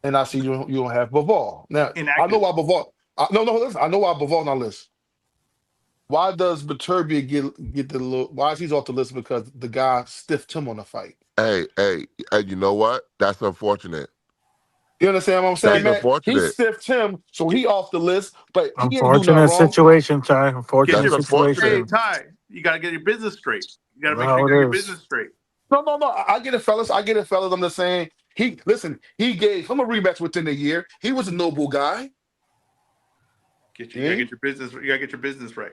[SPEAKER 5] and I see you don't have Bivol. Now I know
[SPEAKER 2] Inactive.
[SPEAKER 5] why Bivol. No, listen. I know why Bivol on the list. Why does Viterbi get the little? Why is he's off the list? Because the guy stiffed him on the fight.
[SPEAKER 1] Hey, and you know what? That's unfortunate.
[SPEAKER 5] You understand what I'm saying,
[SPEAKER 1] That's
[SPEAKER 2] Get
[SPEAKER 5] man? He
[SPEAKER 1] unfortunate.
[SPEAKER 5] stiffed him, so he off the list. But he didn't do nothing
[SPEAKER 4] Unfortunate
[SPEAKER 5] wrong.
[SPEAKER 4] situation, Ty.
[SPEAKER 2] get
[SPEAKER 1] That's
[SPEAKER 4] Unfortunate
[SPEAKER 2] your hey
[SPEAKER 1] unfortunate.
[SPEAKER 4] situation.
[SPEAKER 2] Ty. You got to get your business straight. You got to
[SPEAKER 4] That's
[SPEAKER 2] make sure you
[SPEAKER 4] how
[SPEAKER 2] got
[SPEAKER 4] it
[SPEAKER 2] your
[SPEAKER 4] is.
[SPEAKER 2] business straight.
[SPEAKER 5] No. I get it, fellas. I get it, fellas. I'm just saying. He listen. He gave him a rematch within a year. He was a noble guy.
[SPEAKER 2] You gotta
[SPEAKER 5] Eh?
[SPEAKER 2] get your business. You gotta get your business right.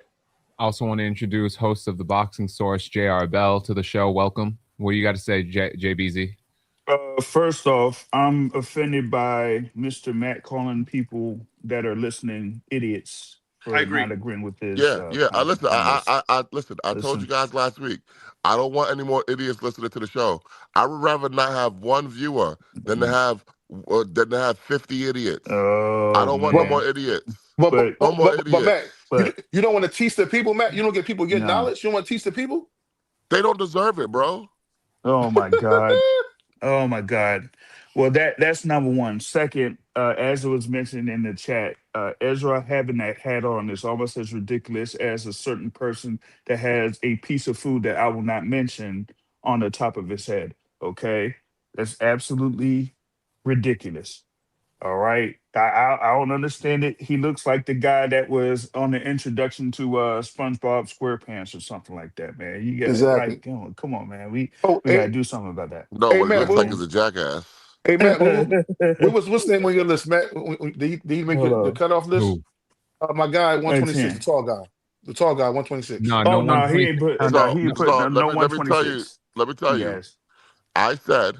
[SPEAKER 3] I also want to introduce host of the Boxing Source, J.R. Bell, to the show. Welcome. What do you got to say, JBZ?
[SPEAKER 6] First off, I'm offended by Mr. Matt calling people that are listening idiots
[SPEAKER 2] I
[SPEAKER 6] for
[SPEAKER 2] agree.
[SPEAKER 6] not agreeing with his
[SPEAKER 1] Yeah. I
[SPEAKER 6] pound for
[SPEAKER 1] listen.
[SPEAKER 6] pound list.
[SPEAKER 1] I listen. I told you
[SPEAKER 6] Listen,
[SPEAKER 1] guys last week. I don't want any more idiots listening to the show. I would rather not have one viewer than to have 50 idiots. I
[SPEAKER 6] oh
[SPEAKER 1] don't want no
[SPEAKER 5] Well,
[SPEAKER 1] more
[SPEAKER 6] man,
[SPEAKER 1] idiots.
[SPEAKER 6] but
[SPEAKER 1] No more
[SPEAKER 5] but Matt,
[SPEAKER 1] idiots.
[SPEAKER 5] you don't want to teach the people, Matt. You don't get people get
[SPEAKER 6] no,
[SPEAKER 5] knowledge. You don't want to teach the people.
[SPEAKER 1] They don't deserve it, bro.
[SPEAKER 6] oh my god, oh my god. Well, that's number one. Second, as it was mentioned in the chat, Ezra having that hat on is almost as ridiculous as a certain person that has a piece of food that I will not mention on the top of his head. Okay, that's absolutely ridiculous. All right, I don't understand it. He looks like the guy that was on the introduction to SpongeBob SquarePants or something like that. Man, you got
[SPEAKER 5] Exactly.
[SPEAKER 6] like, come on, man. We
[SPEAKER 5] Oh,
[SPEAKER 6] we got to do something about that.
[SPEAKER 1] No,
[SPEAKER 5] hey
[SPEAKER 1] what he
[SPEAKER 6] You know
[SPEAKER 5] Matt,
[SPEAKER 6] what I'm
[SPEAKER 1] looks like is
[SPEAKER 6] saying?
[SPEAKER 1] a jackass.
[SPEAKER 5] hey Matt, what's the name on your list, Matt? Did he make the
[SPEAKER 6] Hello.
[SPEAKER 5] cutoff list?
[SPEAKER 3] Who?
[SPEAKER 5] My guy, 126,
[SPEAKER 6] 110.
[SPEAKER 5] the tall guy, 126.
[SPEAKER 3] No, no
[SPEAKER 6] Oh no, he
[SPEAKER 3] 126.
[SPEAKER 6] ain't put no,
[SPEAKER 1] So
[SPEAKER 6] he ain't
[SPEAKER 3] No.
[SPEAKER 6] put
[SPEAKER 1] so
[SPEAKER 6] no,
[SPEAKER 1] let
[SPEAKER 6] no
[SPEAKER 1] me let me tell you
[SPEAKER 6] 126.
[SPEAKER 1] let me tell
[SPEAKER 6] He
[SPEAKER 1] you.
[SPEAKER 6] has.
[SPEAKER 1] I said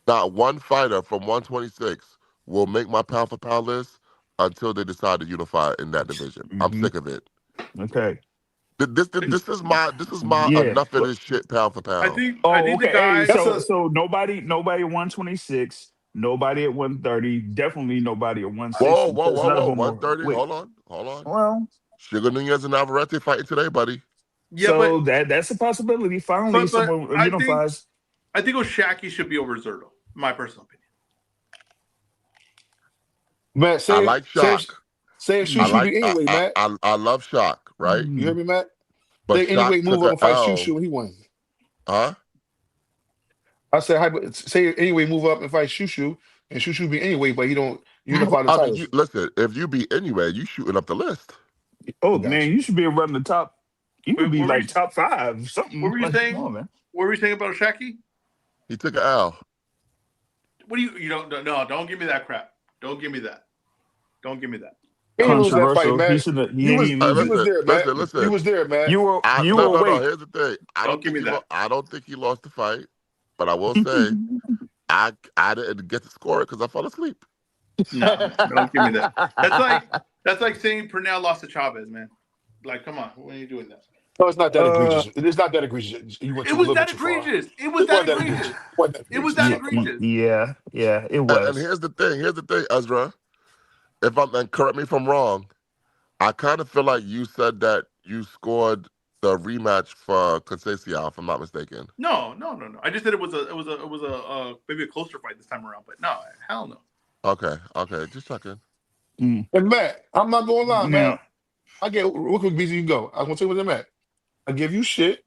[SPEAKER 1] not one fighter from 126 will make my pound for pound list until they decide to unify in that division. I'm
[SPEAKER 6] Hmm.
[SPEAKER 1] sick of it.
[SPEAKER 6] Okay.
[SPEAKER 1] This is my
[SPEAKER 6] Yeah.
[SPEAKER 1] enough of this shit pound for pound.
[SPEAKER 2] I
[SPEAKER 6] Oh,
[SPEAKER 2] think the
[SPEAKER 6] okay. Hey,
[SPEAKER 2] guy.
[SPEAKER 5] That's
[SPEAKER 6] so
[SPEAKER 5] a
[SPEAKER 6] so nobody at 126, nobody at 130, definitely nobody at
[SPEAKER 1] Whoa,
[SPEAKER 6] 160
[SPEAKER 1] whoa,
[SPEAKER 6] because
[SPEAKER 1] whoa,
[SPEAKER 6] none of
[SPEAKER 1] whoa.
[SPEAKER 6] them were.
[SPEAKER 1] 130.
[SPEAKER 6] Wait.
[SPEAKER 1] Hold on.
[SPEAKER 6] Well,
[SPEAKER 1] Sugar Nunez and Navarrete fighting today, buddy.
[SPEAKER 2] Yeah,
[SPEAKER 6] so that's a possibility. Finally,
[SPEAKER 2] but
[SPEAKER 6] someone
[SPEAKER 2] I think
[SPEAKER 6] unifies.
[SPEAKER 2] I think Oshaki should be over Zerto. My personal opinion.
[SPEAKER 5] Matt,
[SPEAKER 1] I like Shock.
[SPEAKER 5] say
[SPEAKER 1] I
[SPEAKER 5] Shushu
[SPEAKER 1] like
[SPEAKER 5] be anyway, Matt.
[SPEAKER 1] I love Shock, right?
[SPEAKER 5] You hear me, Matt?
[SPEAKER 1] But
[SPEAKER 5] Say
[SPEAKER 1] Shock
[SPEAKER 5] anyway, move
[SPEAKER 1] took
[SPEAKER 5] up
[SPEAKER 1] a
[SPEAKER 5] and fight
[SPEAKER 1] L.
[SPEAKER 5] Shushu and he won.
[SPEAKER 1] Huh?
[SPEAKER 5] I said, say anyway, move up and fight Shushu, and Shushu be anyway, but he don't unify the
[SPEAKER 1] I mean, you
[SPEAKER 5] titles.
[SPEAKER 1] listen. If you be anyway, you shooting up the list.
[SPEAKER 6] Oh
[SPEAKER 5] Got
[SPEAKER 6] man,
[SPEAKER 5] you.
[SPEAKER 6] you should be running the top. You could
[SPEAKER 2] Wait,
[SPEAKER 6] be
[SPEAKER 2] what were you,
[SPEAKER 6] like top 5,
[SPEAKER 2] what
[SPEAKER 6] something.
[SPEAKER 2] were you
[SPEAKER 6] Like, come
[SPEAKER 2] saying?
[SPEAKER 6] on, man.
[SPEAKER 2] What were you saying about Oshaki?
[SPEAKER 1] He took an L.
[SPEAKER 2] What do you don't no? Don't give me that crap. Don't give me that. Don't give me that.
[SPEAKER 5] He
[SPEAKER 2] No,
[SPEAKER 5] didn't lose
[SPEAKER 2] no.
[SPEAKER 5] that fight,
[SPEAKER 6] Controversial. He
[SPEAKER 5] Matt.
[SPEAKER 6] should have. He
[SPEAKER 5] You
[SPEAKER 6] didn't
[SPEAKER 5] was
[SPEAKER 6] even
[SPEAKER 1] Hey,
[SPEAKER 6] lose
[SPEAKER 5] you
[SPEAKER 6] it.
[SPEAKER 5] was
[SPEAKER 1] listen,
[SPEAKER 5] there, Matt.
[SPEAKER 1] listen,
[SPEAKER 5] You
[SPEAKER 1] listen.
[SPEAKER 5] was there, Matt.
[SPEAKER 6] You were
[SPEAKER 1] I
[SPEAKER 6] you
[SPEAKER 1] no
[SPEAKER 6] were
[SPEAKER 1] no no.
[SPEAKER 6] awake.
[SPEAKER 1] Here's the thing.
[SPEAKER 2] Don't give me that.
[SPEAKER 1] I don't think he lost the fight, but I will say I didn't get to score it because I fell asleep.
[SPEAKER 2] No, man. Don't give me that. That's like saying Pernell lost to Chavez, man. Like, come on, when are you doing that?
[SPEAKER 5] No, it's not that
[SPEAKER 6] uh,
[SPEAKER 5] egregious. It's not that egregious. You went
[SPEAKER 2] It
[SPEAKER 5] too a
[SPEAKER 2] was
[SPEAKER 5] little bit
[SPEAKER 2] that
[SPEAKER 5] too far.
[SPEAKER 2] egregious. It was
[SPEAKER 5] It
[SPEAKER 2] that
[SPEAKER 5] wasn't that egregious.
[SPEAKER 2] egregious.
[SPEAKER 5] It wasn't that
[SPEAKER 2] It was
[SPEAKER 5] egregious.
[SPEAKER 2] that
[SPEAKER 6] yeah,
[SPEAKER 5] Stop. Come on.
[SPEAKER 2] egregious.
[SPEAKER 6] yeah, it
[SPEAKER 1] And
[SPEAKER 6] was.
[SPEAKER 1] here's the thing. Here's the thing, Ezra. If I'm and correct me if I'm wrong. I kind of feel like you said that you scored the rematch for Conceição, if I'm not mistaken.
[SPEAKER 2] No. I just said it was maybe a closer fight this time around, but no, hell no.
[SPEAKER 1] Okay, just checking.
[SPEAKER 6] Mm.
[SPEAKER 5] And Matt, I'm not going to lie, Matt.
[SPEAKER 6] Now,
[SPEAKER 5] I get real quick, busy. You can go. I want to tell you what, Matt. I give you shit.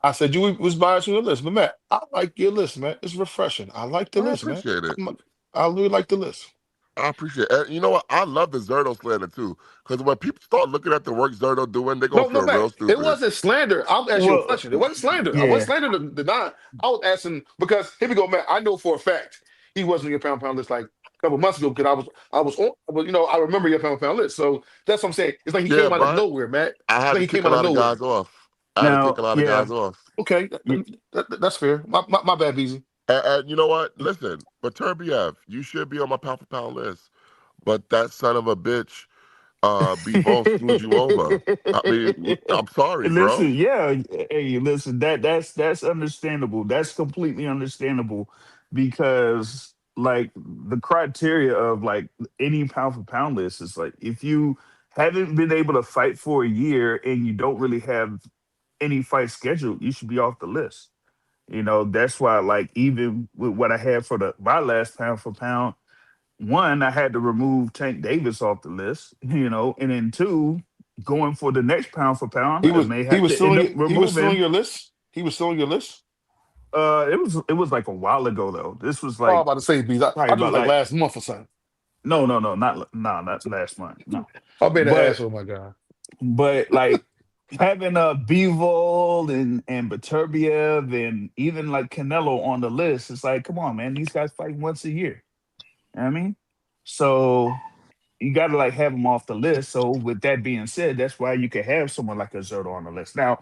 [SPEAKER 5] I said you was biased with the list, but Matt, I like your list, man. It's refreshing. I like the
[SPEAKER 1] I
[SPEAKER 5] list, man.
[SPEAKER 1] appreciate it.
[SPEAKER 5] I really like the list.
[SPEAKER 1] I appreciate it. And you know what? I love the Zerto slander too. Because when people start looking at the work Zerto doing, they're gonna
[SPEAKER 5] No,
[SPEAKER 1] feel
[SPEAKER 5] Matt.
[SPEAKER 1] real
[SPEAKER 5] It
[SPEAKER 1] stupid.
[SPEAKER 5] wasn't slander. I'll ask you a
[SPEAKER 6] well,
[SPEAKER 5] question. It wasn't slander. I
[SPEAKER 6] yeah.
[SPEAKER 5] wasn't slander the nine. I was asking because here we go, Matt. I know for a fact he wasn't on your pound list like a couple months ago because I remember your pound list. So that's what I'm saying. It's like he
[SPEAKER 1] Yeah,
[SPEAKER 5] came out of
[SPEAKER 1] but
[SPEAKER 5] nowhere, Matt.
[SPEAKER 1] I
[SPEAKER 5] It's
[SPEAKER 1] had
[SPEAKER 5] like
[SPEAKER 1] to
[SPEAKER 5] he
[SPEAKER 1] kick
[SPEAKER 5] came
[SPEAKER 1] a
[SPEAKER 5] out of
[SPEAKER 1] lot of
[SPEAKER 5] nowhere.
[SPEAKER 1] guys off. I had to
[SPEAKER 6] Now,
[SPEAKER 1] kick a lot of
[SPEAKER 6] yeah.
[SPEAKER 1] guys off.
[SPEAKER 5] Okay, that's fair. My bad, BZ.
[SPEAKER 1] And you know what? Listen, but Turbiev, you should be on my pound for pound list. But that son of a bitch beat both screwed you over. I mean, I'm sorry, bro.
[SPEAKER 6] Listen, yeah, hey, listen, that's understandable. That's completely understandable because like the criteria of like any pound for pound list is like if you haven't been able to fight for a year and you don't really have any fight scheduled, you should be off the list. That's why like even with what I had for my last pound for pound, one, I had to remove Tank Davis off the list, and then two, going for the next pound for pound, I may
[SPEAKER 5] He
[SPEAKER 6] have
[SPEAKER 5] was
[SPEAKER 6] to
[SPEAKER 5] still
[SPEAKER 6] end
[SPEAKER 5] on
[SPEAKER 6] up
[SPEAKER 5] he was still on
[SPEAKER 6] removing.
[SPEAKER 5] your list. He was still on your list.
[SPEAKER 6] It was like a while ago though. This was
[SPEAKER 5] Oh, I'm
[SPEAKER 6] like
[SPEAKER 5] about to say, BZ.
[SPEAKER 6] probably
[SPEAKER 5] I do it
[SPEAKER 6] about
[SPEAKER 5] like
[SPEAKER 6] like
[SPEAKER 5] last month or something.
[SPEAKER 6] no, not last month. No,
[SPEAKER 5] I've been an
[SPEAKER 6] but
[SPEAKER 5] asshole, my God.
[SPEAKER 6] like having a Bivol and Beterbiev and even like Canelo on the list, it's like, come on, man, these guys fight once a year. You know what I mean? So you got to like have them off the list. So with that being said, that's why you can have someone like a Zerto on the list. Now,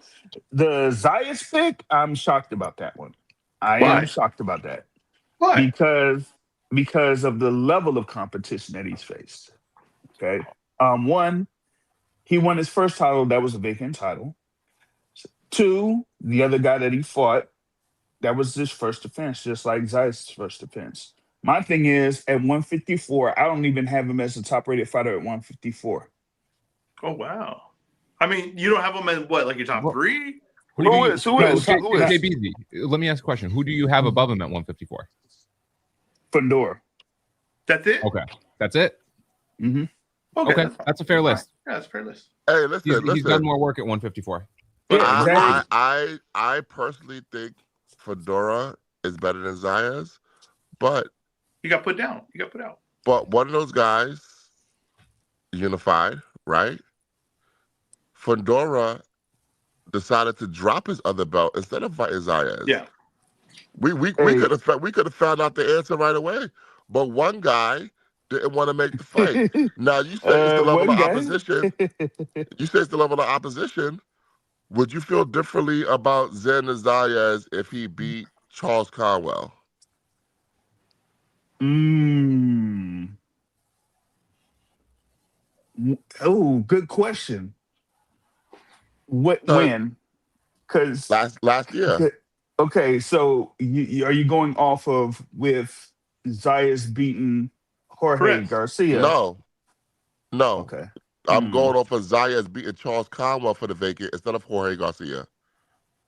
[SPEAKER 6] the Zayas pick, I'm shocked about that one. I am
[SPEAKER 2] Why?
[SPEAKER 6] shocked about that
[SPEAKER 2] Why?
[SPEAKER 6] because of the level of competition that he's faced. Okay, one, he won his first title that was a vacant title. Two, the other guy that he fought, that was his first defense, just like Zayas' first defense. My thing is, at 154, I don't even have him as the top rated fighter at 154.
[SPEAKER 2] Oh wow. I mean, you don't have them in what, like your top
[SPEAKER 3] What,
[SPEAKER 2] three?
[SPEAKER 3] who do
[SPEAKER 5] Who
[SPEAKER 3] you?
[SPEAKER 5] is? Who
[SPEAKER 3] No,
[SPEAKER 5] is? Who is?
[SPEAKER 3] JBZ. Let me ask a question. Who do you have above him at 154?
[SPEAKER 6] Fandor.
[SPEAKER 2] That's it.
[SPEAKER 3] Okay, that's it.
[SPEAKER 6] Mm-hmm.
[SPEAKER 2] Okay,
[SPEAKER 3] Okay,
[SPEAKER 2] that's fine.
[SPEAKER 3] that's a fair list.
[SPEAKER 2] Yeah, that's a fair list.
[SPEAKER 1] Hey,
[SPEAKER 3] He's done more work at 154.
[SPEAKER 6] Yeah,
[SPEAKER 1] I,
[SPEAKER 6] exactly.
[SPEAKER 1] I personally think Fedora is better than Zayas, but
[SPEAKER 2] You got put down. You got put out.
[SPEAKER 1] one of those guys unified, right? Fedora decided to drop his other belt instead of fighting Zayas.
[SPEAKER 2] Yeah.
[SPEAKER 1] We
[SPEAKER 6] Hey,
[SPEAKER 1] could have found out the answer right away, but one guy didn't want to make the fight. Now you say it's the level
[SPEAKER 6] one
[SPEAKER 1] of
[SPEAKER 6] guy.
[SPEAKER 1] opposition. You say it's the level of opposition. Would you feel differently about Zen Zayas if he beat Charles Conwell?
[SPEAKER 6] mm. Oh, good question. What
[SPEAKER 1] Because
[SPEAKER 6] when? Because
[SPEAKER 1] last year,
[SPEAKER 6] okay, so are you going off of with Zayas beating Jorge
[SPEAKER 2] Correct.
[SPEAKER 6] Garcia?
[SPEAKER 1] no,
[SPEAKER 6] Okay.
[SPEAKER 1] I'm
[SPEAKER 6] Hmm.
[SPEAKER 1] going off of Zayas beating Charles Conwell for the vacant instead of Jorge Garcia.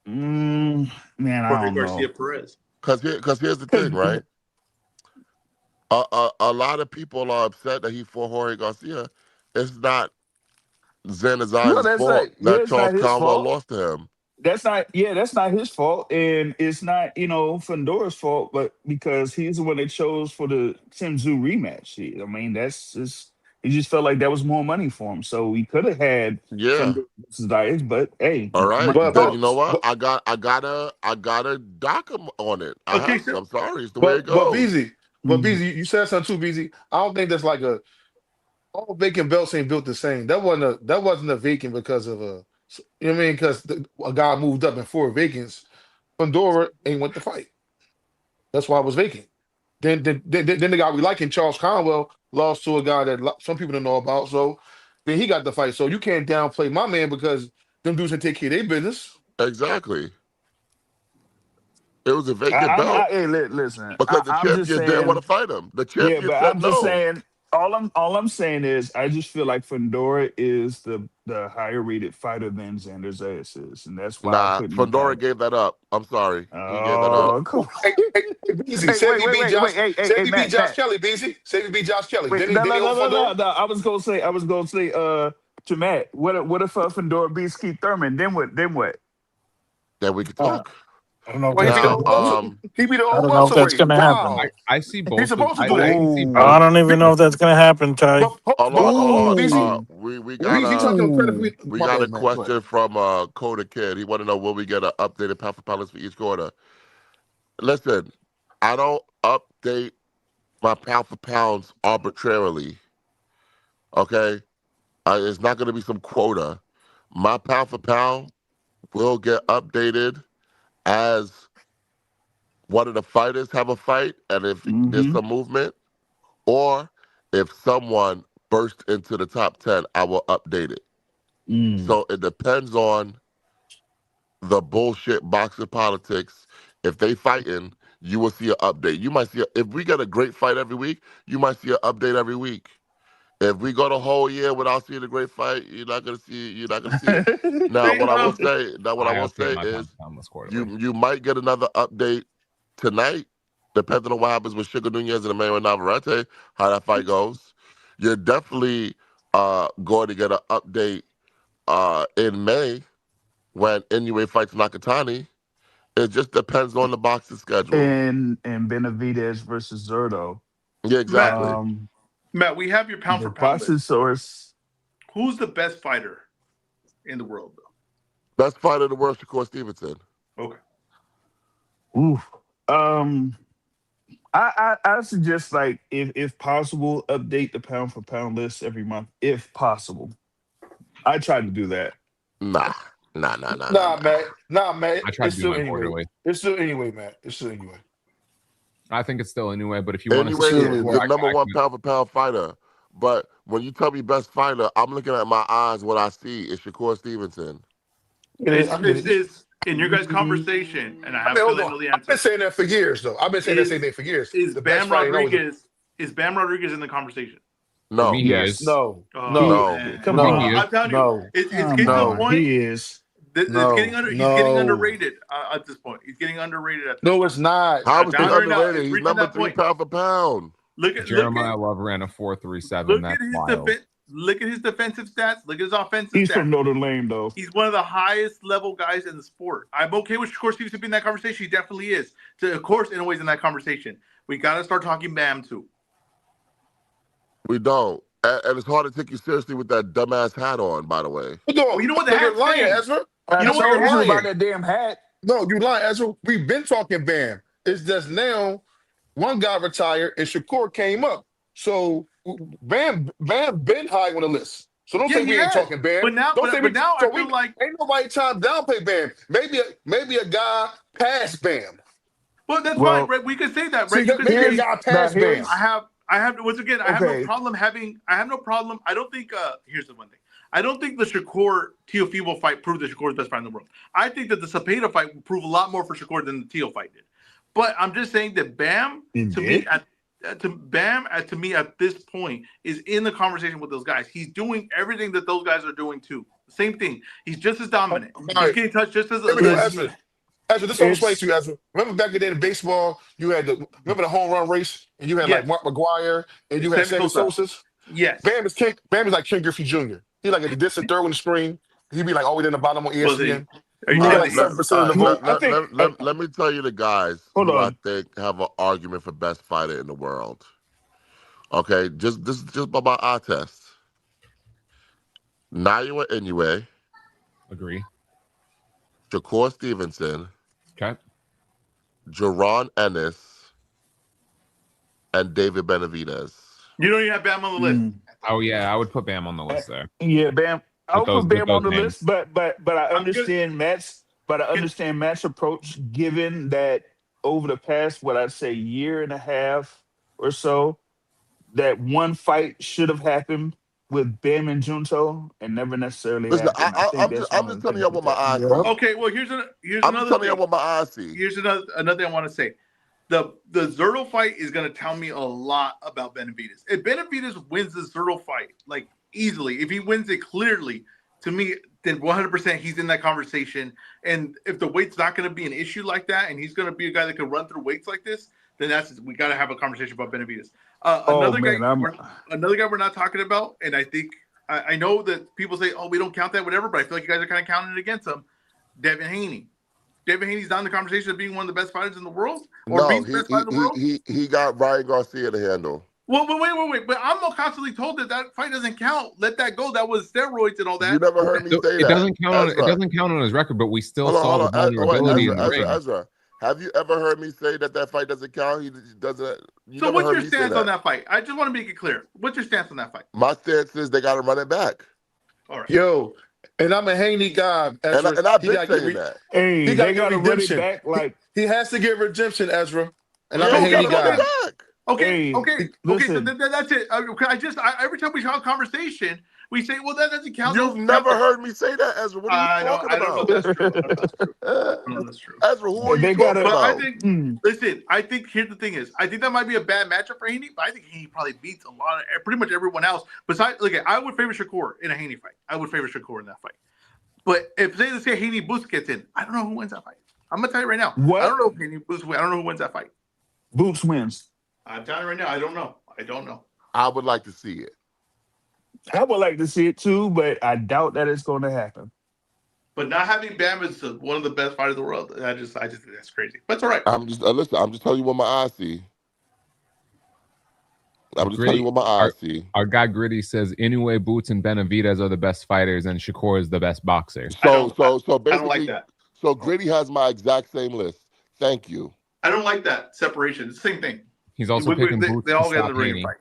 [SPEAKER 6] Man, I
[SPEAKER 2] Jorge
[SPEAKER 6] don't
[SPEAKER 2] Garcia
[SPEAKER 6] know.
[SPEAKER 2] Perez.
[SPEAKER 1] Because here's the thing, right? A lot of people are upset that he fought Jorge Garcia. It's not
[SPEAKER 6] No,
[SPEAKER 1] Zanazari's
[SPEAKER 6] that's not.
[SPEAKER 1] fault
[SPEAKER 6] Yeah,
[SPEAKER 1] that
[SPEAKER 6] it's not
[SPEAKER 1] Charles
[SPEAKER 6] his
[SPEAKER 1] Conwell
[SPEAKER 6] fault.
[SPEAKER 1] lost to him.
[SPEAKER 6] That's not. Yeah, that's not his fault, and it's not Fendora's fault, but because he's the one that chose for the Tim Tszyu rematch. I mean, that's just he just felt like that was more money for him, so he could have had
[SPEAKER 1] Yeah.
[SPEAKER 6] Fendora versus Diaz, but hey,
[SPEAKER 1] All right.
[SPEAKER 6] money
[SPEAKER 1] Then you know
[SPEAKER 6] talks.
[SPEAKER 1] what? I gotta dock him on it. I
[SPEAKER 2] Okay,
[SPEAKER 1] have to.
[SPEAKER 2] so
[SPEAKER 1] I'm sorry. It's the way it
[SPEAKER 5] but
[SPEAKER 1] goes.
[SPEAKER 5] BZ,
[SPEAKER 6] Mhm.
[SPEAKER 5] you said something too, BZ. I don't think that's like a all vacant belts ain't built the same. That wasn't a vacant because of a you know what I mean? Because a guy moved up in 4 vacants. Pandora ain't went to fight. That's why it was vacant. Then the guy we like in Charles Conwell lost to a guy that some people don't know about. So then he got the fight. So you can't downplay my man because them dudes can take care of their business.
[SPEAKER 1] Exactly. It was a
[SPEAKER 6] I,
[SPEAKER 1] vacant
[SPEAKER 6] I'm.
[SPEAKER 1] belt
[SPEAKER 6] Listen,
[SPEAKER 1] because the
[SPEAKER 6] I'm just
[SPEAKER 1] champion didn't want
[SPEAKER 6] saying.
[SPEAKER 1] to fight him. The
[SPEAKER 6] Yeah,
[SPEAKER 1] champion
[SPEAKER 6] but
[SPEAKER 1] said
[SPEAKER 6] I'm just
[SPEAKER 1] no.
[SPEAKER 6] saying. All I'm saying is, I just feel like Fedora is the higher rated fighter than Xander Zayas is, and that's why I
[SPEAKER 1] Nah,
[SPEAKER 6] put him
[SPEAKER 1] Fedora
[SPEAKER 6] ahead.
[SPEAKER 1] gave that up. I'm sorry. He gave that up.
[SPEAKER 6] Oh, come
[SPEAKER 5] Hey,
[SPEAKER 6] on.
[SPEAKER 5] Beasley,
[SPEAKER 6] Hey,
[SPEAKER 5] say
[SPEAKER 6] wait,
[SPEAKER 5] we
[SPEAKER 6] wait,
[SPEAKER 5] beat
[SPEAKER 6] wait,
[SPEAKER 5] Josh.
[SPEAKER 6] wait. Hey,
[SPEAKER 5] Say
[SPEAKER 6] hey,
[SPEAKER 5] we beat
[SPEAKER 6] Matt,
[SPEAKER 5] Josh
[SPEAKER 6] Matt.
[SPEAKER 5] Kelly, Beasley. Say we beat Josh Kelly.
[SPEAKER 6] Wait,
[SPEAKER 5] Didn't
[SPEAKER 6] no,
[SPEAKER 5] he
[SPEAKER 6] no, no,
[SPEAKER 5] over
[SPEAKER 6] no, no,
[SPEAKER 5] Fedora?
[SPEAKER 6] no. I was gonna say, to Matt, what if Fedora beats Keith Thurman? Then what? Then what?
[SPEAKER 1] Then we could
[SPEAKER 4] Uh,
[SPEAKER 1] talk.
[SPEAKER 4] I don't know if
[SPEAKER 5] Well, he
[SPEAKER 4] that's
[SPEAKER 5] be the
[SPEAKER 1] Now,
[SPEAKER 4] gonna
[SPEAKER 5] old welter.
[SPEAKER 4] happen.
[SPEAKER 5] He be the
[SPEAKER 4] I
[SPEAKER 5] old
[SPEAKER 4] don't know if that's
[SPEAKER 5] welterweight.
[SPEAKER 4] gonna happen.
[SPEAKER 5] Wow,
[SPEAKER 3] I see
[SPEAKER 5] he's
[SPEAKER 3] both of
[SPEAKER 5] supposed to do
[SPEAKER 3] I
[SPEAKER 5] that.
[SPEAKER 3] can see
[SPEAKER 6] Ooh,
[SPEAKER 4] I
[SPEAKER 3] both.
[SPEAKER 4] don't even know if that's gonna happen, Ty.
[SPEAKER 1] hold on.
[SPEAKER 5] BZ,
[SPEAKER 6] ooh,
[SPEAKER 1] We got
[SPEAKER 5] he talking
[SPEAKER 1] a
[SPEAKER 5] credit for
[SPEAKER 6] ooh.
[SPEAKER 5] me. My bad, man. Go ahead.
[SPEAKER 1] question from Coda Kid. He want to know will we get an updated pound for pound list for each quarter. Listen, I don't update my pound for pounds arbitrarily. Okay, it's not going to be some quota. My pound for pound will get updated as one of the fighters have a fight, and if there's
[SPEAKER 6] Mm-hmm.
[SPEAKER 1] some movement, or if someone bursts into the top 10, I will update it.
[SPEAKER 6] Mm.
[SPEAKER 1] So it depends on the bullshit boxing politics. If they fighting, you will see an update. You might see if we get a great fight every week, you might see an update every week. If we go the whole year without seeing a great fight, you're not gonna see it. Now,
[SPEAKER 2] hey,
[SPEAKER 1] what I will say,
[SPEAKER 3] I update my pound
[SPEAKER 1] is
[SPEAKER 3] for pound list quarterly.
[SPEAKER 1] you might get another update tonight, depending on what happens with Sugar Nunez and Emmanuel Navarrete, how that fight goes. You're definitely going to get an update in May when Inoue fights Nakatani. It just depends on the boxing schedule.
[SPEAKER 6] and Benavidez versus Zerto.
[SPEAKER 1] Yeah,
[SPEAKER 2] Matt,
[SPEAKER 1] exactly.
[SPEAKER 2] Matt, we have your pound
[SPEAKER 6] The
[SPEAKER 2] for pound
[SPEAKER 6] boxing
[SPEAKER 2] list.
[SPEAKER 6] source.
[SPEAKER 2] Who's the best fighter in the world,
[SPEAKER 1] Best fighter in the world, Shakur Stevenson.
[SPEAKER 2] though? Okay.
[SPEAKER 6] Ooh. Um. I suggest, like, if possible, update the pound for pound list every month if possible. I try to do that.
[SPEAKER 1] Nah, nah, nah, nah, nah,
[SPEAKER 5] Nah,
[SPEAKER 1] nah.
[SPEAKER 5] man. Nah, man.
[SPEAKER 3] I try to
[SPEAKER 5] It's
[SPEAKER 3] do
[SPEAKER 5] still
[SPEAKER 3] mine
[SPEAKER 5] anyway.
[SPEAKER 3] quarterly.
[SPEAKER 5] It's still anyway, man. It's still anyway.
[SPEAKER 3] I think it's still anyway, but if you want to
[SPEAKER 5] It's
[SPEAKER 3] see
[SPEAKER 1] Anyway,
[SPEAKER 5] still
[SPEAKER 3] it
[SPEAKER 5] anyway,
[SPEAKER 1] is the
[SPEAKER 5] man.
[SPEAKER 3] before,
[SPEAKER 1] number
[SPEAKER 3] I
[SPEAKER 1] one
[SPEAKER 3] can.
[SPEAKER 1] pound for pound fighter. But when you tell me best fighter, I'm looking at my eyes. What I see is Shakur Stevenson.
[SPEAKER 5] I get it. I get it.
[SPEAKER 2] Is in your guys'
[SPEAKER 6] Mm,
[SPEAKER 2] conversation, and I
[SPEAKER 5] I
[SPEAKER 2] have a
[SPEAKER 5] mean, hold
[SPEAKER 2] feeling I
[SPEAKER 5] on.
[SPEAKER 2] know the
[SPEAKER 5] I've been
[SPEAKER 2] answer.
[SPEAKER 5] saying that for years, though. I've been saying that same
[SPEAKER 2] Is
[SPEAKER 5] thing for years.
[SPEAKER 2] is
[SPEAKER 5] The best
[SPEAKER 2] Bam
[SPEAKER 5] fight ain't always a
[SPEAKER 2] Rodriguez is Bam Rodriguez in the conversation?
[SPEAKER 3] For me,
[SPEAKER 1] No,
[SPEAKER 3] he
[SPEAKER 6] yes.
[SPEAKER 3] is.
[SPEAKER 5] no,
[SPEAKER 2] Oh
[SPEAKER 6] He
[SPEAKER 5] no,
[SPEAKER 2] man,
[SPEAKER 6] come
[SPEAKER 3] For me, he
[SPEAKER 5] no,
[SPEAKER 3] is.
[SPEAKER 2] I'm telling you,
[SPEAKER 5] no,
[SPEAKER 2] it's
[SPEAKER 6] come
[SPEAKER 2] getting to a
[SPEAKER 5] no,
[SPEAKER 6] on.
[SPEAKER 2] point.
[SPEAKER 6] He is.
[SPEAKER 2] It's getting
[SPEAKER 5] no,
[SPEAKER 2] under. He's getting
[SPEAKER 5] no.
[SPEAKER 2] underrated at this point. He's getting underrated at this
[SPEAKER 5] No,
[SPEAKER 2] point.
[SPEAKER 5] it's not.
[SPEAKER 1] how is he
[SPEAKER 2] Down there now,
[SPEAKER 1] underrated?
[SPEAKER 2] it's
[SPEAKER 1] He's
[SPEAKER 2] reaching
[SPEAKER 1] number
[SPEAKER 2] that
[SPEAKER 1] three
[SPEAKER 2] point.
[SPEAKER 1] pound for pound.
[SPEAKER 3] Jeremiah Love ran a 4.37.
[SPEAKER 2] Look at
[SPEAKER 3] That's
[SPEAKER 2] his
[SPEAKER 3] wild.
[SPEAKER 2] look at his defensive stats. Look at his offensive
[SPEAKER 6] He's from
[SPEAKER 2] stats.
[SPEAKER 6] Notre Dame, though.
[SPEAKER 2] He's one of the highest level guys in the sport. I'm okay with Shakur Stevenson being in that conversation. He definitely is. Of course, in a ways, in that conversation, we got to start talking Bam too.
[SPEAKER 1] We don't. And it's hard to take you seriously with that dumbass hat on, by the way.
[SPEAKER 2] Well, you know what the
[SPEAKER 5] No, you're
[SPEAKER 2] hat's
[SPEAKER 5] lying,
[SPEAKER 2] saying.
[SPEAKER 5] Ezra.
[SPEAKER 6] I
[SPEAKER 2] You know what
[SPEAKER 5] Ezra,
[SPEAKER 2] the
[SPEAKER 5] you're
[SPEAKER 6] told
[SPEAKER 2] hat.
[SPEAKER 6] you about
[SPEAKER 5] lying.
[SPEAKER 6] that damn hat.
[SPEAKER 5] No, you're lying, Ezra. We've been talking Bam. It's just now one guy retired and Shakur came up. So Bam been high on the list. So don't
[SPEAKER 2] Yeah,
[SPEAKER 5] say
[SPEAKER 2] he
[SPEAKER 5] we ain't
[SPEAKER 2] has.
[SPEAKER 5] talking Bam.
[SPEAKER 2] But now,
[SPEAKER 5] Don't say we.
[SPEAKER 2] but now I
[SPEAKER 5] So we
[SPEAKER 2] feel like.
[SPEAKER 5] ain't nobody trying to downplay Bam. Maybe a guy past Bam.
[SPEAKER 2] Well, that's fine,
[SPEAKER 6] Well,
[SPEAKER 2] right? We could say that,
[SPEAKER 5] See,
[SPEAKER 2] right? You could
[SPEAKER 5] maybe a
[SPEAKER 2] say
[SPEAKER 6] here's
[SPEAKER 5] guy
[SPEAKER 6] now.
[SPEAKER 5] past Bam.
[SPEAKER 6] Here's
[SPEAKER 2] I have once again, I have no
[SPEAKER 6] okay.
[SPEAKER 2] problem having. I have no problem. I don't think. Here's the one thing. I don't think the Shakur Teofimo fight proved that Shakur is the best fight in the world. I think that the Cepeda fight will prove a lot more for Shakur than the Teo fight did. But I'm just saying that Bam
[SPEAKER 6] It
[SPEAKER 2] to me
[SPEAKER 6] did.
[SPEAKER 2] to Bam, to me at this point, is in the conversation with those guys. He's doing everything that those guys are doing too. Same thing. He's just as dominant.
[SPEAKER 5] All
[SPEAKER 2] He's
[SPEAKER 5] right,
[SPEAKER 2] getting touched just as.
[SPEAKER 5] here we go,
[SPEAKER 6] It's
[SPEAKER 5] Ezra. Ezra, this is what I'm explaining
[SPEAKER 6] it's
[SPEAKER 5] to you, Ezra. Remember back in the day in baseball, you had remember the home run race, and you had like
[SPEAKER 2] Yes.
[SPEAKER 5] Mark McGuire, and you had
[SPEAKER 2] Sammy
[SPEAKER 5] Sammy
[SPEAKER 2] Sosa.
[SPEAKER 5] Sosa's.
[SPEAKER 2] Yes.
[SPEAKER 5] Bam is like Ken Griffey Jr. He like at the distant third in the spring. He'd be like all the way in the bottom on
[SPEAKER 2] Was he?
[SPEAKER 5] ESPN.
[SPEAKER 2] Are you
[SPEAKER 5] He got
[SPEAKER 2] telling
[SPEAKER 6] right.
[SPEAKER 5] like
[SPEAKER 2] me? He,
[SPEAKER 5] 7%
[SPEAKER 1] All
[SPEAKER 5] of the
[SPEAKER 1] right,
[SPEAKER 6] No,
[SPEAKER 5] vote.
[SPEAKER 6] I think.
[SPEAKER 1] let me tell you the guys
[SPEAKER 6] Hold
[SPEAKER 1] who I
[SPEAKER 6] on.
[SPEAKER 1] think have an argument for best fighter in the world. Okay, just by my eye test. Naira Inoue,
[SPEAKER 3] Agree.
[SPEAKER 1] Shakur Stevenson,
[SPEAKER 3] Okay.
[SPEAKER 1] Jaron Ennis, and David Benavidez.
[SPEAKER 2] you don't even have Bam on the list.
[SPEAKER 6] Mm.
[SPEAKER 3] Oh yeah, I would put Bam on the list there
[SPEAKER 6] Yeah, Bam. I'll put
[SPEAKER 3] with
[SPEAKER 6] Bam on
[SPEAKER 3] those
[SPEAKER 6] the
[SPEAKER 3] names.
[SPEAKER 6] list, but I
[SPEAKER 2] I'm good.
[SPEAKER 6] understand Matt's approach, given that over the past what I'd say year and a half or so, that one fight should have happened with Bam and Junto and never necessarily
[SPEAKER 1] Listen,
[SPEAKER 6] happened. I think that's
[SPEAKER 1] I'm
[SPEAKER 6] one of
[SPEAKER 1] just
[SPEAKER 6] the
[SPEAKER 1] telling you
[SPEAKER 6] things
[SPEAKER 1] what
[SPEAKER 6] with
[SPEAKER 1] my
[SPEAKER 6] that.
[SPEAKER 1] eyes
[SPEAKER 5] Yeah.
[SPEAKER 1] see.
[SPEAKER 2] Okay, well here's
[SPEAKER 1] I'm just
[SPEAKER 2] another
[SPEAKER 1] telling you
[SPEAKER 2] thing.
[SPEAKER 1] what my eyes see.
[SPEAKER 2] Here's another thing I want to say. The Zerto fight is going to tell me a lot about Benavidez. If Benavidez wins the Zerto fight like easily, if he wins it clearly, to me, then 100% he's in that conversation. And if the weight's not going to be an issue like that, and he's going to be a guy that can run through weights like this, then we got to have a conversation about Benavidez.
[SPEAKER 6] Oh man,
[SPEAKER 2] Another guy we're not talking about, and I think I know that people say, "Oh, we don't count that, whatever," but I feel like you guys are kind of counting it against him. Devin Haney. Devin Haney's not in the conversation of being one of the best fighters in the world, or
[SPEAKER 1] No,
[SPEAKER 2] being the best fighter in the world.
[SPEAKER 1] he got Ryan Garcia to handle.
[SPEAKER 2] Well, wait. But I'm constantly told that fight doesn't count. Let that go. That was steroids and all that.
[SPEAKER 1] You never heard me
[SPEAKER 3] So
[SPEAKER 1] say
[SPEAKER 3] it
[SPEAKER 1] that.
[SPEAKER 3] doesn't count on it
[SPEAKER 1] Ezra.
[SPEAKER 3] doesn't count on his record, but we still
[SPEAKER 1] Hold
[SPEAKER 3] saw the
[SPEAKER 1] on.
[SPEAKER 3] vulnerability in the ring.
[SPEAKER 1] Ezra. Have you ever heard me say that fight doesn't count? He doesn't. You
[SPEAKER 2] So
[SPEAKER 1] never
[SPEAKER 2] what's
[SPEAKER 1] heard
[SPEAKER 2] your
[SPEAKER 1] me say
[SPEAKER 2] stance
[SPEAKER 1] that.
[SPEAKER 2] on that fight? I just want to make it clear. What's your stance on that fight?
[SPEAKER 1] My stance is they got to run it back,
[SPEAKER 2] All right.
[SPEAKER 5] Yo, and I'm a Haney guy, Ezra.
[SPEAKER 1] and I've
[SPEAKER 5] He
[SPEAKER 1] been
[SPEAKER 5] got to
[SPEAKER 1] saying
[SPEAKER 5] get
[SPEAKER 1] that.
[SPEAKER 6] hey,
[SPEAKER 5] he got
[SPEAKER 6] they
[SPEAKER 5] to get
[SPEAKER 6] gotta run it
[SPEAKER 5] redemption.
[SPEAKER 6] back. Like,
[SPEAKER 5] He has to get redemption, Ezra. And I'm
[SPEAKER 1] Yeah,
[SPEAKER 5] a
[SPEAKER 1] he got
[SPEAKER 5] Haney
[SPEAKER 1] to run it
[SPEAKER 5] guy.
[SPEAKER 1] back.
[SPEAKER 2] Okay.
[SPEAKER 6] hey,
[SPEAKER 2] So
[SPEAKER 6] listen.
[SPEAKER 2] that's it. Every time we have a conversation, we say, "Well, that doesn't count."
[SPEAKER 1] You've never heard me say that, Ezra. What are you talking
[SPEAKER 2] I don't know
[SPEAKER 1] about?
[SPEAKER 2] if that's true. I don't know if that's true. I don't know if that's true.
[SPEAKER 1] Ezra, who are you
[SPEAKER 6] They
[SPEAKER 1] talking
[SPEAKER 6] gotta.
[SPEAKER 2] But I
[SPEAKER 1] about?
[SPEAKER 2] think,
[SPEAKER 6] Mm.
[SPEAKER 2] listen, I think here's the thing is, I think that might be a bad matchup for Haney, but I think Haney probably beats a lot of pretty much everyone else. Besides, look, I would favor Shakur in a Haney fight. I would favor Shakur in that fight. But if let's say Haney Boots gets in, I don't know who wins that fight. I'm gonna tell you right now.
[SPEAKER 6] What?
[SPEAKER 2] I don't know if Haney Boots wins. I don't know who wins that fight.
[SPEAKER 6] Boots wins.
[SPEAKER 2] I'm telling you right now. I don't know.
[SPEAKER 1] I would like to see it.
[SPEAKER 6] I would like to see it too, but I doubt that it's going to happen.
[SPEAKER 2] But not having Bam as one of the best fighters in the world, I just think that's crazy. But it's all right.
[SPEAKER 1] I'm just listen. I'm just telling you what my eyes see. I'm just telling you what my eyes see.
[SPEAKER 3] Our guy Gritty says Inoue, Boots, and Benavidez are the best fighters, and Shakur is the best boxer.
[SPEAKER 1] So
[SPEAKER 2] I don't like
[SPEAKER 1] basically,
[SPEAKER 2] that.
[SPEAKER 1] so Gritty has my exact same list. Thank you.
[SPEAKER 2] I don't like that separation. It's the same thing.
[SPEAKER 3] He's also picking Boots
[SPEAKER 2] they
[SPEAKER 3] to
[SPEAKER 2] all get in
[SPEAKER 3] stop
[SPEAKER 2] the ring
[SPEAKER 3] Haney.
[SPEAKER 2] and fight.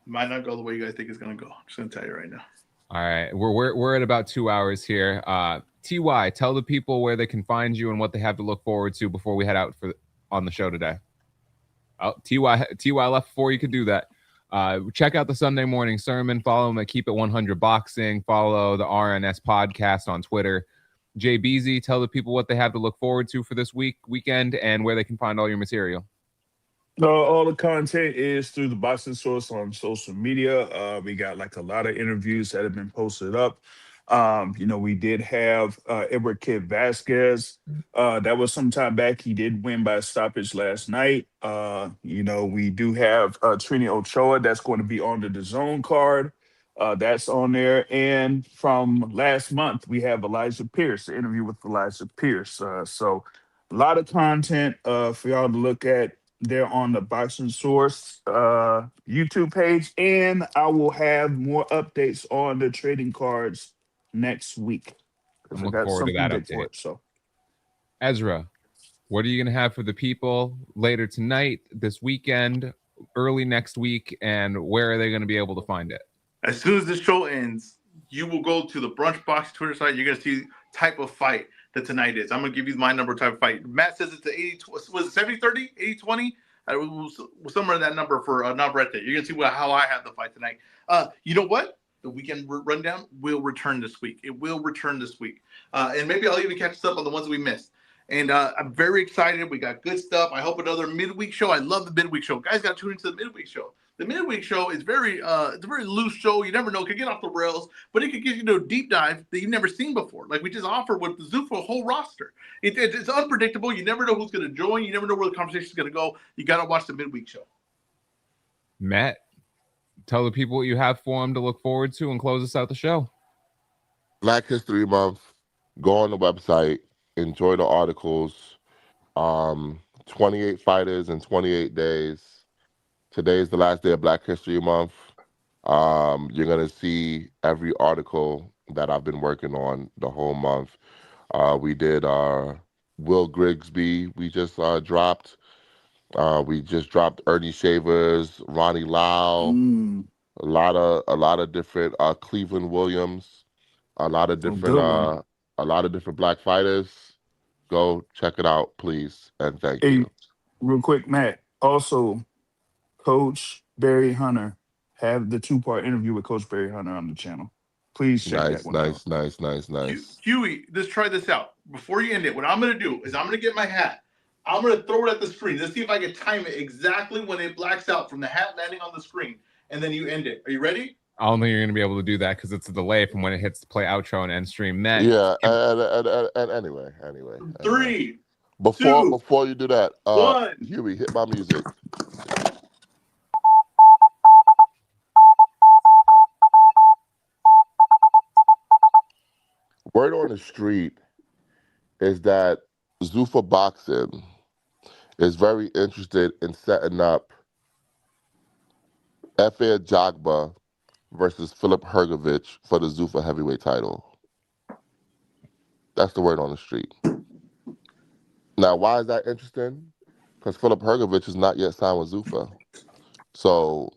[SPEAKER 2] Might not go the way you guys think it's gonna go. I'm just gonna tell you right now.
[SPEAKER 3] All right, we're at about 2 hours here. Ty, tell the people where they can find you and what they have to look forward to before we head out on the show today. Oh, Ty left before you could do that. Check out the Sunday morning sermon. Follow him at Keep It 100 Boxing. Follow the RNS podcast on Twitter. Jay Beasy, tell the people what they have to look forward to for this weekend and where they can find all your material.
[SPEAKER 6] All the content is through the Boxing Source on social media. We got like a lot of interviews that have been posted up. We did have Edward Kid Vasquez. That was some time back. He did win by stoppage last night. We do have Trini Ochoa that's going to be on the DAZN card. That's on there. And from last month, we have Elijah Pierce, the interview with Elijah Pierce. So a lot of content for y'all to look at there on the Boxing Source YouTube page. And I will have more updates on the trading cards next week.
[SPEAKER 3] I'm looking forward to that update.
[SPEAKER 6] So,
[SPEAKER 3] Ezra, what are you going to have for the people later tonight, this weekend, early next week, and where are they going to be able to find it?
[SPEAKER 2] As soon as this show ends, you will go to the Brunch Box Twitter site. You're gonna see type of fight that tonight is. I'm gonna give you my number type of fight. Matt says it's the 80, was it 70-30, 80-20? Somewhere in that number for Navarrete. You're gonna see how I have the fight tonight. You know what? The weekend rundown will return this week. It will return this week, and maybe I'll even catch us up on the ones we missed. And I'm very excited. We got good stuff. I hope another midweek show. I love the midweek show. Guys, got to tune into the midweek show. The midweek show is it's a very loose show. You never know. It could get off the rails, but it could get you to a deep dive that you've never seen before. Like we just offered with the Zuffa whole roster. It's unpredictable. You never know who's going to join. You never know where the conversation is going to go. You got to watch the midweek show.
[SPEAKER 3] Matt, tell the people what you have for them to look forward to and close us out the show.
[SPEAKER 1] Black History Month. Go on the website. Enjoy the articles. 28 fighters in 28 days. Today is the last day of Black History Month. You're going to see every article that I've been working on the whole month. We did Will Grigsby. We just dropped. We just dropped Ernie Shavers, Ronnie Lau,
[SPEAKER 6] Mm,
[SPEAKER 1] a lot of different Cleveland Williams, a lot of
[SPEAKER 6] a good one.
[SPEAKER 1] different black fighters. Go check it out, please, and thank
[SPEAKER 6] Hey,
[SPEAKER 1] you.
[SPEAKER 6] real quick, Matt. Also, Coach Barry Hunter have the 2-part interview with Coach Barry Hunter on the channel. Please check that
[SPEAKER 1] Nice,
[SPEAKER 6] one out.
[SPEAKER 1] nice, nice, nice, nice.
[SPEAKER 2] Huey, just try this out. Before you end it, what I'm going to do is I'm going to get my hat. I'm going to throw it at the screen. Let's see if I can time it exactly when it blacks out from the hat landing on the screen. And then you end it. Are you ready?
[SPEAKER 3] I don't think you're going to be able to do that because it's a delay from when it hits the play outro and end stream. Matt,
[SPEAKER 1] Yeah, and anyway.
[SPEAKER 2] 3,
[SPEAKER 1] Before
[SPEAKER 2] 2,
[SPEAKER 1] you do that,
[SPEAKER 2] 1.
[SPEAKER 1] Huey, hit my music. Word on the street is that Zuffa Boxing is very interested in setting up Efe Jagba versus Philip Hergovich for the Zuffa heavyweight title. That's the word on the street. Now, why is that interesting? Because Philip Hergovich is not yet signed with Zuffa. So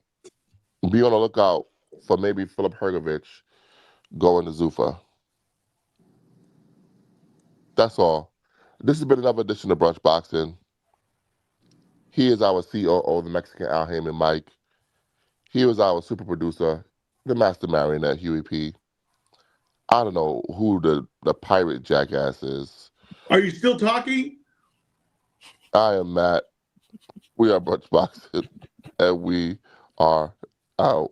[SPEAKER 1] be on the lookout for maybe Philip Hergovich going to Zuffa. That's all. This has been another edition of Brunch Boxing. He is our COO, the Mexican Al Heyman Mike. He was our super producer, the master marionette Huey P. I don't know who the pirate jackass is.
[SPEAKER 2] Are you still talking?
[SPEAKER 1] I am Matt. We are Brunch Boxing, and we are out.